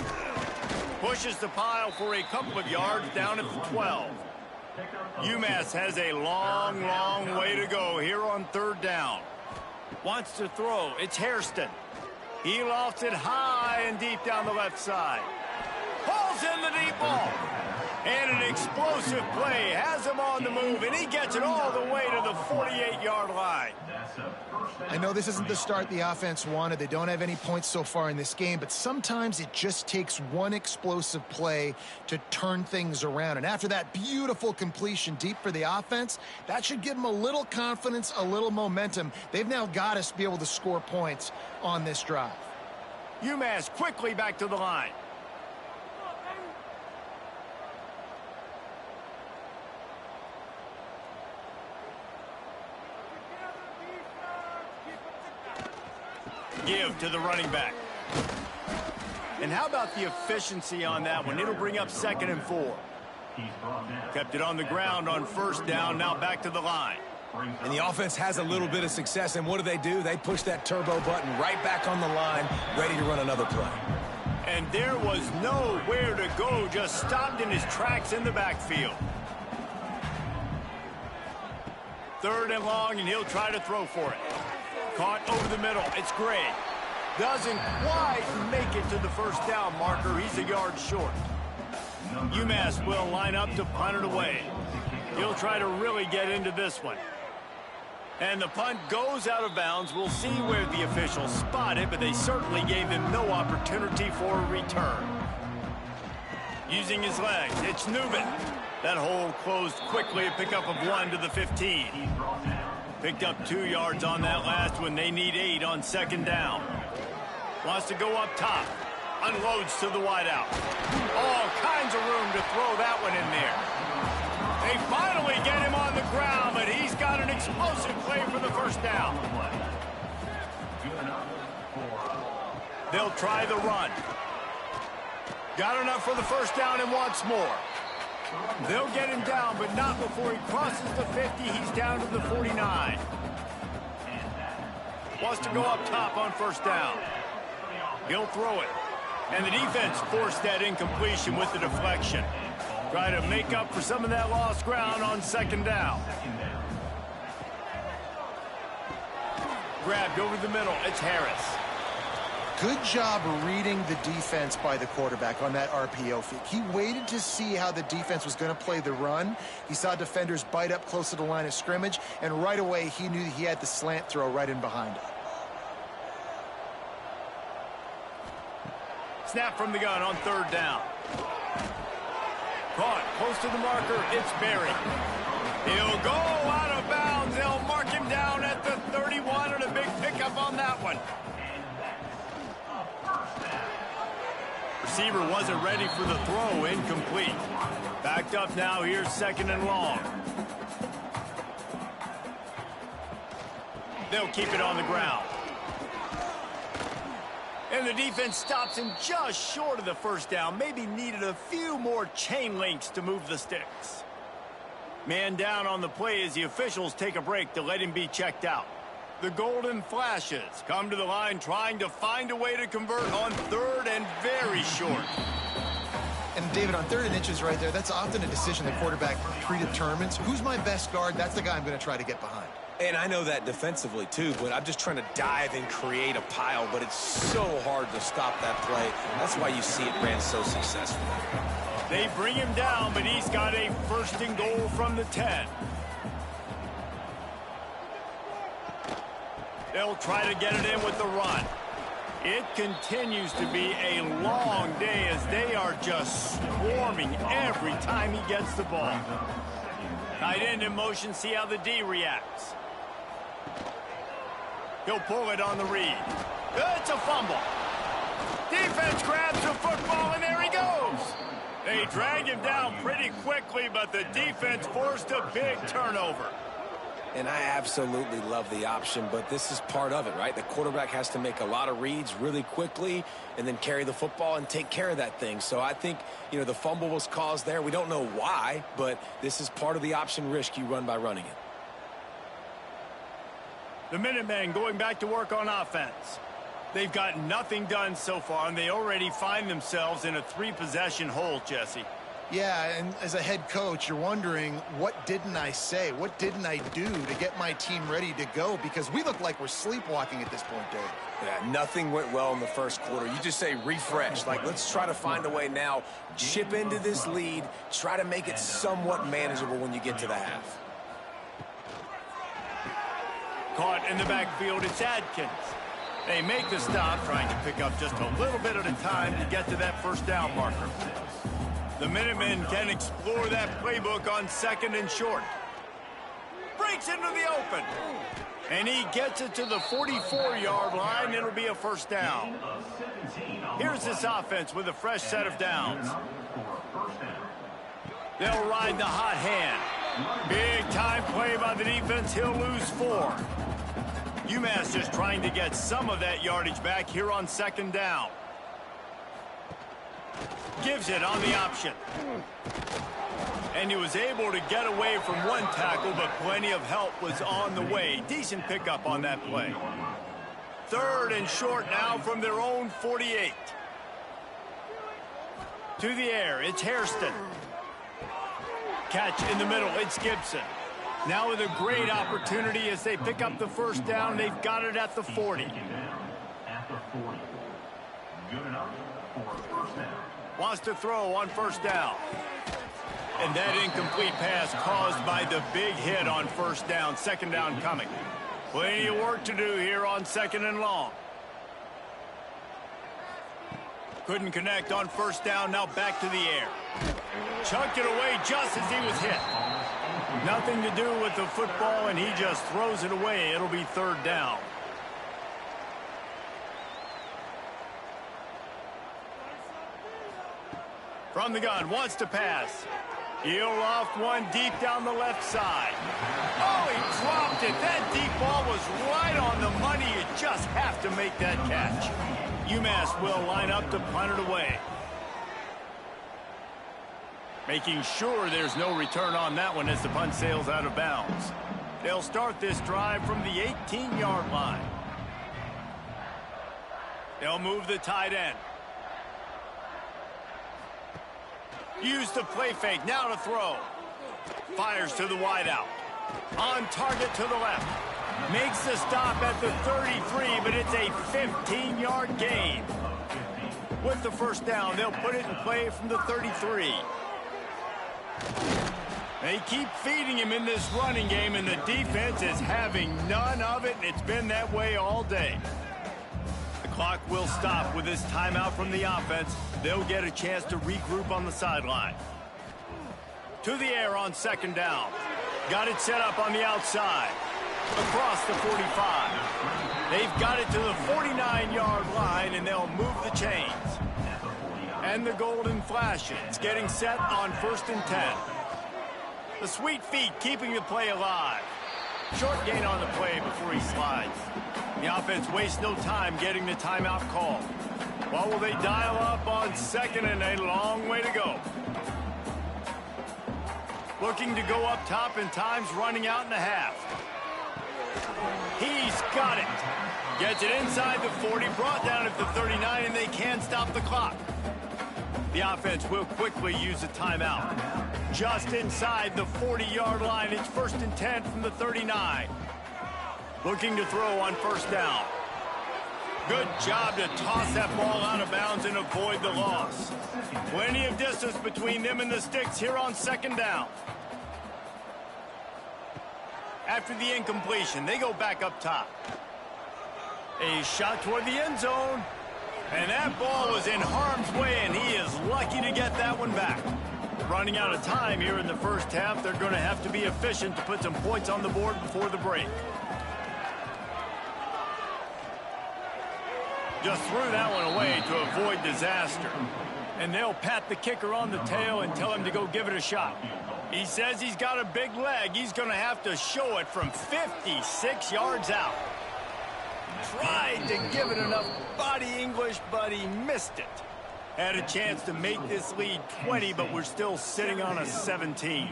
Pushes the pile for a couple of yards down at the 12. UMass has a long, long way to go here on third down. Wants to throw. It's Hairston. He lofts it high and deep down the left side. Pulls in the deep ball. And an explosive play has him on the move, and he gets it all the way to the 48-yard line. I know this isn't the start the offense wanted. They don't have any points so far in this game, but sometimes it just takes one explosive play to turn things around. And after that beautiful completion deep for the offense, that should give them a little confidence, a little momentum. They've now got us to be able to score points on this drive. UMass quickly back to the line. Give to the running back. And how about the efficiency on that one? It'll bring up 2nd and 4. Kept it on the ground on first down, now back to the line. And the offense has a little bit of success, and what do? They push that turbo button right back on the line, ready to run another play. And there was nowhere to go, just stopped in his tracks in the backfield. 3rd and long, and he'll try to throw for it. Caught over the middle. It's Gray. Doesn't quite make it to the first down marker. He's a yard short. UMass will line up to punt it away. He'll try to really get into this one. And the punt goes out of bounds. We'll see where the officials spot it, but they certainly gave him no opportunity for a return. Using his legs, it's Newman. That hole closed quickly, a pickup of 1 to the 15. Picked up 2 yards on that last one. They need 8 on 2nd down. Wants to go up top. Unloads to the wideout. All kinds of room to throw that one in there. They finally get him on the ground, but he's got an explosive play for the first down. They'll try the run. Got enough for the first down and wants more. They'll get him down, but not before he crosses the 50. He's down to the 49. Wants to go up top on first down. He'll throw it. And the defense forced that incompletion with the deflection. Try to make up for some of that lost ground on 2nd down. Grabbed over the middle. It's Harris. Good job reading the defense by the quarterback on that RPO feed. He waited to see how the defense was going to play the run. He saw defenders bite up close to the line of scrimmage, and right away he knew he had the slant throw right in behind him. Snap from the gun on 3rd down. Caught close to the marker. It's Berry. He'll go out of bounds. They'll mark him down at the 31, and a big pickup on that one. Receiver wasn't ready for the throw. Incomplete. Backed up now. Here's 2nd and long. They'll keep it on the ground. And the defense stops him just short of the first down. Maybe needed a few more chain links to move the sticks. Man down on the play as the officials take a break to let him be checked out. The Golden Flashes come to the line trying to find a way to convert on 3rd and very short. And David, on 3rd and inches right there, that's often a decision the quarterback predetermines. Who's my best guard? That's the guy I'm going to try to get behind. And I know that defensively too, but I'm just trying to dive and create a pile, but it's so hard to stop that play. That's why you see it ran so successfully. They bring him down, but he's got a 1st and goal from the 10. They'll try to get it in with the run. It continues to be a long day as they are just swarming every time he gets the ball. Tight end in motion, see how the D reacts. He'll pull it on the read. It's a fumble. Defense grabs the football, and there he goes. They dragged him down pretty quickly, but the defense forced a big turnover. And I absolutely love the option, but this is part of it, right? The quarterback has to make a lot of reads really quickly and then carry the football and take care of that thing. So I think, the fumble was caused there. We don't know why, but this is part of the option risk you run by running it. The Minutemen going back to work on offense. They've got nothing done so far, and they already find themselves in a 3-possession hole, Jesse. Yeah, and as a head coach, you're wondering, what didn't I say? What didn't I do to get my team ready to go? Because we look like we're sleepwalking at this point, Dave. Yeah, nothing went well in the first quarter. You just say refresh. Like, let's try to find a way now. Chip into this lead. Try to make it somewhat manageable when you get to the half. Caught in the backfield, it's Adkins. They make the stop, trying to pick up just a little bit at a time to get to that first down marker. The Minutemen can explore that playbook on 2nd and short. Breaks into the open. And he gets it to the 44-yard line. It'll be a first down. Here's this offense with a fresh set of downs. They'll ride the hot hand. Big time play by the defense. He'll lose 4. UMass just trying to get some of that yardage back here on 2nd down. Gives it on the option. And he was able to get away from one tackle, but plenty of help was on the way. Decent pickup on that play. 3rd and short now from their own 48. To the air, it's Hairston. Catch in the middle, it's Gibson. Now with a great opportunity as they pick up the first down. They've got it at the 40. Wants to throw on first down. And that incomplete pass caused by the big hit on first down. 2nd down coming. Plenty of work to do here on 2nd and long. Couldn't connect on first down. Now back to the air. Chucked it away just as he was hit. Nothing to do with the football, and he just throws it away. It'll be 3rd down. From the gun, wants to pass. He'll loft one deep down the left side. Oh, he dropped it. That deep ball was right on the money. You just have to make that catch. UMass will line up to punt it away. Making sure there's no return on that one as the punt sails out of bounds. They'll start this drive from the 18-yard line. They'll move the tight end. Use the play fake, now to throw. Fires to the wideout. On target to the left. Makes the stop at the 33, but it's a 15-yard gain. With the first down, they'll put it in play from the 33. They keep feeding him in this running game, and the defense is having none of it, and it's been that way all day. The clock will stop with this timeout from the offense. They'll get a chance to regroup on the sideline. To the air on 2nd down. Got it set up on the outside. Across the 45. They've got it to the 49-yard line, and they'll move the chains. And the golden flashes, getting set on 1st and 10. The sweet feet keeping the play alive. Short gain on the play before he slides. The offense wastes no time getting the timeout call. Well, will they dial up on 2nd and a long way to go? Looking to go up top, and time's running out in the half. He's got it. Gets it inside the 40, brought down at the 39, and they can't stop the clock. The offense will quickly use a timeout. Just inside the 40-yard line, it's 1st and 10 from the 39. Looking to throw on first down. Good job to toss that ball out of bounds and avoid the loss. Plenty of distance between them and the sticks here on 2nd down. After the incompletion, they go back up top. A shot toward the end zone. And that ball was in harm's way, and he is lucky to get that one back. Running out of time here in the first half. They're going to have to be efficient to put some points on the board before the break. Just threw that one away to avoid disaster. And they'll pat the kicker on the tail and tell him to go give it a shot. He says he's got a big leg. He's going to have to show it from 56 yards out. Tried to give it enough body English, but he missed it. Had a chance to make this lead 20, but we're still sitting on a 17.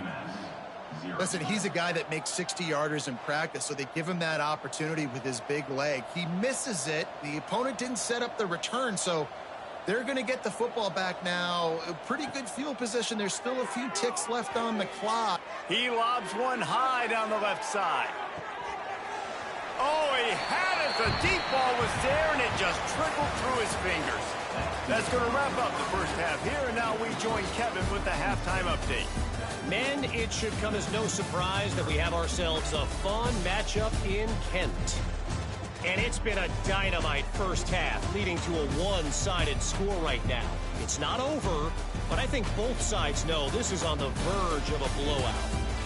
Listen, he's a guy that makes 60-yarders in practice, so they give him that opportunity with his big leg. He misses it. The opponent didn't set up the return, so they're going to get the football back now. A pretty good field position. There's still a few ticks left on the clock. He lobs one high down the left side. Oh, he had it. The deep ball was there, and it just trickled through his fingers. That's going to wrap up the first half here, and now we join Kevin with the halftime update. Men, it should come as no surprise that we have ourselves a fun matchup in Kent. And it's been a dynamite first half, leading to a one-sided score right now. It's not over, but I think both sides know this is on the verge of a blowout.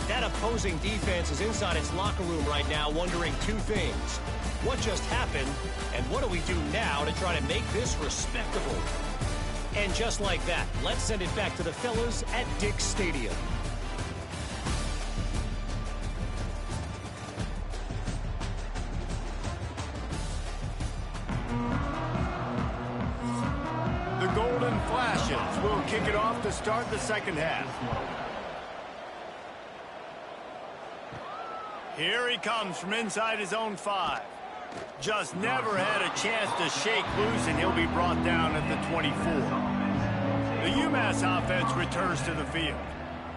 That opposing defense is inside its locker room right now wondering two things. What just happened, and what do we do now to try to make this respectable? And just like that, let's send it back to the fellas at Dick's Stadium. The Golden Flashes will kick it off to start the second half. Here he comes from inside his own 5. Just never had a chance to shake loose, and he'll be brought down at the 24. The UMass offense returns to the field.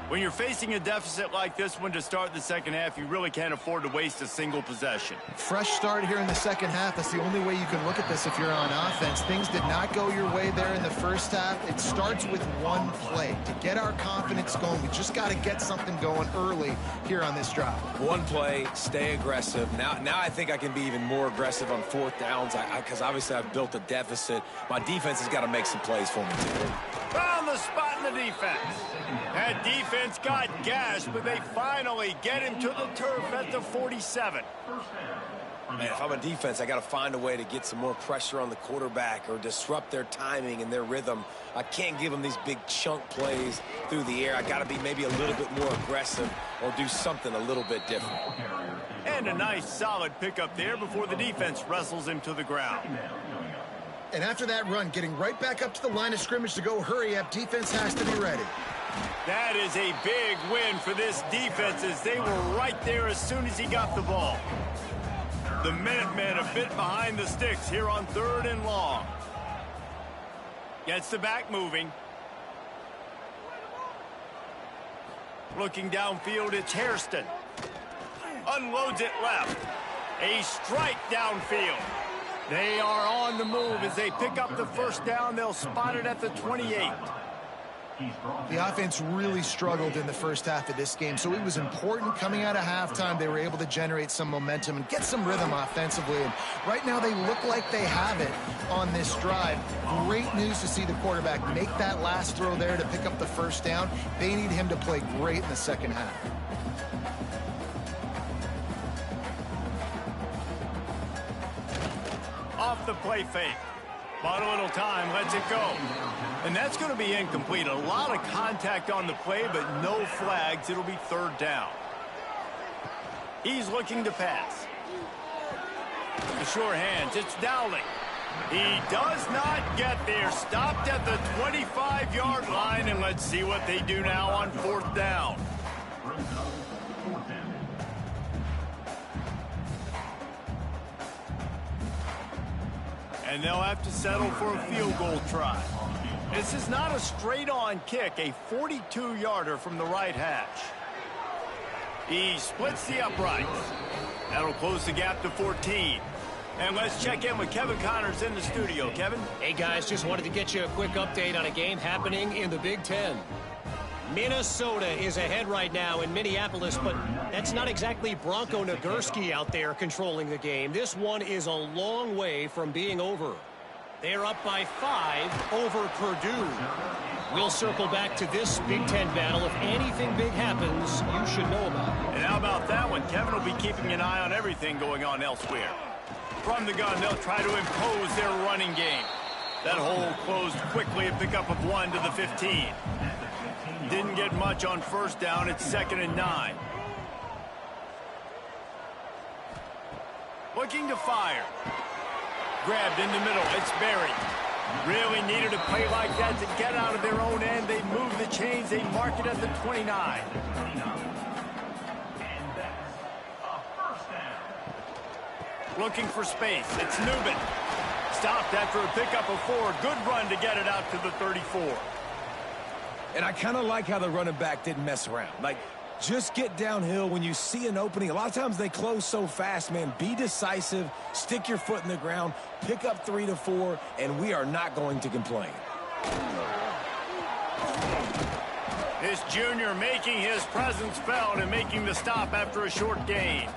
When you're facing a deficit like this one to start the second half, you really can't afford to waste a single possession. Fresh start here in the second half. That's the only way you can look at this if you're on offense. Things did not go your way there in the first half. It starts with one play. To get our confidence going, we just got to get something going early here on this drive. One play, stay aggressive. Now I think I can be even more aggressive on fourth downs because obviously I've built a deficit. My defense has got to make some plays for me too. Found the spot in the defense. That defense got gashed, but they finally get him to the turf at the 47. Man, if I'm a defense, I got to find a way to get some more pressure on the quarterback or disrupt their timing and their rhythm. I can't give them these big chunk plays through the air. I got to be maybe a little bit more aggressive or do something a little bit different. And a nice solid pickup there before the defense wrestles him to the ground. And after that run, getting right back up to the line of scrimmage to go hurry up, defense has to be ready. That is a big win for this defense as they were right there as soon as he got the ball. The Minutemen a bit behind the sticks here on 3rd and long. Gets the back moving. Looking downfield, it's Hairston. Unloads it left. A strike downfield. They are on the move as they pick up the first down. They'll spot it at the 28. The offense really struggled in the first half of this game, so it was important coming out of halftime. They were able to generate some momentum and get some rhythm offensively. And right now they look like they have it on this drive. Great news to see the quarterback make that last throw there to pick up the first down. They need him to play great in the second half. Off the play fake. Bought a little time, lets it go. And that's going to be incomplete. A lot of contact on the play, but no flags. It'll be 3rd down. He's looking to pass. The sure hands, it's Dowling. He does not get there. Stopped at the 25-yard line, and let's see what they do now on 4th down. And they'll have to settle for a field goal try. This is not a straight-on kick, a 42-yarder from the right hash. He splits the uprights. That'll close the gap to 14. And let's check in with Kevin Connors in the studio. Kevin? Hey, guys, just wanted to get you a quick update on a game happening in the Big Ten. Minnesota is ahead right now in Minneapolis, but that's not exactly Bronco Nagurski out there controlling the game. This one is a long way from being over. They're up by 5 over Purdue. We'll circle back to this Big Ten battle. If anything big happens, you should know about it. And how about that one? Kevin will be keeping an eye on everything going on elsewhere. From the gun, they'll try to impose their running game. That hole closed quickly, a pickup of 1 to the 15. Didn't get much on first down. It's 2nd and 9. Looking to fire. Grabbed in the middle. It's buried. Really needed a play like that to get out of their own end. They move the chains. They mark it at the 29. Looking for space. It's Newman. Stopped after a pickup of 4. Good run to get it out to the 34. And I kind of like how the running back didn't mess around. Like, just get downhill when you see an opening. A lot of times they close so fast, man. Be decisive, stick your foot in the ground, pick up 3 to 4, and we are not going to complain. This junior making his presence felt and making the stop after a short gain.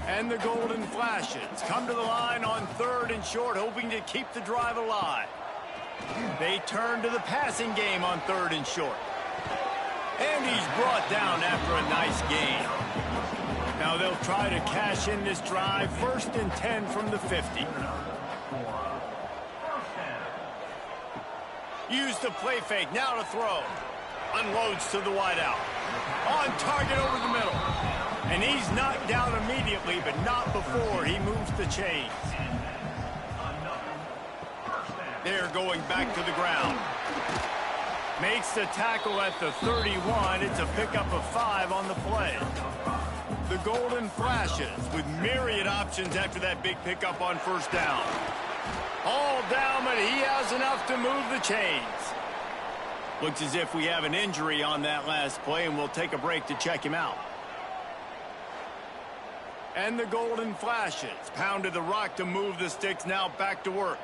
And the Golden Flashes come to the line on 3rd and short, hoping to keep the drive alive. They turn to the passing game on 3rd and short. And he's brought down after a nice gain. Now they'll try to cash in this drive. 1st and 10 from the 50. Use the play fake. Now to throw. Unloads to the wideout. On target over the middle. And he's knocked down immediately, but not before he moves the chains. They're going back to the ground. Makes the tackle at the 31. It's a pickup of 5 on the play. The Golden Flashes with myriad options after that big pickup on first down. All down, but he has enough to move the chains. Looks as if we have an injury on that last play, and we'll take a break to check him out. And the Golden Flashes pounded the rock to move the sticks, now back to work.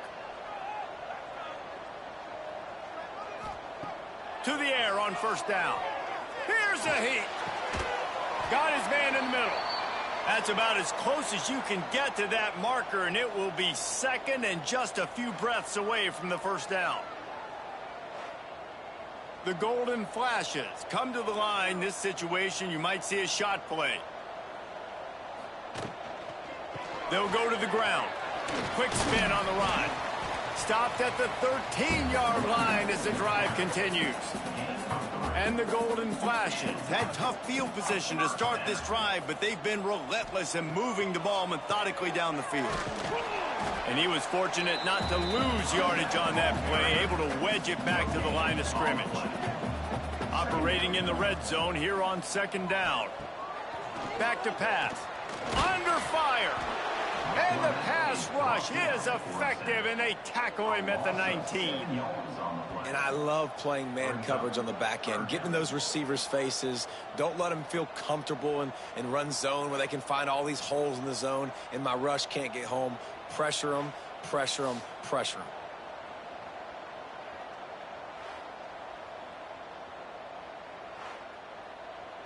To the air on first down. Here's a heat. Got his man in the middle. That's about as close as you can get to that marker, and it will be 2nd and just a few breaths away from the first down. The Golden Flashes come to the line. This situation, you might see a shot play. They'll go to the ground. Quick spin on the ride. Stopped at the 13-yard line as the drive continues. And the Golden Flashes had tough field position to start this drive, but they've been relentless in moving the ball methodically down the field. And he was fortunate not to lose yardage on that play, able to wedge it back to the line of scrimmage. Operating in the red zone here on 2nd down. Back to pass. Under fire. And the pass rush is effective, and they tackle him at the 19. And I love playing man coverage on the back end, getting in those receivers' faces. Don't let them feel comfortable and run zone where they can find all these holes in the zone, and my rush can't get home. Pressure them, pressure them, pressure them.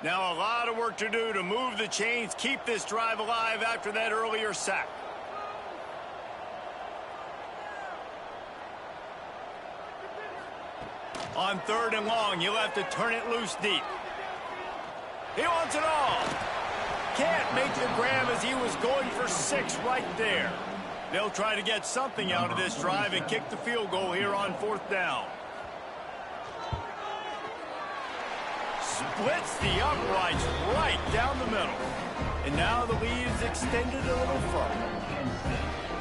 Now a lot of work to do to move the chains, keep this drive alive after that earlier sack. On 3rd and long, you'll have to turn it loose deep. He wants it all. Can't make the grab as he was going for 6 right there. They'll try to get something out of this drive and kick the field goal here on 4th down. Splits the uprights right down the middle. And now the lead is extended a little further.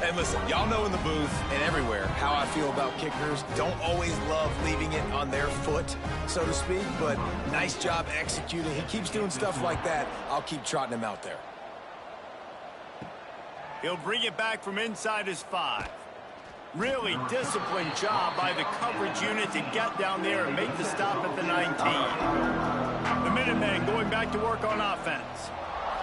And listen, y'all know in the booth and everywhere how I feel about kickers. Don't always love leaving it on their foot, so to speak, but nice job executing. He keeps doing stuff like that. I'll keep trotting him out there. He'll bring it back from inside his 5. Really disciplined job by the coverage unit to get down there and make the stop at the 19. The Minutemen going back to work on offense.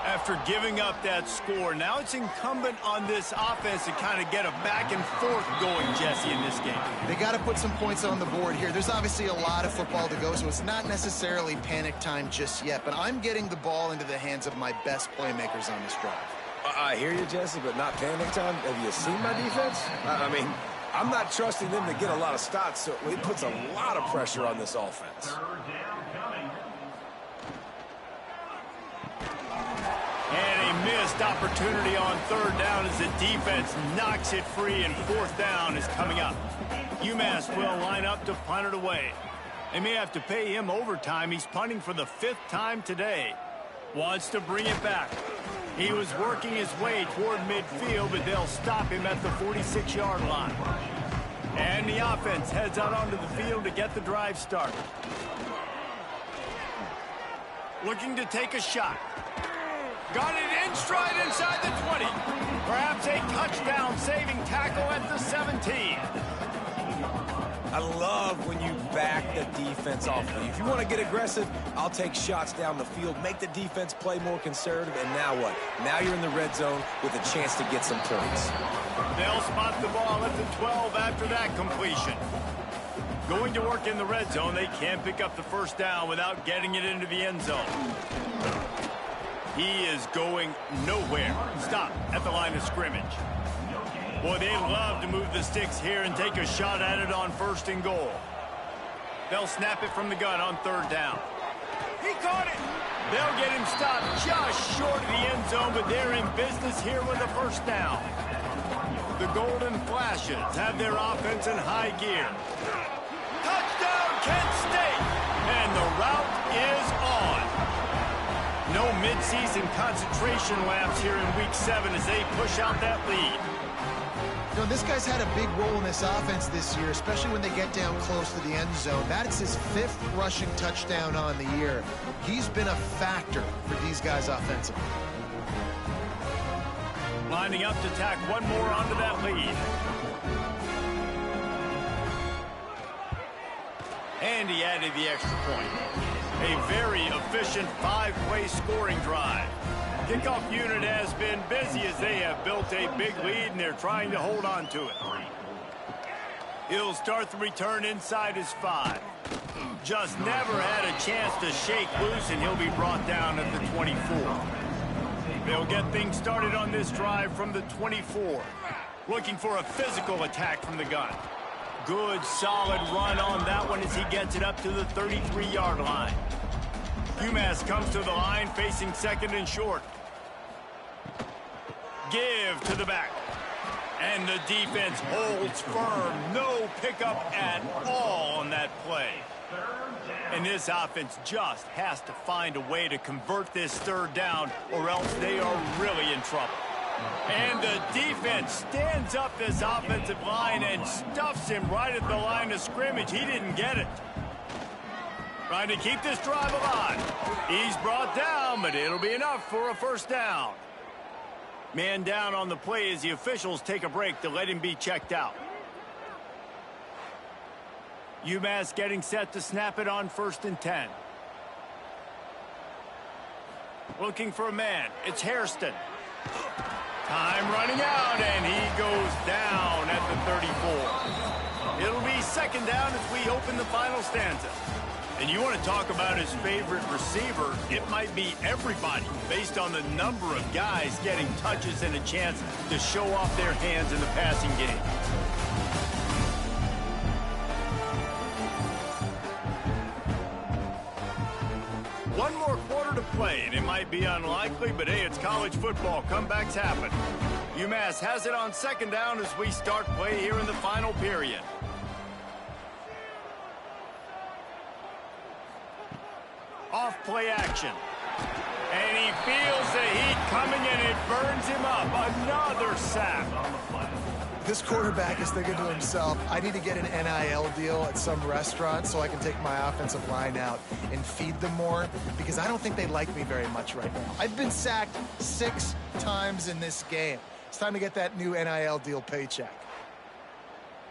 After giving up that score, now it's incumbent on this offense to kind of get a back and forth going, Jesse, in this game. They got to put some points on the board here. There's obviously a lot of football to go, so it's not necessarily panic time just yet, but I'm getting the ball into the hands of my best playmakers on this drive. I hear you, Jesse, but not panic time. Have you seen my defense? I mean, I'm not trusting them to get a lot of stops, so it puts a lot of pressure on this offense. And a missed opportunity on 3rd down as the defense knocks it free, and 4th down is coming up. UMass will line up to punt it away. They may have to pay him overtime. He's punting for the 5th time today. Wants to bring it back. He was working his way toward midfield, but they'll stop him at the 46-yard line. And the offense heads out onto the field to get the drive started. Looking to take a shot. Got it in stride inside the 20. Perhaps a touchdown-saving tackle at the 17. I love when you back the defense off of you. If you want to get aggressive, I'll take shots down the field, make the defense play more conservative, and now what? Now you're in the red zone with a chance to get some points. They'll spot the ball at the 12 after that completion. Going to work in the red zone, they can't pick up the first down without getting it into the end zone. He is going nowhere. Stop at the line of scrimmage. Boy, they love to move the sticks here and take a shot at it on 1st and goal. They'll snap it from the gun on 3rd down. He caught it. They'll get him stopped just short of the end zone, but they're in business here with a 1st down. The Golden Flashes have their offense in high gear. Touchdown, Kent State! And the route is on. No midseason concentration laps here in Week 7 as they push out that lead. You know, this guy's had a big role in this offense this year, especially when they get down close to the end zone. That's his 5th rushing touchdown on the year. He's been a factor for these guys offensively. Lining up to tack one more onto that lead. And he added the extra point. A very efficient 5-play scoring drive. Kickoff unit has been busy as they have built a big lead and they're trying to hold on to it. He'll start the return inside his 5. Just never had a chance to shake loose, and he'll be brought down at the 24. They'll get things started on this drive from the 24. Looking for a physical attack from the gun. Good, solid run on that one as he gets it up to the 33-yard line. UMass comes to the line facing 2nd and short. Give to the back. And the defense holds firm. No pickup at all on that play. And this offense just has to find a way to convert this 3rd down, or else they are really in trouble. And the defense stands up this offensive line and stuffs him right at the line of scrimmage. He didn't get it. Trying to keep this drive alive. He's brought down, but it'll be enough for a 1st down. Man down on the play as the officials take a break to let him be checked out. UMass getting set to snap it on 1st and 10. Looking for a man. It's Hairston. Time running out, and he goes down at the 34. It'll be 2nd down as we open the final stanza. And you want to talk about his favorite receiver, it might be everybody based on the number of guys getting touches and a chance to show off their hands in the passing game. One more quarter to play, and it might be unlikely, but hey, it's college football. Comebacks happen. UMass has it on 2nd down as we start play here in the final period. Off play action. And he feels the heat coming, and it burns him up. Another sack. This quarterback is thinking to himself, I need to get an NIL deal at some restaurant so I can take my offensive line out and feed them more, because I don't think they like me very much right now. I've been sacked 6 times in this game. It's time to get that new NIL deal paycheck.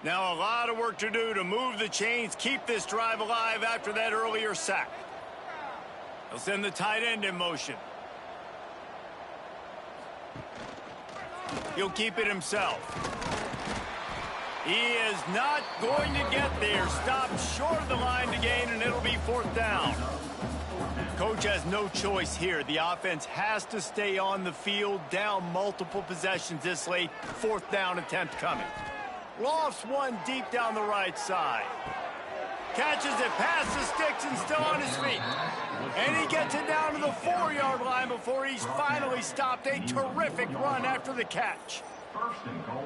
Now a lot of work to do to move the chains, keep this drive alive after that earlier sack. He'll send the tight end in motion. He'll keep it himself. He is not going to get there. Stopped short of the line to gain, and it'll be 4th down. Coach has no choice here. The offense has to stay on the field, down multiple possessions this late. 4th down attempt coming. Lofts one deep down the right side. Catches it past the sticks and still on his feet. And he gets it down to the 4-yard line before he's finally stopped. A terrific run after the catch.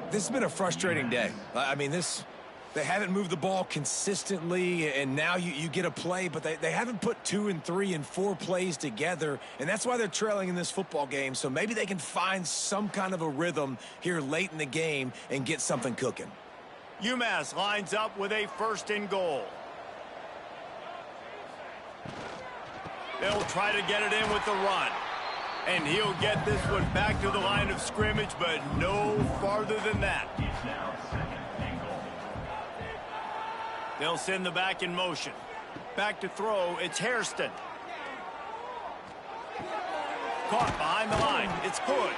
This has been a frustrating day. I mean, this They haven't moved the ball consistently, and now you get a play, but they haven't put 2 and 3 and 4 plays together, and that's why they're trailing in this football game. So maybe they can find some kind of a rhythm here late in the game and get something cooking. UMass lines up with a 1st and goal. They'll try to get it in with the run. And he'll get this one back to the line of scrimmage, but no farther than that. They'll send the back in motion. Back to throw, it's Hairston. Caught behind the line, it's Hood.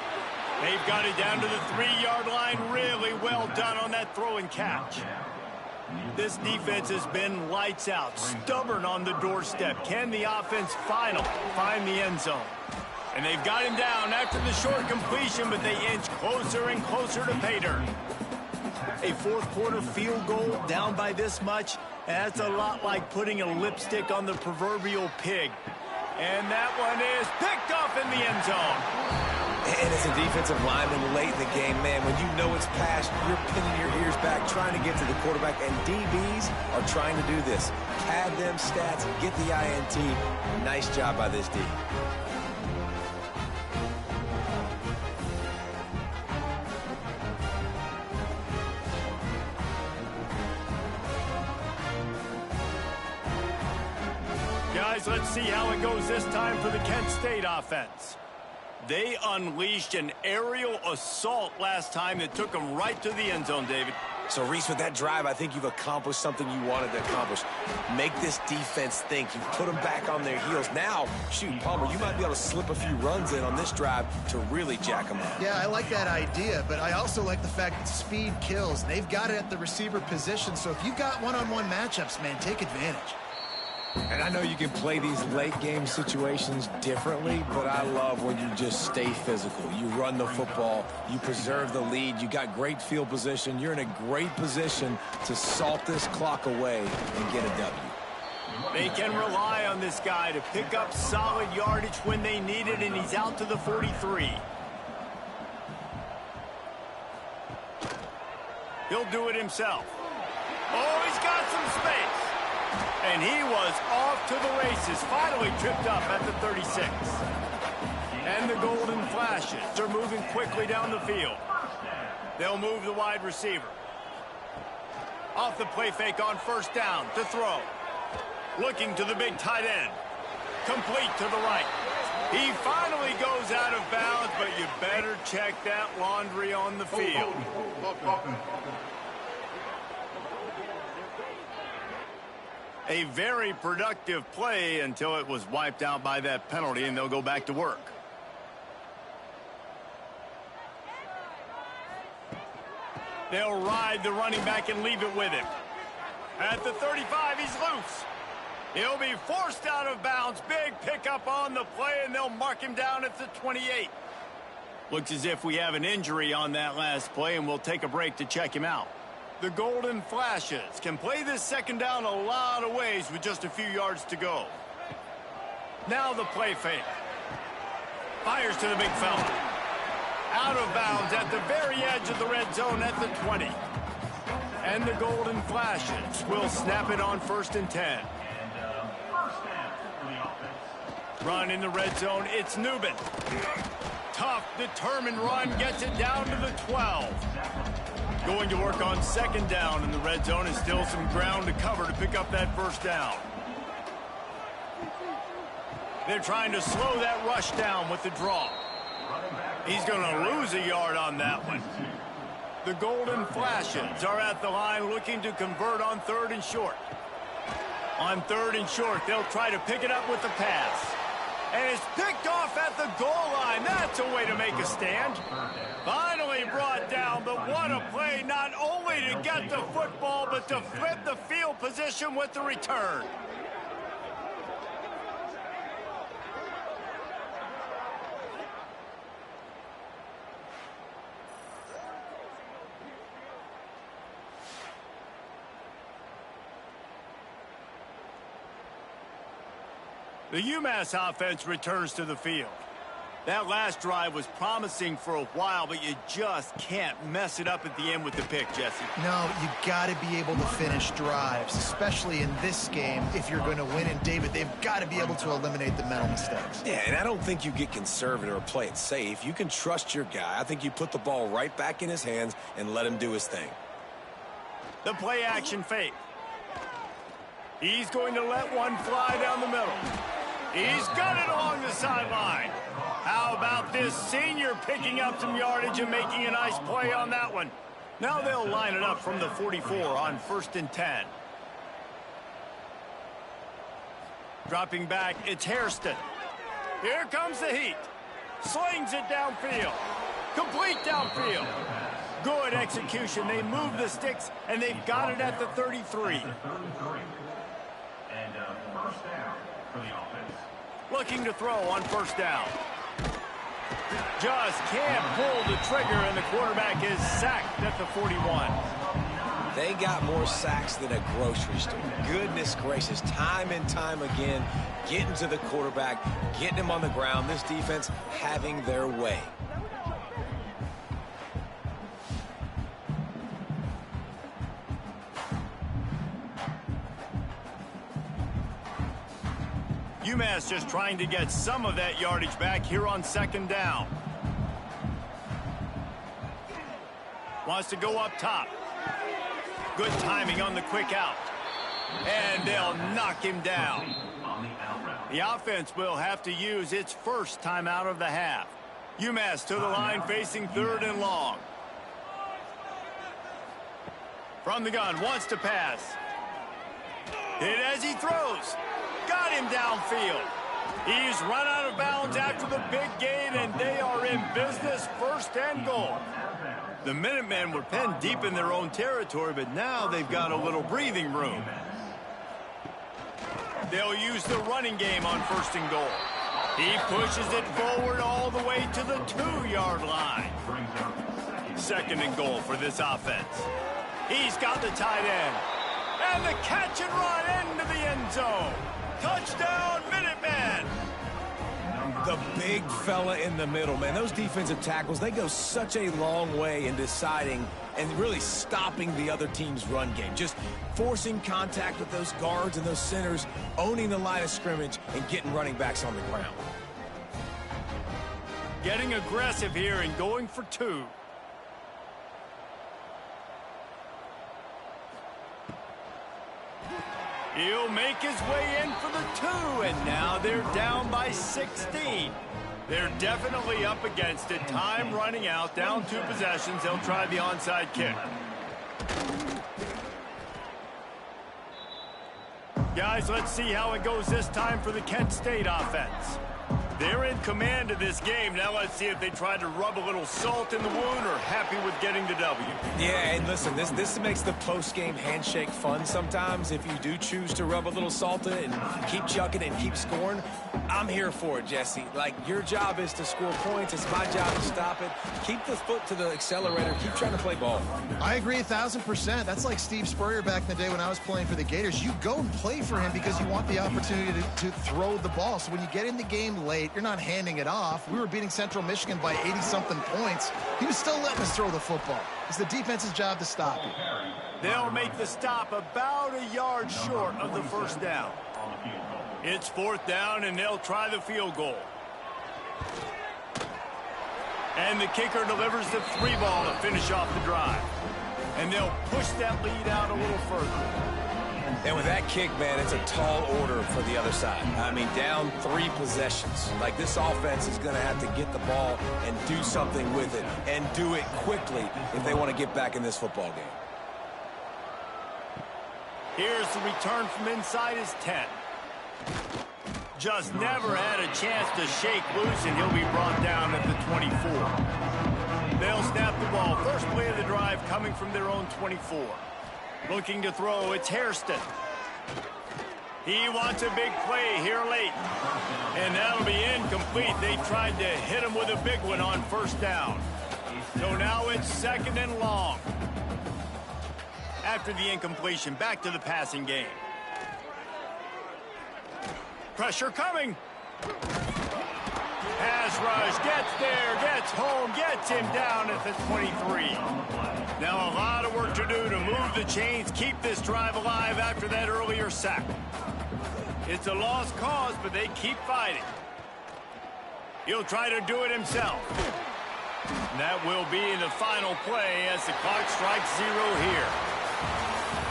They've got it down to the 3-yard line. Really well done on that throw and catch. This defense has been lights out, stubborn on the doorstep. Can the offense finally find the end zone? And they've got him down after the short completion, but they inch closer and closer to pay dirt. A 4th quarter field goal down by this much, that's a lot like putting a lipstick on the proverbial pig. And that one is picked off in the end zone. And as a defensive lineman late in the game, man, when you know it's past, you're pinning your ears back, trying to get to the quarterback, and DBs are trying to do this. Pad them stats, get the INT. Nice job by this D. Guys, let's see how it goes this time for the Kent State offense. They unleashed an aerial assault last time that took them right to the end zone, David. So, Reese, with that drive, I think you've accomplished something you wanted to accomplish. Make this defense think. You've put them back on their heels. Now, shoot, Palmer, you might be able to slip a few runs in on this drive to really jack them up. Yeah, I like that idea, but I also like the fact that speed kills. They've got it at the receiver position, so if you've got one-on-one matchups, man, take advantage. And I know you can play these late-game situations differently, but I love when you just stay physical. You run the football, you preserve the lead, you got great field position, you're in a great position to salt this clock away and get a W. They can rely on this guy to pick up solid yardage when they need it, and he's out to the 43. He'll do it himself. Oh, he's got some space. And he was off to the races, finally tripped up at the 36. And the Golden Flashes are moving quickly down the field. They'll move the wide receiver. Off the play fake on 1st down to throw. Looking to the big tight end. Complete to the right. He finally goes out of bounds, but you better check that laundry on the field. A very productive play until it was wiped out by that penalty, and they'll go back to work. They'll ride the running back and leave it with him. At the 35, he's loose. He'll be forced out of bounds. Big pickup on the play, and they'll mark him down at the 28. Looks as if we have an injury on that last play, and we'll take a break to check him out. The Golden Flashes can play this 2nd down a lot of ways with just a few yards to go. Now the play fake. Fires to the big fella. Out of bounds at the very edge of the red zone at the 20. And the Golden Flashes will snap it on 1st and 10. Run in the red zone, it's Newman. Tough, determined run, gets it down to the 12. Going to work on 2nd down in the red zone, and still some ground to cover to pick up that 1st down. They're trying to slow that rush down with the draw. He's going to lose a yard on that one. The Golden Flashes are at the line looking to convert on 3rd and short. On 3rd and short, they'll try to pick it up with the pass. And it's picked off at the goal line. That's a way to make a stand. Finally brought down, but what a play, not only to get the football, but to flip the field position with the return. The UMass offense returns to the field. That last drive was promising for a while, but you just can't mess it up at the end with the pick, Jesse. No, you got to be able to finish drives, especially in this game if you're going to win. And, David, they've got to be able to eliminate the mental mistakes. Yeah, and I don't think you get conservative or play it safe. You can trust your guy. I think you put the ball right back in his hands and let him do his thing. The play action fake. He's going to let one fly down the middle. He's got it along the sideline. How about this senior picking up some yardage and making a nice play on that one? Now they'll line it up from the 44 on 1st and 10. Dropping back, it's Hairston. Here comes the heat. Slings it downfield. Complete downfield. Good execution. They move the sticks, and they've got it at the 33. And first down for the offense. Looking to throw on 1st down. Just can't pull the trigger, and the quarterback is sacked at the 41. They got more sacks than a grocery store. Goodness gracious, time and time again, getting to the quarterback, getting him on the ground. This defense having their way. UMass just trying to get some of that yardage back here on 2nd down. Wants to go up top. Good timing on the quick out. And they'll knock him down. The offense will have to use its first timeout of the half. UMass to the line facing 3rd and long. From the gun, wants to pass. Hit as he throws. Got him downfield. He's run out of bounds after the big gain, and they are in business. 1st and goal. The Minutemen were penned deep in their own territory, but now they've got a little breathing room. They'll use the running game on 1st and goal. He pushes it forward all the way to the 2-yard line. 2nd and goal for this offense. He's got the tight end. And the catch and run into the end zone. Touchdown, Minutemen! The big fella in the middle, man. Those defensive tackles, they go such a long way in deciding and really stopping the other team's run game. Just forcing contact with those guards and those centers, owning the line of scrimmage, and getting running backs on the ground. Getting aggressive here and going for 2. He'll make his way in for the 2, and now they're down by 16. They're definitely up against it. Time running out, down 2 possessions. They'll try the onside kick. Guys, let's see how it goes this time for the Kent State offense. They're in command of this game. Now let's see if they try to rub a little salt in the wound or happy with getting the W. Yeah, and listen, this makes the post-game handshake fun sometimes. If you do choose to rub a little salt in it and keep chucking and keep scoring, I'm here for it, Jesse. Like, your job is to score points. It's my job to stop it. Keep the foot to the accelerator. Keep trying to play ball. I agree 1,000%. That's like Steve Spurrier back in the day when I was playing for the Gators. You go and play for him because you want the opportunity to throw the ball. So when you get in the game late, you're not handing it off. We were beating Central Michigan by 80-something points. He was still letting us throw the football. It's the defense's job to stop it. They'll make the stop about a yard short of the 1st down. It's 4th down, and they'll try the field goal. And the kicker delivers the 3-ball to finish off the drive. And they'll push that lead out a little further. And with that kick, man, it's a tall order for the other side. I mean, down 3 possessions. Like, this offense is going to have to get the ball and do something with it, and do it quickly if they want to get back in this football game. Here's the return from inside his 10. Just never had a chance to shake loose, and he'll be brought down at the 24. They'll snap the ball. First play of the drive coming from their own 24. Looking to throw, it's Hairston. He wants a big play here late. And that'll be incomplete. They tried to hit him with a big one on 1st down. So now it's 2nd and long. After the incompletion, back to the passing game. Pressure coming. pass rush. Gets there, gets home, gets him down at the 23. Now a lot of work to do to move the chains, keep this drive alive after that earlier sack. It's a lost cause, but they keep fighting. He'll try to do it himself. And that will be the final play as the clock strikes 0 here.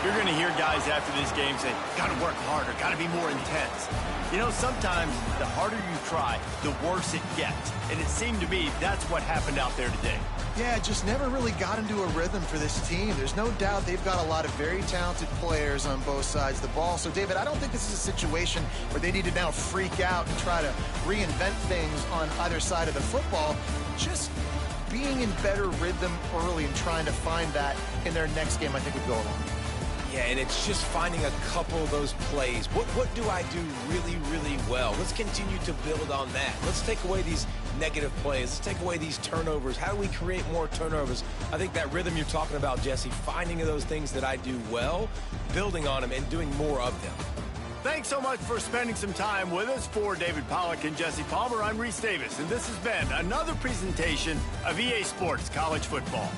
You're going to hear guys after this game say, got to work harder, got to be more intense. You know, sometimes the harder you try, the worse it gets. And it seemed to me that's what happened out there today. Yeah, just never really got into a rhythm for this team. There's no doubt they've got a lot of very talented players on both sides of the ball. So, David, I don't think this is a situation where they need to now freak out and try to reinvent things on either side of the football. Just being in better rhythm early and trying to find that in their next game, I think would go a long way. Yeah, and it's just finding a couple of those plays. What do I do really, really well? Let's continue to build on that. Let's take away these negative plays. Let's take away these turnovers. How do we create more turnovers? I think that rhythm you're talking about, Jesse, finding those things that I do well, building on them, and doing more of them. Thanks so much for spending some time with us. For David Pollack and Jesse Palmer, I'm Reese Davis, and this has been another presentation of EA Sports College Football.